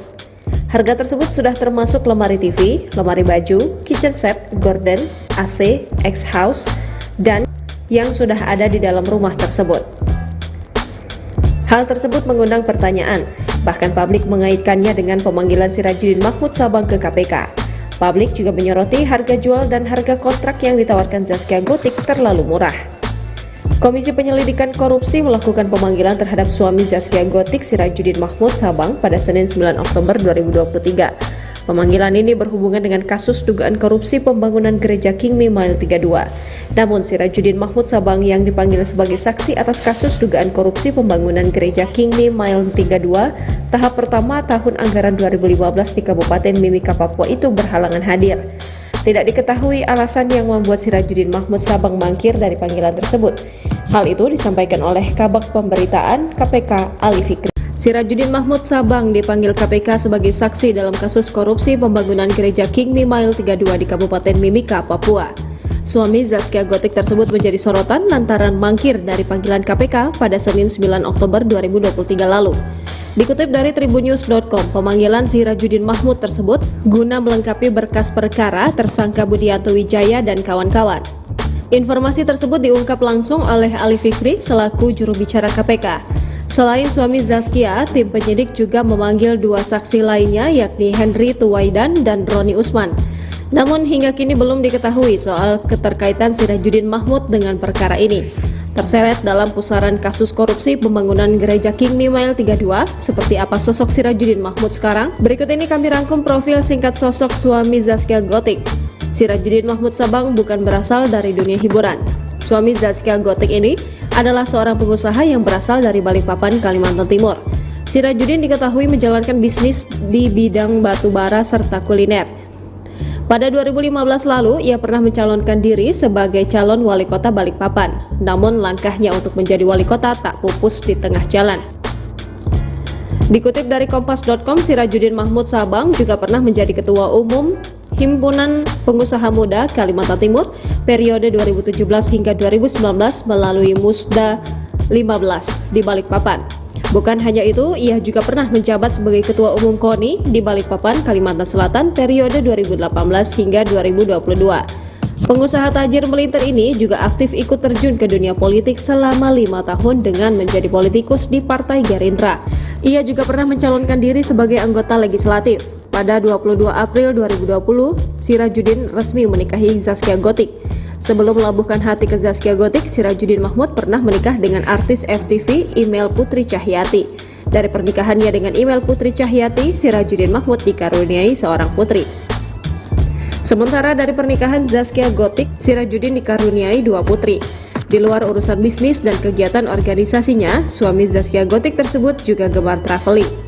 Harga tersebut sudah termasuk lemari TV, lemari baju, kitchen set, gorden, AC, X-House, dan yang sudah ada di dalam rumah tersebut. Hal tersebut mengundang pertanyaan, bahkan publik mengaitkannya dengan pemanggilan Sirajuddin Mahmud Sabang ke KPK. Publik juga menyoroti harga jual dan harga kontrak yang ditawarkan Zaskia Gotik terlalu murah. Komisi Penyelidikan Korupsi melakukan pemanggilan terhadap suami Zaskia Gotik, Sirajuddin Mahmud Sabang pada Senin 9 Oktober 2023. Pemanggilan ini berhubungan dengan kasus dugaan korupsi pembangunan gereja King Mile 32. Namun Sirajuddin Mahmud Sabang yang dipanggil sebagai saksi atas kasus dugaan korupsi pembangunan gereja King Mile 32 tahap pertama tahun anggaran 2015 di Kabupaten Mimika, Papua itu berhalangan hadir. Tidak diketahui alasan yang membuat Sirajuddin Mahmud Sabang mangkir dari panggilan tersebut. Hal itu disampaikan oleh Kabag Pemberitaan KPK Ali Fikri. Sirajuddin Mahmud Sabang dipanggil KPK sebagai saksi dalam kasus korupsi pembangunan gereja King Mile 32 di Kabupaten Mimika, Papua. Suami Zaskia Gotik tersebut menjadi sorotan lantaran mangkir dari panggilan KPK pada Senin 9 Oktober 2023 lalu. Dikutip dari tribunnews.com, pemanggilan Sirajuddin Mahmud tersebut guna melengkapi berkas perkara tersangka Budianto Wijaya dan kawan-kawan. Informasi tersebut diungkap langsung oleh Ali Fikri selaku juru bicara KPK. Selain suami Zaskia, tim penyidik juga memanggil dua saksi lainnya yakni Henry Tuwaidan dan Roni Usman. Namun hingga kini belum diketahui soal keterkaitan Sirajuddin Mahmud dengan perkara ini. Terseret dalam pusaran kasus korupsi pembangunan gereja King Mile 32, seperti apa sosok Sirajuddin Mahmud sekarang? Berikut ini kami rangkum profil singkat sosok suami Zaskia Gotik. Sirajuddin Mahmud Sabang bukan berasal dari dunia hiburan. Suami Zaskia Gotik ini adalah seorang pengusaha yang berasal dari Balikpapan, Kalimantan Timur. Sirajuddin diketahui menjalankan bisnis di bidang batu bara serta kuliner. Pada 2015 lalu, ia pernah mencalonkan diri sebagai calon wali kota Balikpapan. Namun langkahnya untuk menjadi wali kota tak pupus di tengah jalan. Dikutip dari kompas.com, Sirajuddin Mahmud Sabang juga pernah menjadi ketua umum Himpunan Pengusaha Muda Kalimantan Timur periode 2017 hingga 2019 melalui Musda 15 di Balikpapan. Bukan hanya itu, ia juga pernah menjabat sebagai ketua umum KONI di Balikpapan, Kalimantan Selatan periode 2018 hingga 2022. Pengusaha tajir melintir ini juga aktif ikut terjun ke dunia politik selama 5 tahun dengan menjadi politikus di Partai Gerindra. Ia juga pernah mencalonkan diri sebagai anggota legislatif. Pada 22 April 2020, Sirajuddin resmi menikahi Zaskia Gotik. Sebelum melabuhkan hati ke Zaskia Gotik, Sirajuddin Mahmud pernah menikah dengan artis FTV Email Putri Cahyati. Dari pernikahannya dengan Email Putri Cahyati, Sirajuddin Mahmud dikaruniai seorang putri. Sementara dari pernikahan Zaskia Gotik, Sirajuddin dikaruniai 2 putri. Di luar urusan bisnis dan kegiatan organisasinya, suami Zaskia Gotik tersebut juga gemar traveling.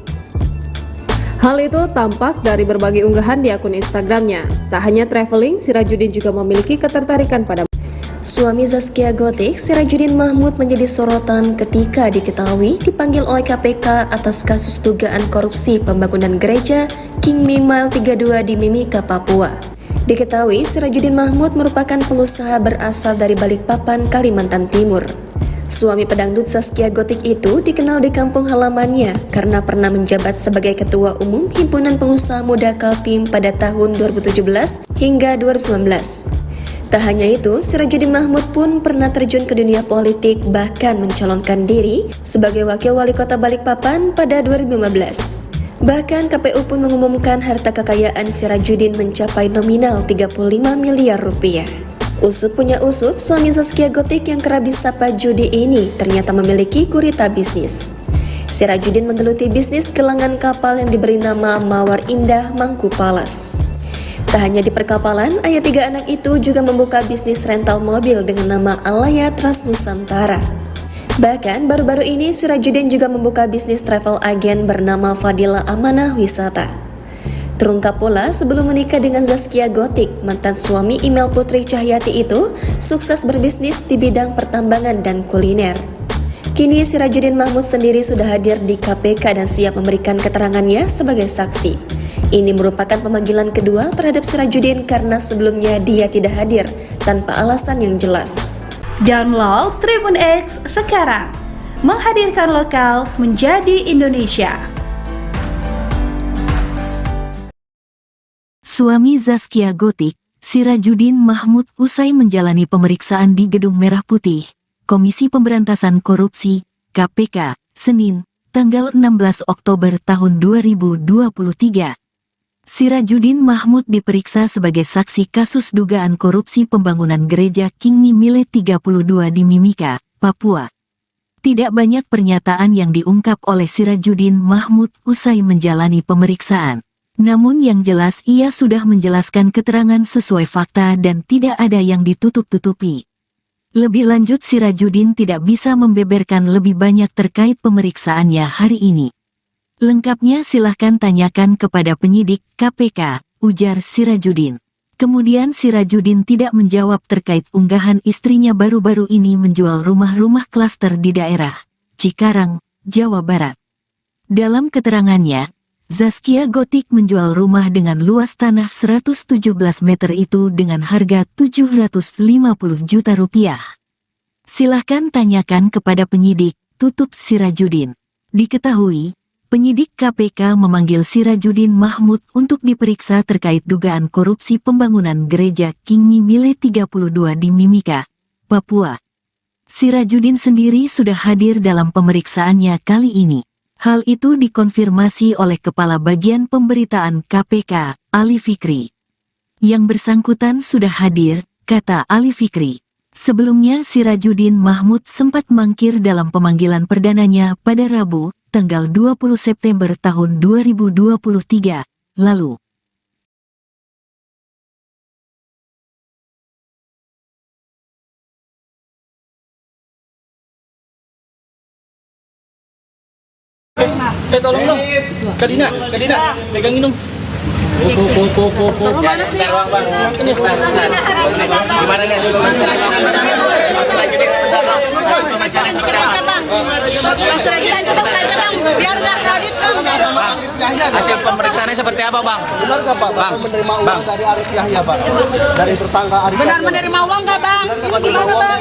Hal itu tampak dari berbagai unggahan di akun Instagramnya. Tak hanya traveling, Sirajuddin juga memiliki ketertarikan pada Suami Zaskia Gotik, Sirajuddin Mahmud menjadi sorotan ketika diketahui dipanggil oleh KPK atas kasus dugaan korupsi pembangunan gereja King Mile 32 di Mimika, Papua. Diketahui Sirajuddin Mahmud merupakan pengusaha berasal dari Balikpapan, Kalimantan Timur. Suami pedangdut Zaskia Gotik itu dikenal di kampung halamannya karena pernah menjabat sebagai Ketua Umum Himpunan Pengusaha Muda Kaltim pada tahun 2017 hingga 2019. Tak hanya itu, Sirajuddin Mahmud pun pernah terjun ke dunia politik, bahkan mencalonkan diri sebagai Wakil Wali Kota Balikpapan pada 2015. Bahkan KPU pun mengumumkan harta kekayaan Sirajuddin mencapai nominal 35 miliar rupiah. Usut punya usut, suami Zaskia Gotik yang kerap disapa judi ini ternyata memiliki gurita bisnis. Sirajuddin menggeluti bisnis gelangan kapal yang diberi nama Mawar Indah Mangku Palas. Tak hanya di perkapalan, ayah 3 anak itu juga membuka bisnis rental mobil dengan nama Alaya Trans Nusantara. Bahkan baru-baru ini Sirajuddin juga membuka bisnis travel agen bernama Fadila Amanah Wisata. Terungkap pula sebelum menikah dengan Zaskia Gotik, mantan suami Email Putri Cahyati itu sukses berbisnis di bidang pertambangan dan kuliner. Kini Sirajuddin Mahmud sendiri sudah hadir di KPK dan siap memberikan keterangannya sebagai saksi. Ini merupakan pemanggilan kedua terhadap Sirajuddin karena sebelumnya dia tidak hadir tanpa alasan yang jelas. Download Tribun X sekarang, menghadirkan lokal menjadi Indonesia. Suami Zaskia Gotik, Sirajuddin Mahmud usai menjalani pemeriksaan di Gedung Merah Putih, Komisi Pemberantasan Korupsi, KPK, Senin, tanggal 16 Oktober tahun 2023. Sirajuddin Mahmud diperiksa sebagai saksi kasus dugaan korupsi pembangunan gereja King Mile 32 di Mimika, Papua. Tidak banyak pernyataan yang diungkap oleh Sirajuddin Mahmud usai menjalani pemeriksaan. Namun yang jelas ia sudah menjelaskan keterangan sesuai fakta dan tidak ada yang ditutup-tutupi. Lebih lanjut Sirajuddin tidak bisa membeberkan lebih banyak terkait pemeriksaannya hari ini. Lengkapnya silahkan tanyakan kepada penyidik KPK, ujar Sirajuddin. Kemudian Sirajudin tidak menjawab terkait unggahan istrinya baru-baru ini menjual rumah-rumah klaster di daerah Cikarang, Jawa Barat. Dalam keterangannya, Zaskia Gotik menjual rumah dengan luas tanah 117 meter itu dengan harga 750 juta rupiah. Silahkan tanyakan kepada penyidik, tutup Sirajudin. Diketahui, penyidik KPK memanggil Sirajudin Mahmud untuk diperiksa terkait dugaan korupsi pembangunan gereja King Mimile 32 di Mimika, Papua. Sirajudin sendiri sudah hadir dalam pemeriksaannya kali ini. Hal itu dikonfirmasi oleh Kepala Bagian Pemberitaan KPK, Ali Fikri. Yang bersangkutan sudah hadir, kata Ali Fikri. Sebelumnya Sirajudin Mahmud sempat mangkir dalam pemanggilan perdananya pada Rabu, tanggal 20 September tahun 2023 lalu. Tolong dong. Kadina, pegangin dong. Mana sih? Gimana nih? Hasil pemeriksaannya seperti apa, Bang? Benar nggak Pak? Bapak menerima uang dari Arif Yahya Pak? Dari tersangka Arif Benar Yahya. menerima uang nggak bang? Gimana Bang?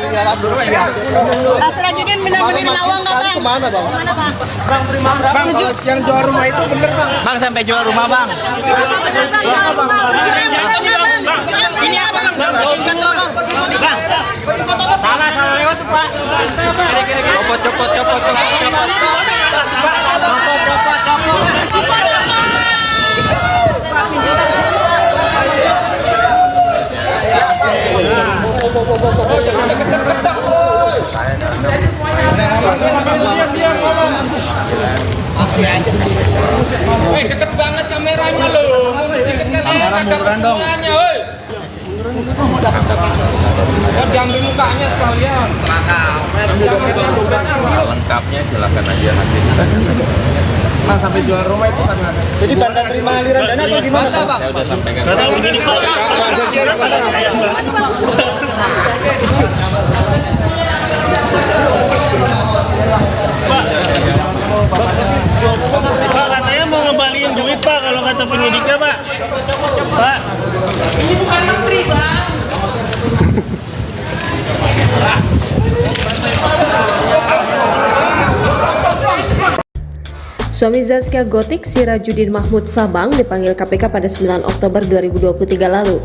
Pak Sirajudin benar menerima uang nggak bang? Kemana Bang? Mana bang? Bang, yang jual rumah itu bener bang? Bang sampai jual rumah, Bang. Salah lewat tuh, Pak. Copot. Deket banget kameranya loh. Kamera murah dong. Diambil mukanya sekalian. Lengkapnya silakan aja nanti. Bang, sampai jual rumah itu karena ada. Jadi tanda terima aliran dana atau gimana bang? Saya udah sampaikan. Pak, katanya mau ngembaliin duit Pak, kalau kata penyidiknya Pak. Pak. Ini bukan menteri, Bang. Suami Zaskia Gotik, Sirajudin Mahmud Sabang, dipanggil KPK pada 9 Oktober 2023 lalu.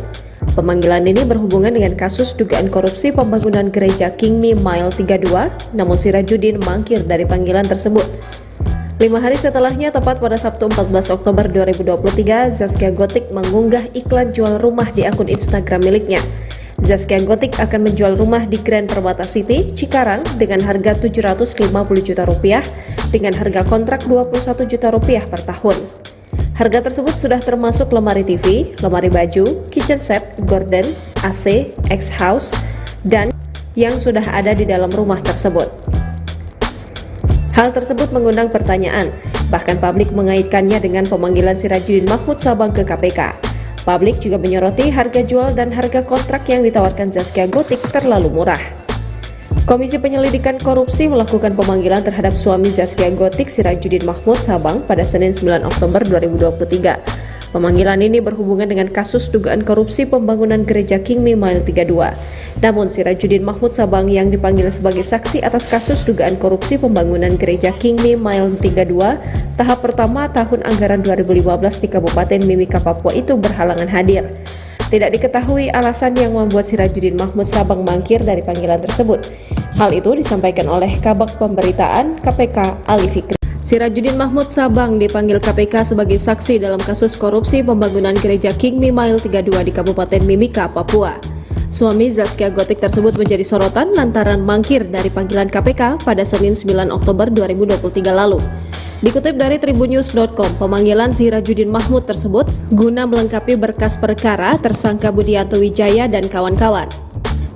Pemanggilan ini berhubungan dengan kasus dugaan korupsi pembangunan gereja King Mimile 32, namun Sirajudin mangkir dari panggilan tersebut. 5 hari setelahnya, tepat pada Sabtu 14 Oktober 2023, Zaskia Gotik mengunggah iklan jual rumah di akun Instagram miliknya. Zaskia Gotik akan menjual rumah di Grand Permata City, Cikarang dengan harga 750 juta rupiah dengan harga kontrak 21 juta rupiah per tahun. Harga tersebut sudah termasuk lemari TV, lemari baju, kitchen set, gorden, AC, X-House, dan yang sudah ada di dalam rumah tersebut. Hal tersebut mengundang pertanyaan, bahkan publik mengaitkannya dengan pemanggilan Sirajudin Mahmud Sabang ke KPK. Publik juga menyoroti harga jual dan harga kontrak yang ditawarkan Zaskia Gotik terlalu murah. Komisi Penyelidikan Korupsi melakukan pemanggilan terhadap suami Zaskia Gotik, Sirajudin Mahmud Sabang, pada Senin 9 Oktober 2023. Pemanggilan ini berhubungan dengan kasus dugaan korupsi pembangunan gereja King Mimile 32. Namun Sirajudin Mahmud Sabang yang dipanggil sebagai saksi atas kasus dugaan korupsi pembangunan gereja King Mimile 32 tahap pertama tahun anggaran 2015 di Kabupaten Mimika, Papua itu berhalangan hadir. Tidak diketahui alasan yang membuat Sirajudin Mahmud Sabang mangkir dari panggilan tersebut. Hal itu disampaikan oleh Kabag Pemberitaan KPK, Ali Fikri. Sirajudin Mahmud Sabang dipanggil KPK sebagai saksi dalam kasus korupsi pembangunan gereja King Mimile 32 di Kabupaten Mimika, Papua. Suami Zaskia Gotik tersebut menjadi sorotan lantaran mangkir dari panggilan KPK pada Senin 9 Oktober 2023 lalu. Dikutip dari tribunnews.com, pemanggilan Sirajudin Mahmud tersebut guna melengkapi berkas perkara tersangka Budianto Wijaya dan kawan-kawan.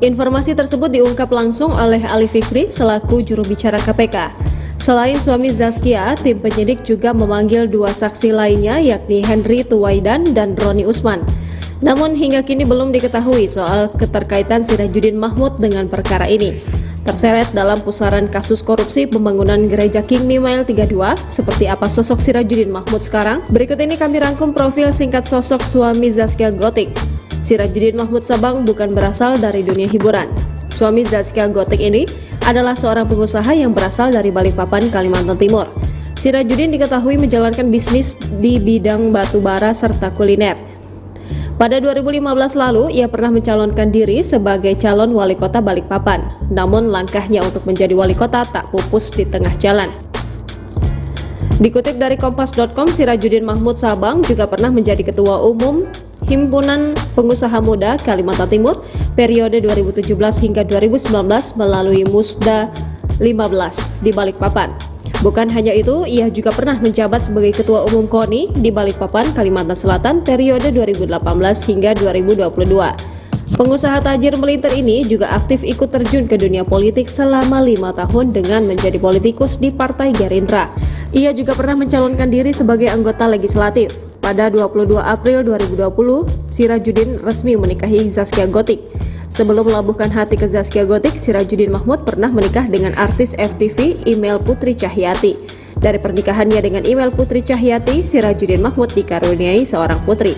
Informasi tersebut diungkap langsung oleh Ali Fikri selaku juru bicara KPK. Selain suami Zaskia, tim penyidik juga memanggil 2 saksi lainnya yakni Henry Tuwaidan dan Roni Usman. Namun hingga kini belum diketahui soal keterkaitan Sirajuddin Mahmud dengan perkara ini. Terseret dalam pusaran kasus korupsi pembangunan gereja King Mimiles 32, seperti apa sosok Sirajuddin Mahmud sekarang? Berikut ini kami rangkum profil singkat sosok suami Zaskia Gotik. Sirajuddin Mahmud Sabang bukan berasal dari dunia hiburan. Suami Zaskia Gotik ini adalah seorang pengusaha yang berasal dari Balikpapan, Kalimantan Timur. Sirajuddin diketahui menjalankan bisnis di bidang batu bara serta kuliner. Pada 2015 lalu, ia pernah mencalonkan diri sebagai calon wali kota Balikpapan. Namun langkahnya untuk menjadi wali kota tak pupus di tengah jalan. Dikutip dari Kompas.com, Sirajuddin Mahmud Sabang juga pernah menjadi ketua umum Himpunan Pengusaha Muda Kalimantan Timur periode 2017 hingga 2019 melalui Musda 15 di Balikpapan. Bukan hanya itu, ia juga pernah menjabat sebagai Ketua Umum KONI di Balikpapan, Kalimantan Selatan periode 2018 hingga 2022. Pengusaha tajir melintir ini juga aktif ikut terjun ke dunia politik selama 5 tahun dengan menjadi politikus di Partai Gerindra. Ia juga pernah mencalonkan diri sebagai anggota legislatif. Pada 22 April 2020, Sirajuddin resmi menikahi Zaskia Gotik. Sebelum melabuhkan hati ke Zaskia Gotik, Sirajuddin Mahmud pernah menikah dengan artis FTV Email Putri Cahyati. Dari pernikahannya dengan Email Putri Cahyati, Sirajuddin Mahmud dikaruniai seorang putri.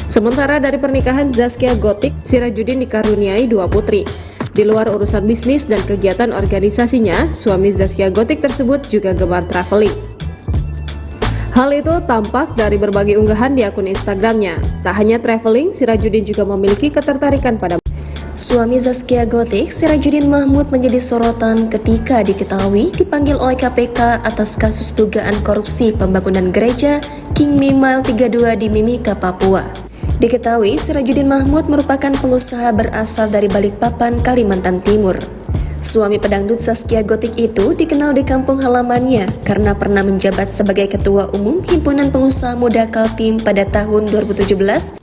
Sementara dari pernikahan Zaskia Gotik, Sirajuddin dikaruniai 2 putri. Di luar urusan bisnis dan kegiatan organisasinya, suami Zaskia Gotik tersebut juga gemar traveling. Hal itu tampak dari berbagai unggahan di akun Instagramnya. Tak hanya traveling, Sirajuddin juga memiliki ketertarikan pada Suami Zaskia Gotik, Sirajuddin Mahmud menjadi sorotan ketika diketahui dipanggil oleh KPK atas kasus dugaan korupsi pembangunan gereja King Mimiles 32 di Mimika, Papua. Diketahui Sirajuddin Mahmud merupakan pengusaha berasal dari Balikpapan, Kalimantan Timur. Suami pedangdut Zaskia Gotik itu dikenal di kampung halamannya karena pernah menjabat sebagai Ketua Umum Himpunan Pengusaha Muda Kaltim pada tahun 2017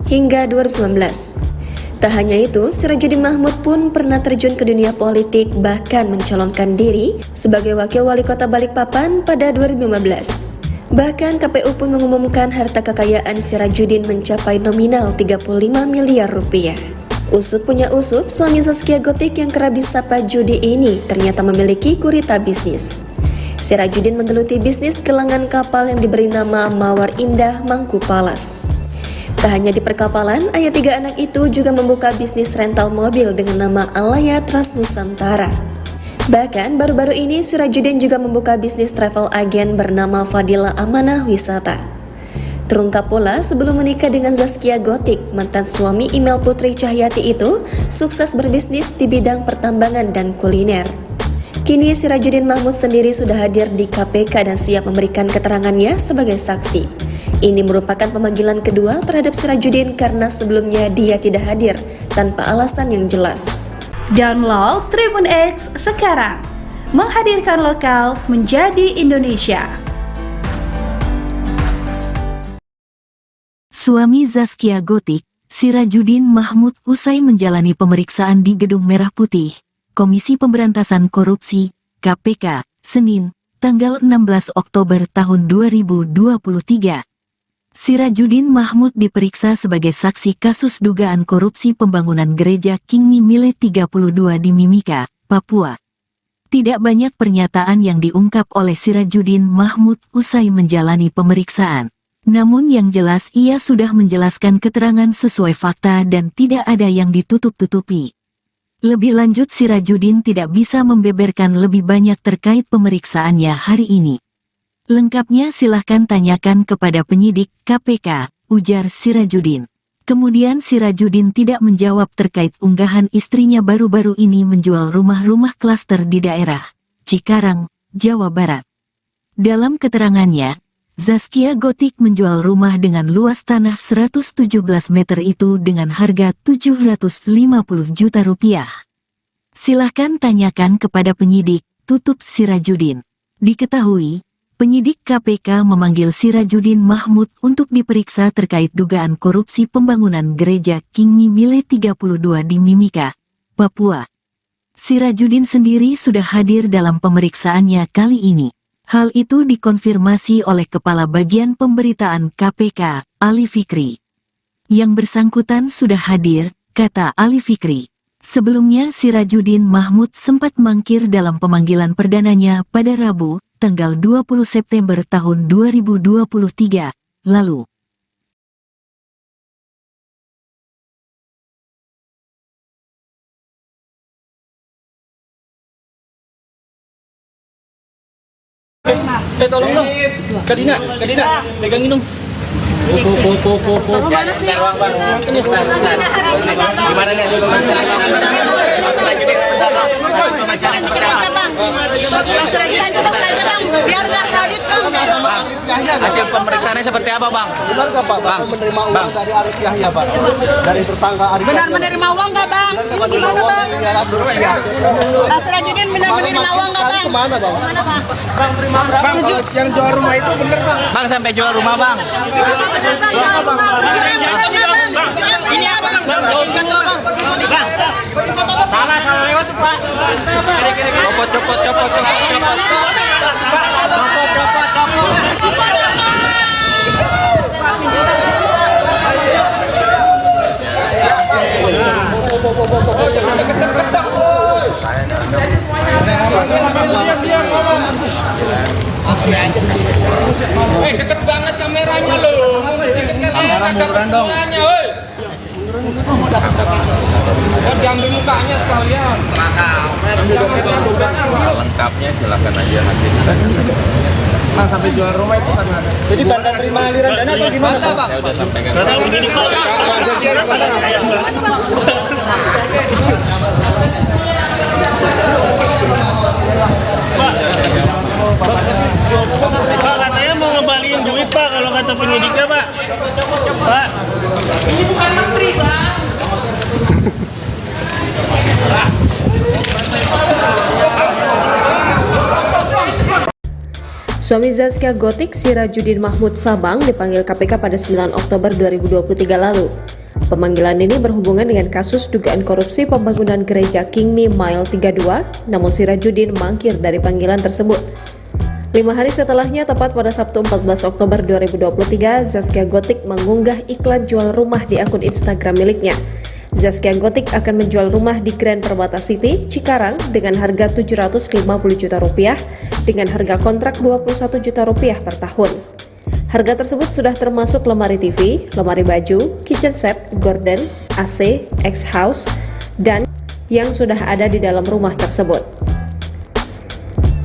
hingga 2019. Tak hanya itu, Sirajuddin Mahmud pun pernah terjun ke dunia politik, bahkan mencalonkan diri sebagai Wakil Wali Kota Balikpapan pada 2015. Bahkan KPU pun mengumumkan harta kekayaan Sirajuddin mencapai nominal 35 miliar rupiah. Usut punya usut, suami Zaskia Gotik yang kerap disapa judi ini ternyata memiliki gurita bisnis. Sirajuddin menggeluti bisnis gelangan kapal yang diberi nama Mawar Indah Mangku Palas. Tak hanya di perkapalan, ayah 3 anak itu juga membuka bisnis rental mobil dengan nama Alaya Trans Nusantara. Bahkan baru-baru ini Sirajuddin juga membuka bisnis travel agen bernama Fadila Amanah Wisata. Terungkap pula sebelum menikah dengan Zaskia Gotik, mantan suami Email Putri Cahyati itu sukses berbisnis di bidang pertambangan dan kuliner. Kini Sirajuddin Mahmud sendiri sudah hadir di KPK dan siap memberikan keterangannya sebagai saksi. Ini merupakan pemanggilan kedua terhadap Sirajuddin karena sebelumnya dia tidak hadir tanpa alasan yang jelas. Download Tribun X sekarang, menghadirkan lokal menjadi Indonesia. Suami Zaskia Gotik, Sirajuddin Mahmud usai menjalani pemeriksaan di Gedung Merah Putih, Komisi Pemberantasan Korupsi, KPK, Senin, tanggal 16 Oktober tahun 2023. Sirajuddin Mahmud diperiksa sebagai saksi kasus dugaan korupsi pembangunan gereja King Mimiles 32 di Mimika, Papua. Tidak banyak pernyataan yang diungkap oleh Sirajuddin Mahmud usai menjalani pemeriksaan. Namun yang jelas ia sudah menjelaskan keterangan sesuai fakta dan tidak ada yang ditutup-tutupi. Lebih lanjut Sirajuddin tidak bisa membeberkan lebih banyak terkait pemeriksaannya hari ini. Lengkapnya silahkan tanyakan kepada penyidik KPK, ujar Sirajuddin. Kemudian Sirajuddin tidak menjawab terkait unggahan istrinya baru-baru ini menjual rumah-rumah klaster di daerah Cikarang, Jawa Barat. Dalam keterangannya, Zaskia Gotik menjual rumah dengan luas tanah 117 meter itu dengan harga 750 juta rupiah. Silahkan tanyakan kepada penyidik, tutup Sirajuddin. Diketahui, penyidik KPK memanggil Sirajuddin Mahmud untuk diperiksa terkait dugaan korupsi pembangunan gereja King Mimiles 32 di Mimika, Papua. Sirajuddin sendiri sudah hadir dalam pemeriksaannya kali ini. Hal itu dikonfirmasi oleh Kepala Bagian Pemberitaan KPK, Ali Fikri. Yang bersangkutan sudah hadir, kata Ali Fikri. Sebelumnya Sirajuddin Mahmud sempat mangkir dalam pemanggilan perdananya pada Rabu, tanggal 20 September tahun 2023 lalu. Tolong dong. Kadina, pegangin dong. Mana sih? Gimana nih? Mas Rajudin sebentar aja bang, biar nggak kredit bang. Hasil pemeriksaannya seperti apa, Bang? Benar nggak Pak? Bapak menerima uang dari Arif Yahya Pak? Dari tersangka Arif Yahya. Benar menerima uang nggak bang? Gimana bang? Mas Rajudin benar menerima uang nggak bang? Kemana Bang? Mana bang? Bang, yang jual rumah itu bener bang? Bang, sampai jual rumah, Bang. Salah lewat, Pak. Copot. Deket banget kameranya loh. Kamera murah dong. Oh, diambil mukanya sekalian. Lengkapnya silakan aja nanti kita. Bang, sampai jual rumah itu karena ada. Jadi tanda terima aliran dana atau gimana bang? Saya udah sampaikan. Pak, katanya mau ngembaliin duit Pak, kalau kata penyidiknya Pak. Pak. Ini bukan menteri, Bang. Suami Zaskia Gotik, Sirajuddin Mahmud Sabang, dipanggil KPK pada 9 Oktober 2023 lalu. Pemanggilan ini berhubungan dengan kasus dugaan korupsi pembangunan gereja Kingmi Mile 32, namun Sirajuddin mangkir dari panggilan tersebut. 5 hari setelahnya, tepat pada Sabtu 14 Oktober 2023, Zaskia Gotik mengunggah iklan jual rumah di akun Instagram miliknya. Zaskia Gotik akan menjual rumah di Grand Permata City, Cikarang dengan harga Rp750 juta dengan harga kontrak Rp21 juta per tahun. Harga tersebut sudah termasuk lemari TV, lemari baju, kitchen set, gorden, AC, X-House, dan yang sudah ada di dalam rumah tersebut.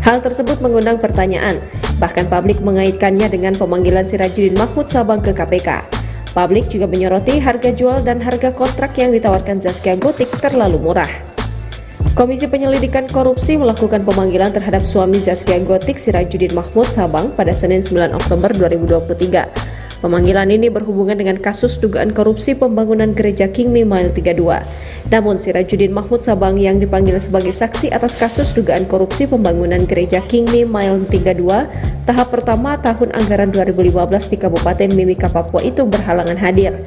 Hal tersebut mengundang pertanyaan, bahkan publik mengaitkannya dengan pemanggilan Sirajuddin Mahmud Sabang ke KPK. Publik juga menyoroti harga jual dan harga kontrak yang ditawarkan Zaskia Gotik terlalu murah. Komisi Penyelidikan Korupsi melakukan pemanggilan terhadap suami Zaskia Gotik, Sirajuddin Mahmud Sabang pada Senin 9 Oktober 2023. Pemanggilan ini berhubungan dengan kasus dugaan korupsi pembangunan gereja Kingmi Mile 32. Namun Sirajuddin Mahmud Sabang yang dipanggil sebagai saksi atas kasus dugaan korupsi pembangunan gereja Kingmi Mile 32 tahap pertama tahun anggaran 2015 di Kabupaten Mimika, Papua itu berhalangan hadir.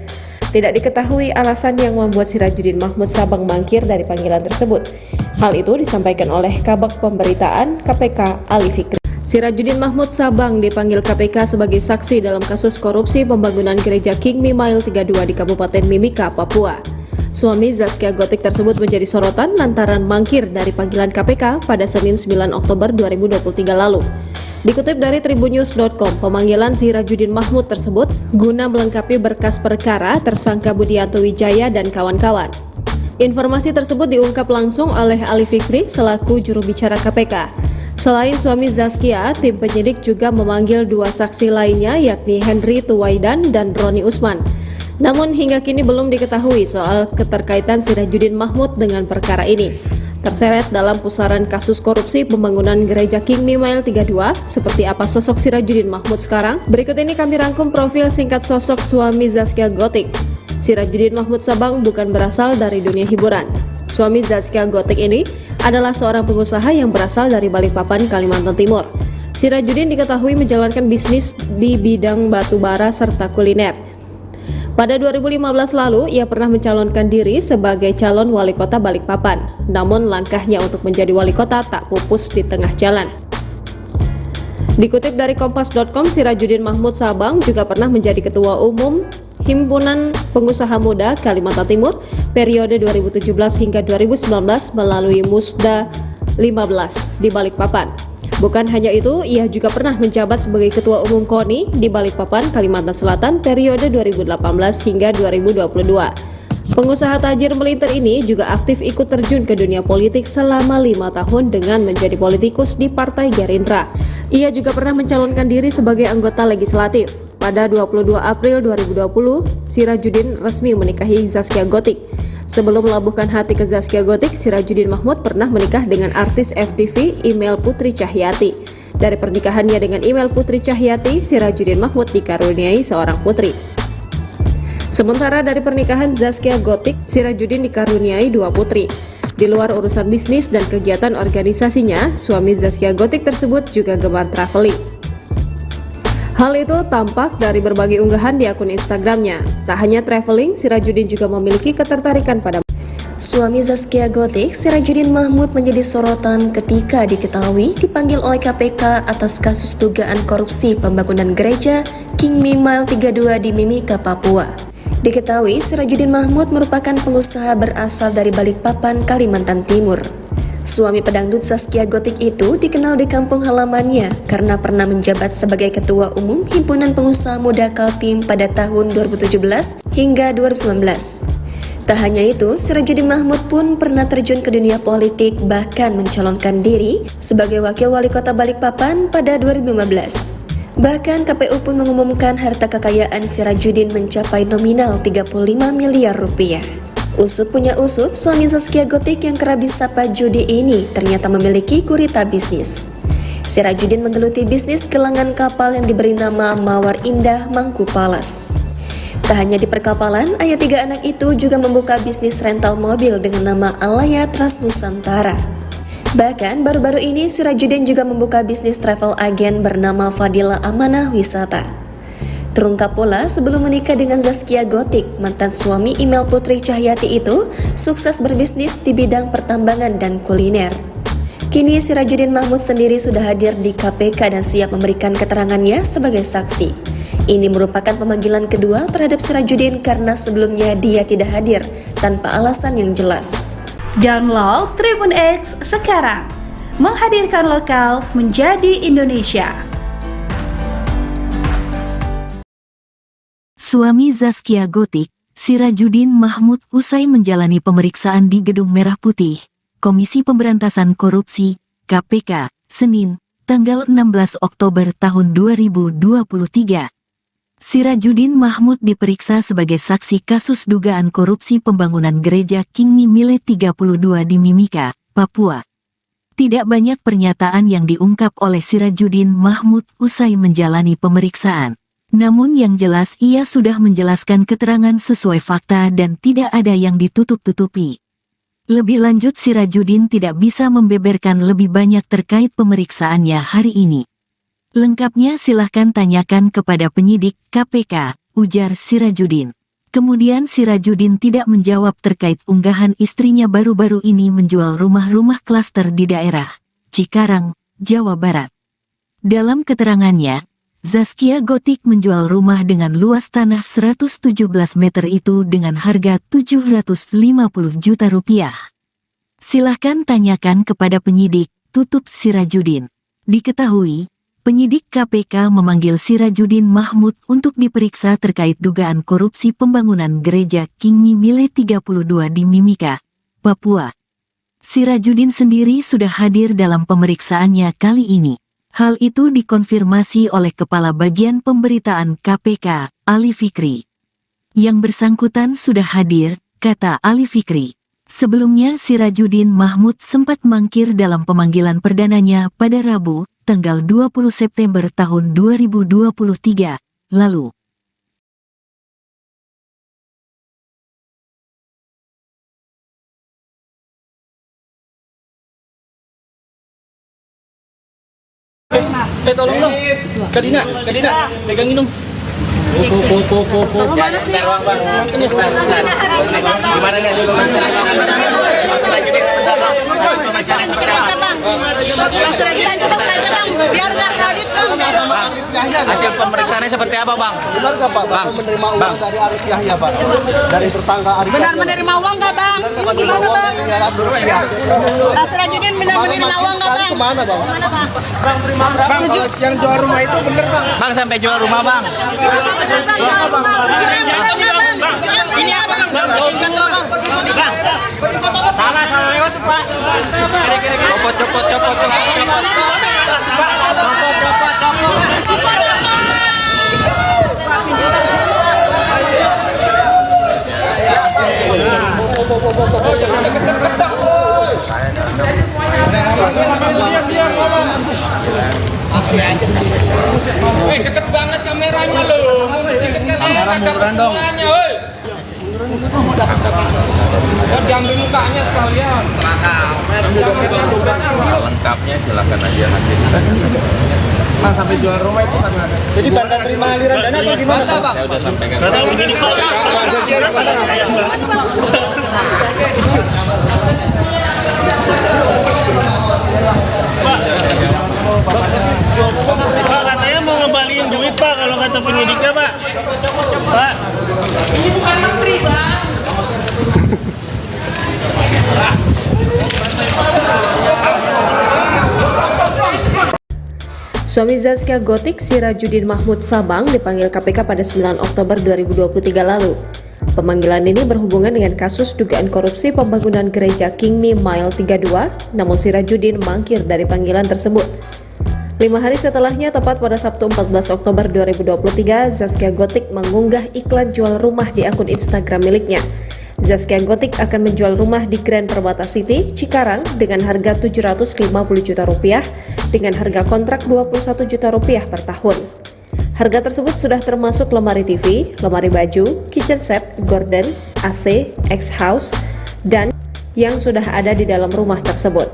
Tidak diketahui alasan yang membuat Sirajuddin Mahmud Sabang mangkir dari panggilan tersebut. Hal itu disampaikan oleh Kabag Pemberitaan KPK Ali Fikri. Sirajuddin Mahmud Sabang dipanggil KPK sebagai saksi dalam kasus korupsi pembangunan gereja Kingmi Mile 32 di Kabupaten Mimika, Papua. Suami Zaskia Gotik tersebut menjadi sorotan lantaran mangkir dari panggilan KPK pada Senin 9 Oktober 2023 lalu. Dikutip dari tribunnews.com, pemanggilan Sirajuddin Mahmud tersebut guna melengkapi berkas perkara tersangka Budianto Wijaya dan kawan-kawan. Informasi tersebut diungkap langsung oleh Ali Fikri selaku juru bicara KPK. Selain suami Zaskia, tim penyidik juga memanggil 2 saksi lainnya yakni Henry Tuwaidan dan Roni Usman. Namun hingga kini belum diketahui soal keterkaitan Sirajuddin Mahmud dengan perkara ini. Terseret dalam pusaran kasus korupsi pembangunan gereja Kingmi Mile 32, seperti apa sosok Sirajuddin Mahmud sekarang? Berikut ini kami rangkum profil singkat sosok suami Zaskia Gotik. Sirajuddin Mahmud Sabang bukan berasal dari dunia hiburan. Suami Zaskia Gotik ini adalah seorang pengusaha yang berasal dari Balikpapan, Kalimantan Timur. Sirajuddin diketahui menjalankan bisnis di bidang batu bara serta kuliner. Pada 2015 lalu, ia pernah mencalonkan diri sebagai calon wali kota Balikpapan. Namun langkahnya untuk menjadi wali kota tak pupus di tengah jalan. Dikutip dari kompas.com, Sirajuddin Mahmud Sabang juga pernah menjadi ketua umum Himpunan Pengusaha Muda Kalimantan Timur periode 2017 hingga 2019 melalui Musda 15 di Balikpapan. Bukan hanya itu, ia juga pernah menjabat sebagai Ketua Umum KONI di Balikpapan, Kalimantan Selatan periode 2018 hingga 2022. Pengusaha tajir melintir ini juga aktif ikut terjun ke dunia politik selama 5 tahun dengan menjadi politikus di Partai Gerindra. Ia juga pernah mencalonkan diri sebagai anggota legislatif. Pada 22 April 2020, Sirajuddin resmi menikahi Zaskia Gotik. Sebelum melabuhkan hati ke Zaskia Gotik, Sirajuddin Mahmud pernah menikah dengan artis FTV Email Putri Cahyati. Dari pernikahannya dengan Email Putri Cahyati, Sirajuddin Mahmud dikaruniai seorang putri. Sementara dari pernikahan Zaskia Gotik, Sirajuddin dikaruniai 2 putri. Di luar urusan bisnis dan kegiatan organisasinya, suami Zaskia Gotik tersebut juga gemar traveling. Hal itu tampak dari berbagai unggahan di akun Instagramnya. Tak hanya traveling, Sirajuddin juga memiliki ketertarikan pada Suami Zaskia Gotik, Sirajuddin Mahmud menjadi sorotan ketika diketahui dipanggil oleh KPK atas kasus dugaan korupsi pembangunan gereja King Mile 32 di Mimika, Papua. Diketahui Sirajuddin Mahmud merupakan pengusaha berasal dari Balikpapan, Kalimantan Timur. Suami pedangdut Zaskia Gotik itu dikenal di kampung halamannya karena pernah menjabat sebagai Ketua Umum Himpunan Pengusaha Muda Kaltim pada tahun 2017 hingga 2019. Tak hanya itu, Sirajuddin Mahmud pun pernah terjun ke dunia politik, bahkan mencalonkan diri sebagai Wakil Wali Kota Balikpapan pada 2015. Bahkan KPU pun mengumumkan harta kekayaan Sirajuddin mencapai nominal 35 miliar rupiah. Usut punya usut, suami Zaskia Gotik yang kerap disapa judi ini ternyata memiliki gurita bisnis. Sirajuddin menggeluti bisnis gelangan kapal yang diberi nama Mawar Indah Mangku Palas. Tak hanya di perkapalan, ayah 3 anak itu juga membuka bisnis rental mobil dengan nama Alaya Trans Nusantara. Bahkan baru-baru ini Sirajuddin juga membuka bisnis travel agen bernama Fadila Amanah Wisata. Terungkap pula sebelum menikah dengan Zaskia Gotik, mantan suami Email Putri Cahyati itu sukses berbisnis di bidang pertambangan dan kuliner. Kini Sirajuddin Mahmud sendiri sudah hadir di KPK dan siap memberikan keterangannya sebagai saksi. Ini merupakan pemanggilan kedua terhadap Sirajuddin karena sebelumnya dia tidak hadir tanpa alasan yang jelas. Download Tribun X sekarang, menghadirkan lokal menjadi Indonesia. Suami Zaskia Gotik, Sirajuddin Mahmud usai menjalani pemeriksaan di Gedung Merah Putih, Komisi Pemberantasan Korupsi, KPK, Senin, tanggal 16 Oktober tahun 2023. Sirajuddin Mahmud diperiksa sebagai saksi kasus dugaan korupsi pembangunan gereja King Mile 32 di Mimika, Papua. Tidak banyak pernyataan yang diungkap oleh Sirajuddin Mahmud usai menjalani pemeriksaan. Namun yang jelas ia sudah menjelaskan keterangan sesuai fakta dan tidak ada yang ditutup-tutupi. Lebih lanjut Sirajuddin tidak bisa membeberkan lebih banyak terkait pemeriksaannya hari ini. Lengkapnya silahkan tanyakan kepada penyidik KPK, ujar Sirajuddin. Kemudian Sirajuddin tidak menjawab terkait unggahan istrinya baru-baru ini menjual rumah-rumah klaster di daerah Cikarang, Jawa Barat. Dalam keterangannya, Zaskia Gotik menjual rumah dengan luas tanah 117 meter itu dengan harga 750 juta rupiah. Silahkan tanyakan kepada penyidik, tutup Sirajuddin. Diketahui, penyidik KPK memanggil Sirajuddin Mahmud untuk diperiksa terkait dugaan korupsi pembangunan gereja King Mile 32 di Mimika, Papua. Sirajuddin sendiri sudah hadir dalam pemeriksaannya kali ini. Hal itu dikonfirmasi oleh Kepala Bagian Pemberitaan KPK, Ali Fikri. Yang bersangkutan sudah hadir, kata Ali Fikri. Sebelumnya Sirajuddin Mahmud sempat mangkir dalam pemanggilan perdananya pada Rabu, tanggal 20 September tahun 2023, lalu. Tolong dong. Kadina, pegang minum. Mana sih? Gimana nih? Biar nggak kredit bang. Hasil pemeriksaannya seperti apa, Bang? Benar nggak Pak? Bapak menerima uang dari Arif Yahya Pak? Dari tersangka Arif Yahya. Benar menerima uang nggak bang? Benar menerima uang dari Arif Yahya. Pak Sirajudin benar menerima uang nggak bang? Kemana Bang? Kemana bang? Bang, terima berapa? Bang, kalau yang jual rumah itu bener Bang? Bang, sampai jual rumah, Bang. Ini apa bang? Salah lewat, Pak. Copot. Deket banget kameranya loh. Deket kamera dong. Diambil mukanya sekalian. Lengkapnya silakan aja nanti kita. Bang, sampai jual rumah itu karena ada. Jadi tanda terima aliran dana atau gimana Bang? Saya udah sampaikan. Pak, katanya mau ngembaliin duit Pak, kalau kata penyidiknya Pak. Pak. Ini bukan menteri, Bang. Suami Zaskia Gotik, Sirajudin Mahmud Sabang, dipanggil KPK pada 9 Oktober 2023 lalu. Pemanggilan ini berhubungan dengan kasus dugaan korupsi pembangunan gereja Kingmi Mile 32, namun Sirajudin mangkir dari panggilan tersebut. 5 hari setelahnya, tepat pada Sabtu 14 Oktober 2023, Zaskia Gotik mengunggah iklan jual rumah di akun Instagram miliknya. Zaskia Gotik akan menjual rumah di Grand Permata City, Cikarang dengan harga Rp750 juta dengan harga kontrak Rp21 juta per tahun. Harga tersebut sudah termasuk lemari TV, lemari baju, kitchen set, gorden, AC, X-House, dan yang sudah ada di dalam rumah tersebut.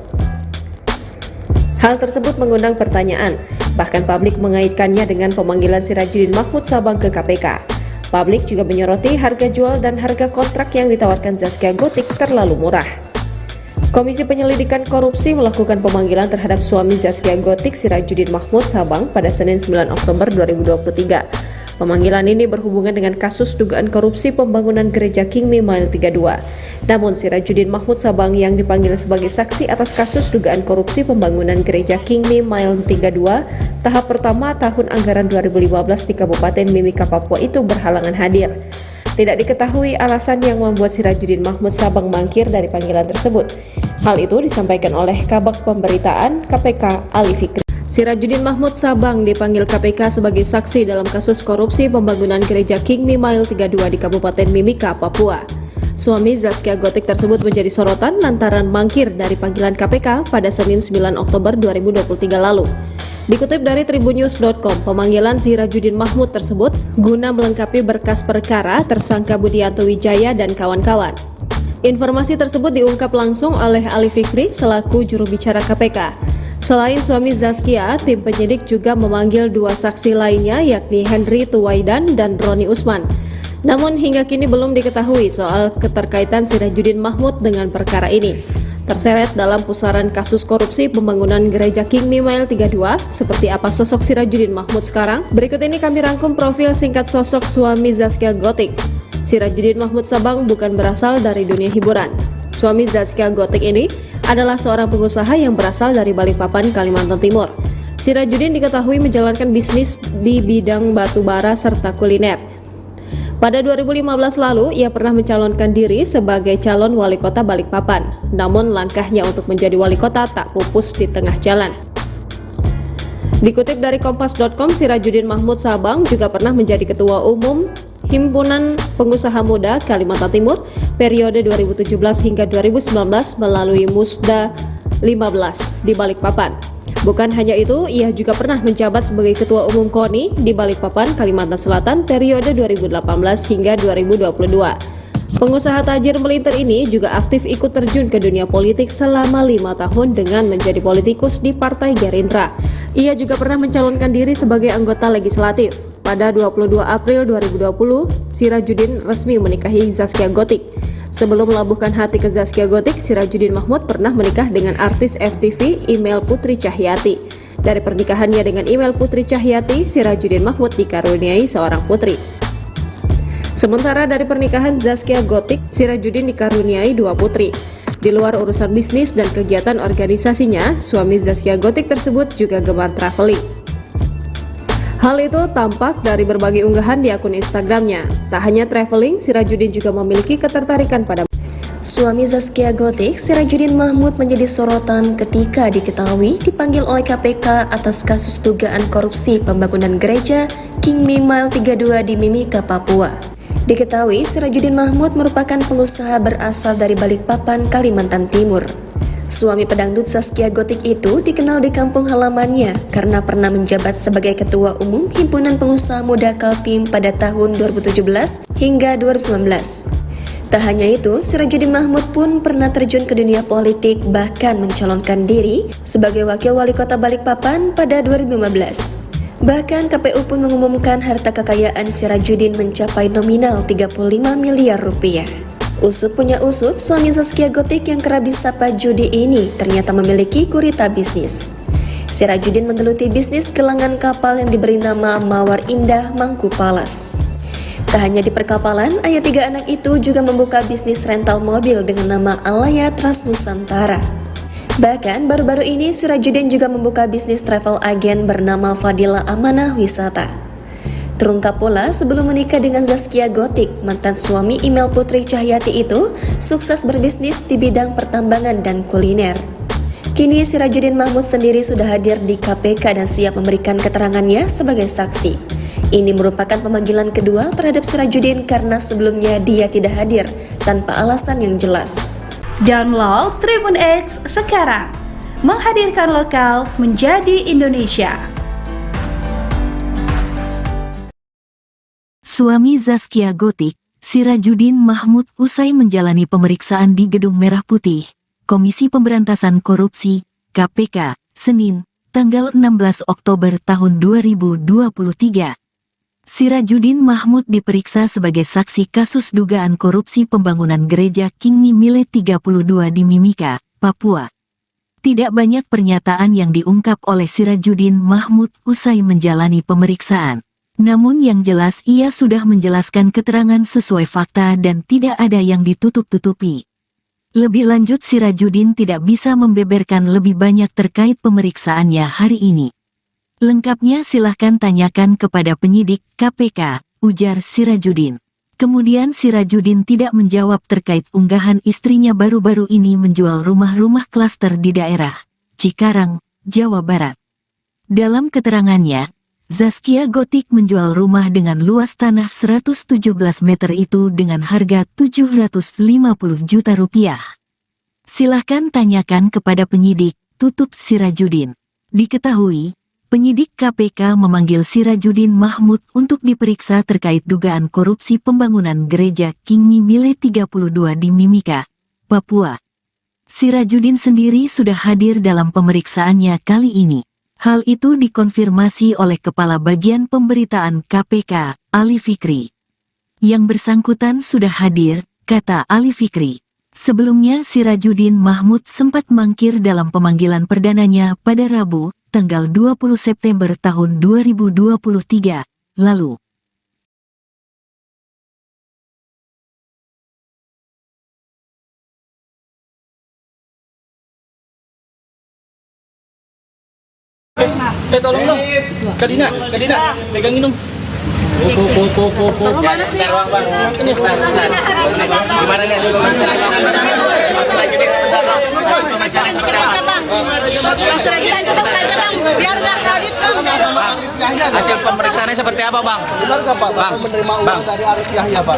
Hal tersebut mengundang pertanyaan, bahkan publik mengaitkannya dengan pemanggilan Sirajudin Mahmud Sabang ke KPK. Publik juga menyoroti harga jual dan harga kontrak yang ditawarkan Zaskia Gotik terlalu murah. Komisi Penyelidikan Korupsi melakukan pemanggilan terhadap suami Zaskia Gotik, Sirajudin Mahmud Sabang, pada Senin 9 Oktober 2023. Pemanggilan ini berhubungan dengan kasus dugaan korupsi pembangunan gereja Kingmi Mile 32. Namun Sirajudin Mahmud Sabang yang dipanggil sebagai saksi atas kasus dugaan korupsi pembangunan gereja Kingmi Mile 32 tahap pertama tahun anggaran 2015 di Kabupaten Mimika, Papua itu berhalangan hadir. Tidak diketahui alasan yang membuat Sirajudin Mahmud Sabang mangkir dari panggilan tersebut. Hal itu disampaikan oleh Kabag Pemberitaan KPK Ali Fikri. Sirajudin Mahmud Sabang dipanggil KPK sebagai saksi dalam kasus korupsi pembangunan gereja Kingmi Mile 32 di Kabupaten Mimika, Papua. Suami Zaskia Gotik tersebut menjadi sorotan lantaran mangkir dari panggilan KPK pada Senin 9 Oktober 2023 lalu. Dikutip dari tribunnews.com, pemanggilan Sirajudin Mahmud tersebut guna melengkapi berkas perkara tersangka Budianto Wijaya dan kawan-kawan. Informasi tersebut diungkap langsung oleh Ali Fikri selaku juru bicara KPK. Selain suami Zaskia, tim penyidik juga memanggil 2 saksi lainnya yakni Henry Tuwaidan dan Roni Usman. Namun hingga kini belum diketahui soal keterkaitan Sirajudin Mahmud dengan perkara ini. Terseret dalam pusaran kasus korupsi pembangunan gereja Kingmi Mile 32, seperti apa sosok Sirajudin Mahmud sekarang? Berikut ini kami rangkum profil singkat sosok suami Zaskia Gotik. Sirajudin Mahmud Sabang bukan berasal dari dunia hiburan. Suami Zaskia Gotik ini adalah seorang pengusaha yang berasal dari Balikpapan, Kalimantan Timur. Sirajudin diketahui menjalankan bisnis di bidang batu bara serta kuliner. Pada 2015 lalu, ia pernah mencalonkan diri sebagai calon wali kota Balikpapan. Namun langkahnya untuk menjadi wali kota tak pupus di tengah jalan. Dikutip dari Kompas.com, Sirajudin Mahmud Sabang juga pernah menjadi ketua umum Himpunan Pengusaha Muda Kalimantan Timur periode 2017 hingga 2019 melalui Musda 15 di Balikpapan. Bukan hanya itu, ia juga pernah menjabat sebagai Ketua Umum KONI di Balikpapan, Kalimantan Selatan periode 2018 hingga 2022. Pengusaha tajir melintir ini juga aktif ikut terjun ke dunia politik selama 5 tahun dengan menjadi politikus di Partai Gerindra. Ia juga pernah mencalonkan diri sebagai anggota legislatif. Pada 22 April 2020, Sirajudin resmi menikahi Zaskia Gotik. Sebelum melabuhkan hati ke Zaskia Gotik, Sirajudin Mahmud pernah menikah dengan artis FTV Email Putri Cahyati. Dari pernikahannya dengan Email Putri Cahyati, Sirajudin Mahmud dikaruniai seorang putri. Sementara dari pernikahan Zaskia Gotik, Sirajudin dikaruniai 2 putri. Di luar urusan bisnis dan kegiatan organisasinya, suami Zaskia Gotik tersebut juga gemar traveling. Hal itu tampak dari berbagai unggahan di akun Instagramnya. Tak hanya traveling, Sirajudin juga memiliki ketertarikan pada Suami Zaskia Gotik, Sirajudin Mahmud menjadi sorotan ketika diketahui dipanggil oleh KPK atas kasus dugaan korupsi pembangunan gereja King Mile 32 di Mimika, Papua. Diketahui Sirajudin Mahmud merupakan pengusaha berasal dari Balikpapan, Kalimantan Timur. Suami pedangdut Zaskia Gotik itu dikenal di kampung halamannya karena pernah menjabat sebagai Ketua Umum Himpunan Pengusaha Muda Kaltim pada tahun 2017 hingga 2019. Tak hanya itu, Sirajudin Mahmud pun pernah terjun ke dunia politik, bahkan mencalonkan diri sebagai Wakil Wali Kota Balikpapan pada 2015. Bahkan KPU pun mengumumkan harta kekayaan Sirajudin mencapai nominal 35 miliar rupiah. Usut punya usut, suami Zaskia Gotik yang kerap disapa judi ini ternyata memiliki gurita bisnis. Sirajudin menggeluti bisnis gelangan kapal yang diberi nama Mawar Indah Mangku Palas. Tak hanya di perkapalan, ayah 3 anak itu juga membuka bisnis rental mobil dengan nama Alaya Trans Nusantara. Bahkan baru-baru ini Sirajudin juga membuka bisnis travel agen bernama Fadila Amanah Wisata. Terungkap pula sebelum menikah dengan Zaskia Gotik, mantan suami Email Putri Cahyati itu sukses berbisnis di bidang pertambangan dan kuliner. Kini Sirajudin Mahmud sendiri sudah hadir di KPK dan siap memberikan keterangannya sebagai saksi. Ini merupakan pemanggilan kedua terhadap Sirajudin karena sebelumnya dia tidak hadir tanpa alasan yang jelas. Download Tribun X sekarang, menghadirkan lokal menjadi Indonesia. Suami Zaskia Gotik, Sirajudin Mahmud usai menjalani pemeriksaan di Gedung Merah Putih, Komisi Pemberantasan Korupsi, KPK, Senin, tanggal 16 Oktober tahun 2023. Sirajudin Mahmud diperiksa sebagai saksi kasus dugaan korupsi pembangunan gereja King Mile 32 di Mimika, Papua. Tidak banyak pernyataan yang diungkap oleh Sirajudin Mahmud usai menjalani pemeriksaan. Namun yang jelas ia sudah menjelaskan keterangan sesuai fakta dan tidak ada yang ditutup-tutupi. Lebih lanjut Sirajudin tidak bisa membeberkan lebih banyak terkait pemeriksaannya hari ini. Lengkapnya silahkan tanyakan kepada penyidik KPK, ujar Sirajudin. Kemudian Sirajudin tidak menjawab terkait unggahan istrinya baru-baru ini menjual rumah-rumah klaster di daerah Cikarang, Jawa Barat. Dalam keterangannya, Zaskia Gotik menjual rumah dengan luas tanah 117 meter itu dengan harga 750 juta rupiah. Silahkan tanyakan kepada penyidik, tutup Sirajudin. Diketahui, penyidik KPK memanggil Sirajudin Mahmud untuk diperiksa terkait dugaan korupsi pembangunan gereja King Mile 32 di Mimika, Papua. Sirajudin sendiri sudah hadir dalam pemeriksaannya kali ini. Hal itu dikonfirmasi oleh Kepala Bagian Pemberitaan KPK, Ali Fikri. Yang bersangkutan sudah hadir, kata Ali Fikri. Sebelumnya Sirajudin Mahmud sempat mangkir dalam pemanggilan perdananya pada Rabu, tanggal 20 September tahun 2023, lalu. Tolong dong. Kadina, pegangin dong. Mana sih? Gimana nih? Biar nggak kredit bang. Hasil pemeriksaannya seperti apa, Bang? Benar nggak Pak? Bapak menerima uang dari Arif Yahya Pak?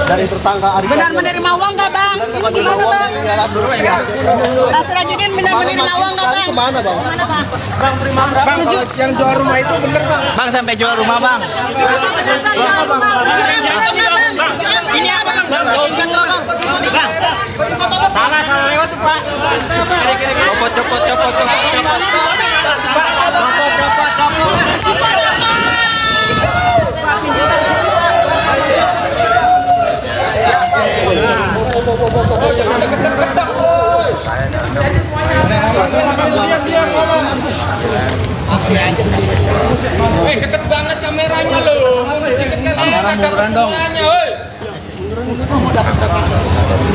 Dari tersangka Arif Benar Yahya. menerima uang nggak bang? Benar menerima uang dari Yayasan Rupiah. Pak Sirajudin benar menerima uang nggak bang? Kemana Bang? Mana bang? Bang, kalau yang jual rumah itu bener bang? Bang sampai jual rumah, Bang. Ini apa? Salah lewat tuh, Pak. Copot. Deket banget kameranya loh. Deket kamera dapat semuanya, woi.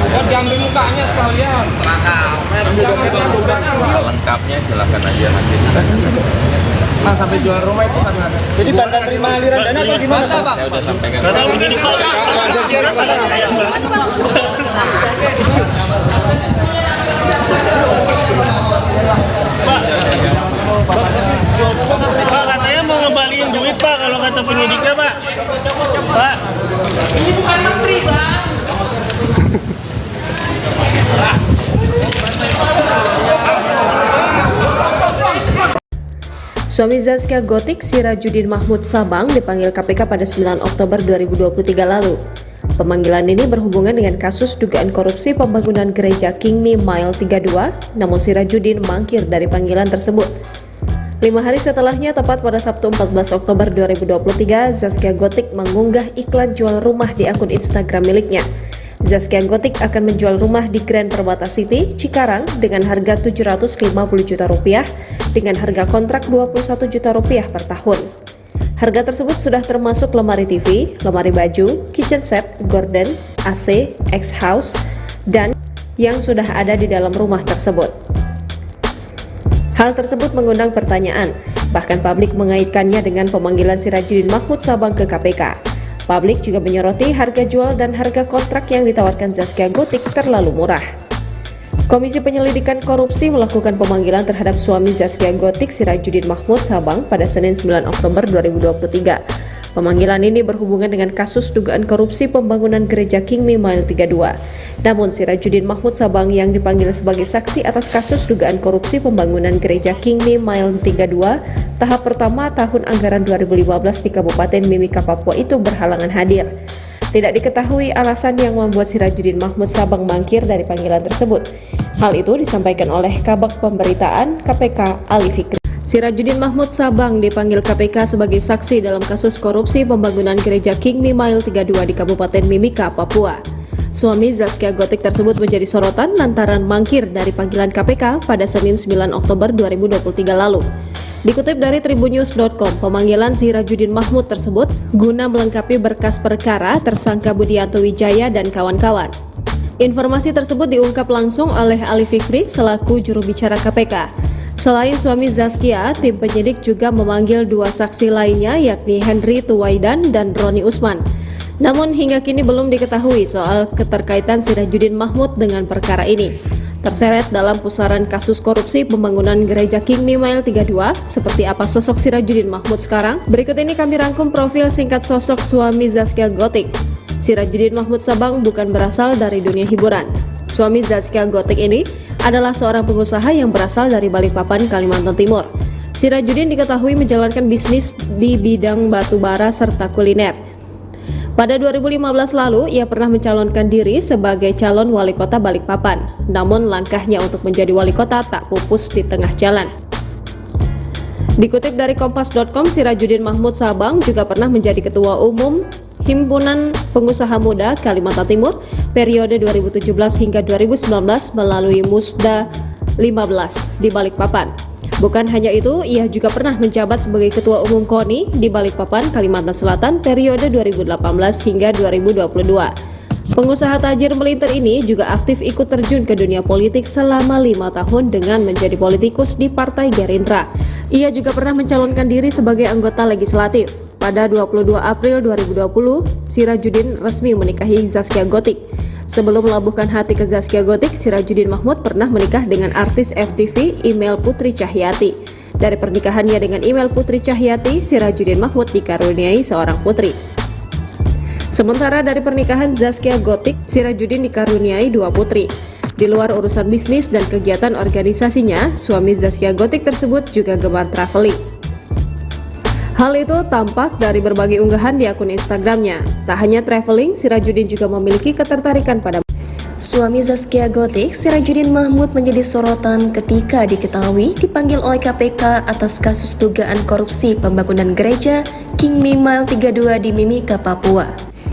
Ya diambil mukanya sekalian. Lengkapnya silakan aja nanti kita. Sampai jual rumah itu karena ada. Jadi tanda terima aliran dana atau gimana, Bang? Saya udah sampaikan. Pak, katanya mau ngembaliin duit Pak kalau kata penyidiknya Pak. Pak. Ini bukan menteri, Bang. Suami Zaskia Gotik, Sirajudin Mahmud Sabang, dipanggil KPK pada 9 Oktober 2023 lalu. Pemanggilan ini berhubungan dengan kasus dugaan korupsi pembangunan gereja Kingmi Mile 32, namun Sirajudin mangkir dari panggilan tersebut. 5 hari setelahnya, tepat pada Sabtu 14 Oktober 2023, Zaskia Gotik mengunggah iklan jual rumah di akun Instagram miliknya. Zaskia Gotik akan menjual rumah di Grand Permata City, Cikarang dengan harga Rp750 juta dengan harga kontrak Rp21 juta per tahun. Harga tersebut sudah termasuk lemari TV, lemari baju, kitchen set, gorden, AC, X-House, dan yang sudah ada di dalam rumah tersebut. Hal tersebut mengundang pertanyaan, bahkan publik mengaitkannya dengan pemanggilan Sirajudin Mahmud Sabang ke KPK. Publik juga menyoroti harga jual dan harga kontrak yang ditawarkan Zaskia Gotik terlalu murah. Komisi Penyelidikan Korupsi melakukan pemanggilan terhadap suami Zaskia Gotik, Sirajudin Mahmud Sabang pada Senin 9 Oktober 2023. Pemanggilan ini berhubungan dengan kasus dugaan korupsi pembangunan gereja Kingmi Mile 32. Namun Sirajudin Mahmud Sabang yang dipanggil sebagai saksi atas kasus dugaan korupsi pembangunan gereja Kingmi Mile 32 tahap pertama tahun anggaran 2015 di Kabupaten Mimika, Papua itu berhalangan hadir. Tidak diketahui alasan yang membuat Sirajudin Mahmud Sabang mangkir dari panggilan tersebut. Hal itu disampaikan oleh Kabag Pemberitaan KPK Ali Fikri. Sirajudin Mahmud Sabang dipanggil KPK sebagai saksi dalam kasus korupsi pembangunan gereja Kingmi Mile 32 di Kabupaten Mimika, Papua. Suami Zaskia Gotik tersebut menjadi sorotan lantaran mangkir dari panggilan KPK pada Senin 9 Oktober 2023 lalu. Dikutip dari tribunnews.com, pemanggilan Sirajudin Mahmud tersebut guna melengkapi berkas perkara tersangka Budianto Wijaya dan kawan-kawan. Informasi tersebut diungkap langsung oleh Ali Fikri selaku juru bicara KPK. Selain suami Zaskia, tim penyidik juga memanggil 2 saksi lainnya yakni Henry Tuwaidan dan Roni Usman. Namun hingga kini belum diketahui soal keterkaitan Sirajudin Mahmud dengan perkara ini. Terseret dalam pusaran kasus korupsi pembangunan gereja Kingmi Mile 32, seperti apa sosok Sirajudin Mahmud sekarang? Berikut ini kami rangkum profil singkat sosok suami Zaskia Gotik. Sirajudin Mahmud Sabang bukan berasal dari dunia hiburan. Suami Zaskia Gotik ini adalah seorang pengusaha yang berasal dari Balikpapan, Kalimantan Timur. Sirajudin diketahui menjalankan bisnis di bidang batu bara serta kuliner. Pada 2015 lalu, ia pernah mencalonkan diri sebagai calon wali kota Balikpapan. Namun langkahnya untuk menjadi wali kota tak pupus di tengah jalan. Dikutip dari Kompas.com, Sirajudin Mahmud Sabang juga pernah menjadi ketua umum Himpunan Pengusaha Muda Kalimantan Timur periode 2017 hingga 2019 melalui Musda 15 di Balikpapan. Bukan hanya itu, ia juga pernah menjabat sebagai Ketua Umum KONI di Balikpapan, Kalimantan Selatan periode 2018 hingga 2022. Pengusaha tajir melintir ini juga aktif ikut terjun ke dunia politik selama 5 tahun dengan menjadi politikus di Partai Gerindra. Ia juga pernah mencalonkan diri sebagai anggota legislatif. Pada 22 April 2020, Sirajudin resmi menikahi Zaskia Gotik. Sebelum melabuhkan hati ke Zaskia Gotik, Sirajudin Mahmud pernah menikah dengan artis FTV Email Putri Cahyati. Dari pernikahannya dengan Email Putri Cahyati, Sirajudin Mahmud dikaruniai seorang putri. Sementara dari pernikahan Zaskia Gotik, Sirajudin dikaruniai 2 putri. Di luar urusan bisnis dan kegiatan organisasinya, suami Zaskia Gotik tersebut juga gemar traveling. Hal itu tampak dari berbagai unggahan di akun Instagramnya. Tak hanya traveling, Sirajudin juga memiliki ketertarikan pada Suami Zaskia Gotik, Sirajudin Mahmud menjadi sorotan ketika diketahui dipanggil oleh KPK atas kasus dugaan korupsi pembangunan gereja Kingmi Mile 32 di Mimika, Papua.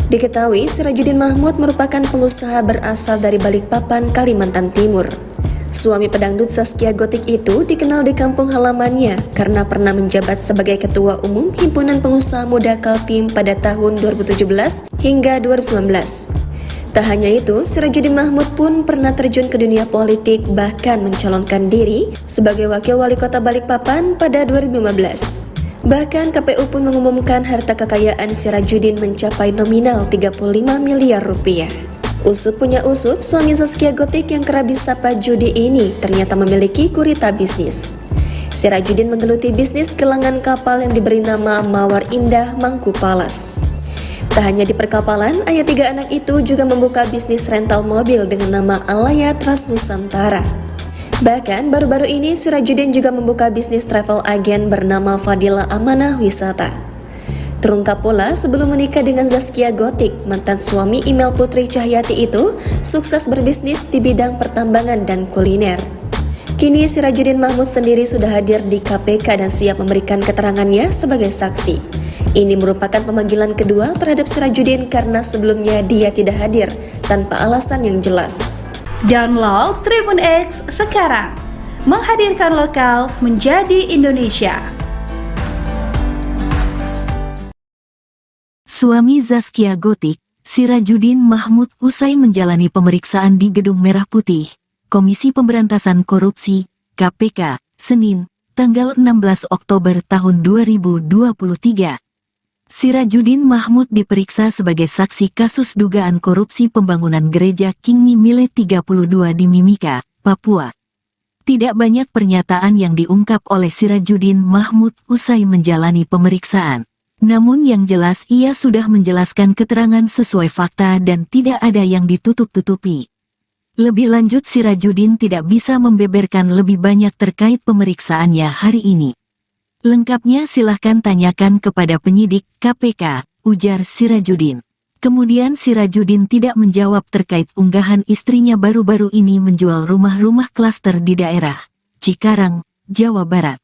Diketahui Sirajudin Mahmud merupakan pengusaha berasal dari Balikpapan, Kalimantan Timur. Suami pedangdut Zaskia Gotik itu dikenal di kampung halamannya karena pernah menjabat sebagai Ketua Umum Himpunan Pengusaha Muda Kaltim pada tahun 2017 hingga 2019. Tak hanya itu, Sirajuddin Mahmud pun pernah terjun ke dunia politik, bahkan mencalonkan diri sebagai Wakil Wali Kota Balikpapan pada 2015. Bahkan KPU pun mengumumkan harta kekayaan Sirajuddin mencapai nominal 35 miliar rupiah. Usut punya usut, suami Zaskia Gotik yang kerap disapa judi ini ternyata memiliki gurita bisnis. Sirajuddin menggeluti bisnis gelangan kapal yang diberi nama Mawar Indah Mangku Palas. Tak hanya di perkapalan, ayah 3 anak itu juga membuka bisnis rental mobil dengan nama Alaya Trans Nusantara. Bahkan baru-baru ini Sirajuddin juga membuka bisnis travel agen bernama Fadila Amanah Wisata. Terungkap pula sebelum menikah dengan Zaskia Gotik, mantan suami Imel Putri Cahyati itu sukses berbisnis di bidang pertambangan dan kuliner. Kini Sirajuddin Mahmud sendiri sudah hadir di KPK dan siap memberikan keterangannya sebagai saksi. Ini merupakan pemanggilan kedua terhadap Sirajuddin karena sebelumnya dia tidak hadir tanpa alasan yang jelas. Download Tribun X sekarang, menghadirkan lokal menjadi Indonesia. Suami Zaskia Gotik, Sirajuddin Mahmud usai menjalani pemeriksaan di Gedung Merah Putih, Komisi Pemberantasan Korupsi, KPK, Senin, tanggal 16 Oktober tahun 2023. Sirajuddin Mahmud diperiksa sebagai saksi kasus dugaan korupsi pembangunan gereja King Mimile 32 di Mimika, Papua. Tidak banyak pernyataan yang diungkap oleh Sirajuddin Mahmud usai menjalani pemeriksaan. Namun yang jelas ia sudah menjelaskan keterangan sesuai fakta dan tidak ada yang ditutup-tutupi. Lebih lanjut Sirajuddin tidak bisa membeberkan lebih banyak terkait pemeriksaannya hari ini. Lengkapnya silahkan tanyakan kepada penyidik KPK, ujar Sirajuddin. Kemudian Sirajuddin tidak menjawab terkait unggahan istrinya baru-baru ini menjual rumah-rumah klaster di daerah Cikarang, Jawa Barat.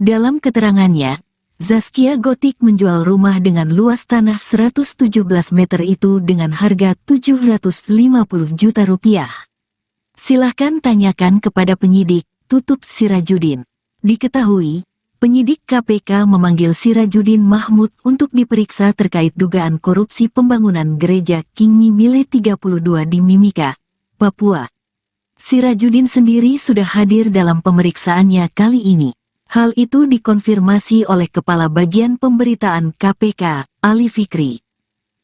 Dalam keterangannya, Zaskia Gotik menjual rumah dengan luas tanah 117 meter itu dengan harga 750 juta rupiah. Silahkan tanyakan kepada penyidik, tutup Sirajuddin. Diketahui, penyidik KPK memanggil Sirajuddin Mahmud untuk diperiksa terkait dugaan korupsi pembangunan gereja King Mimile 32 di Mimika, Papua. Sirajuddin sendiri sudah hadir dalam pemeriksaannya kali ini. Hal itu dikonfirmasi oleh Kepala Bagian Pemberitaan KPK, Ali Fikri.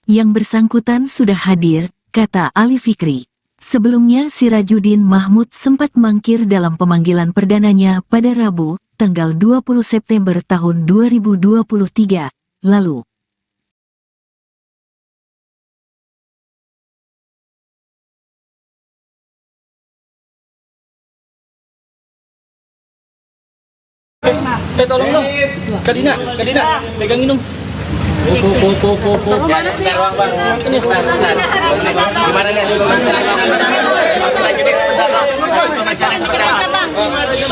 Yang bersangkutan sudah hadir, kata Ali Fikri. Sebelumnya Sirajuddin Mahmud sempat mangkir dalam pemanggilan perdananya pada Rabu, tanggal 20 September tahun 2023, lalu. Tolong dong. Kadina, pegang minum. Mana sih? Gimana nih?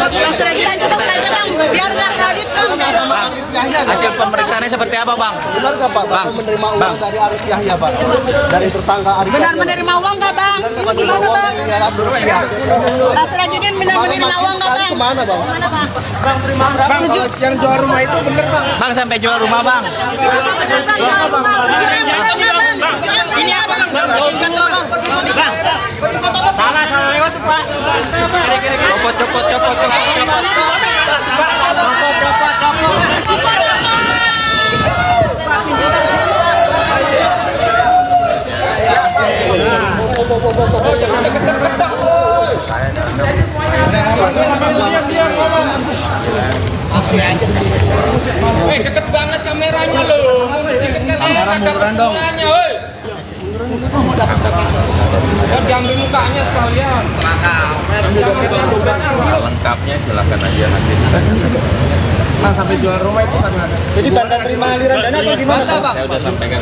Sirajuddin sudah belajar bang, biar nggak kredit bang. Hasil pemeriksaannya seperti apa bang? Benar nggak Pak? Bapak menerima uang dari Arif Yahya Pak? Dari tersangka Arif Benar Yahya. menerima uang nggak bang? Benar menerima uang dari Arif Yahya. Pak Sirajuddin benar menerima uang nggak bang? Kemana Bang? Mana bang? Bang, kalau yang jual rumah itu bener bang. Bang sampai jual rumah bang. Ini apa bang? Salah lewat pak. Copot. Deket banget kameranya loh. Kamera munduran dong. Diambil mukanya sekalian. Lengkapnya silakan aja nanti. Bang, sampai jual rumah itu karena ada. Jadi tanda terima aliran dana atau gimana bang? Saya udah sampaikan.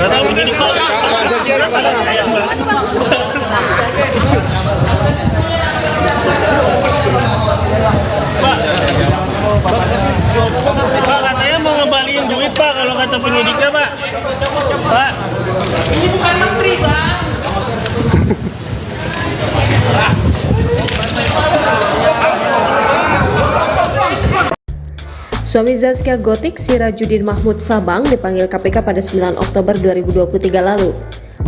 Pak, katanya mau ngembaliin duit Pak, kalau kata penyidiknya Pak. Pak. Ini bukan menteri bang. Suami Zaskia Gotik, Sirajuddin Mahmud Sabang, dipanggil KPK pada 9 Oktober 2023 lalu.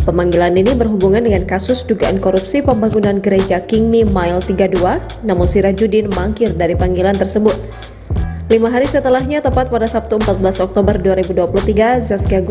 Pemanggilan ini berhubungan dengan kasus dugaan korupsi pembangunan gereja Kingmi Mile 32, namun Sirajuddin mangkir dari panggilan tersebut. 5 hari setelahnya, tepat pada Sabtu 14 Oktober 2023, Zaskia Gotik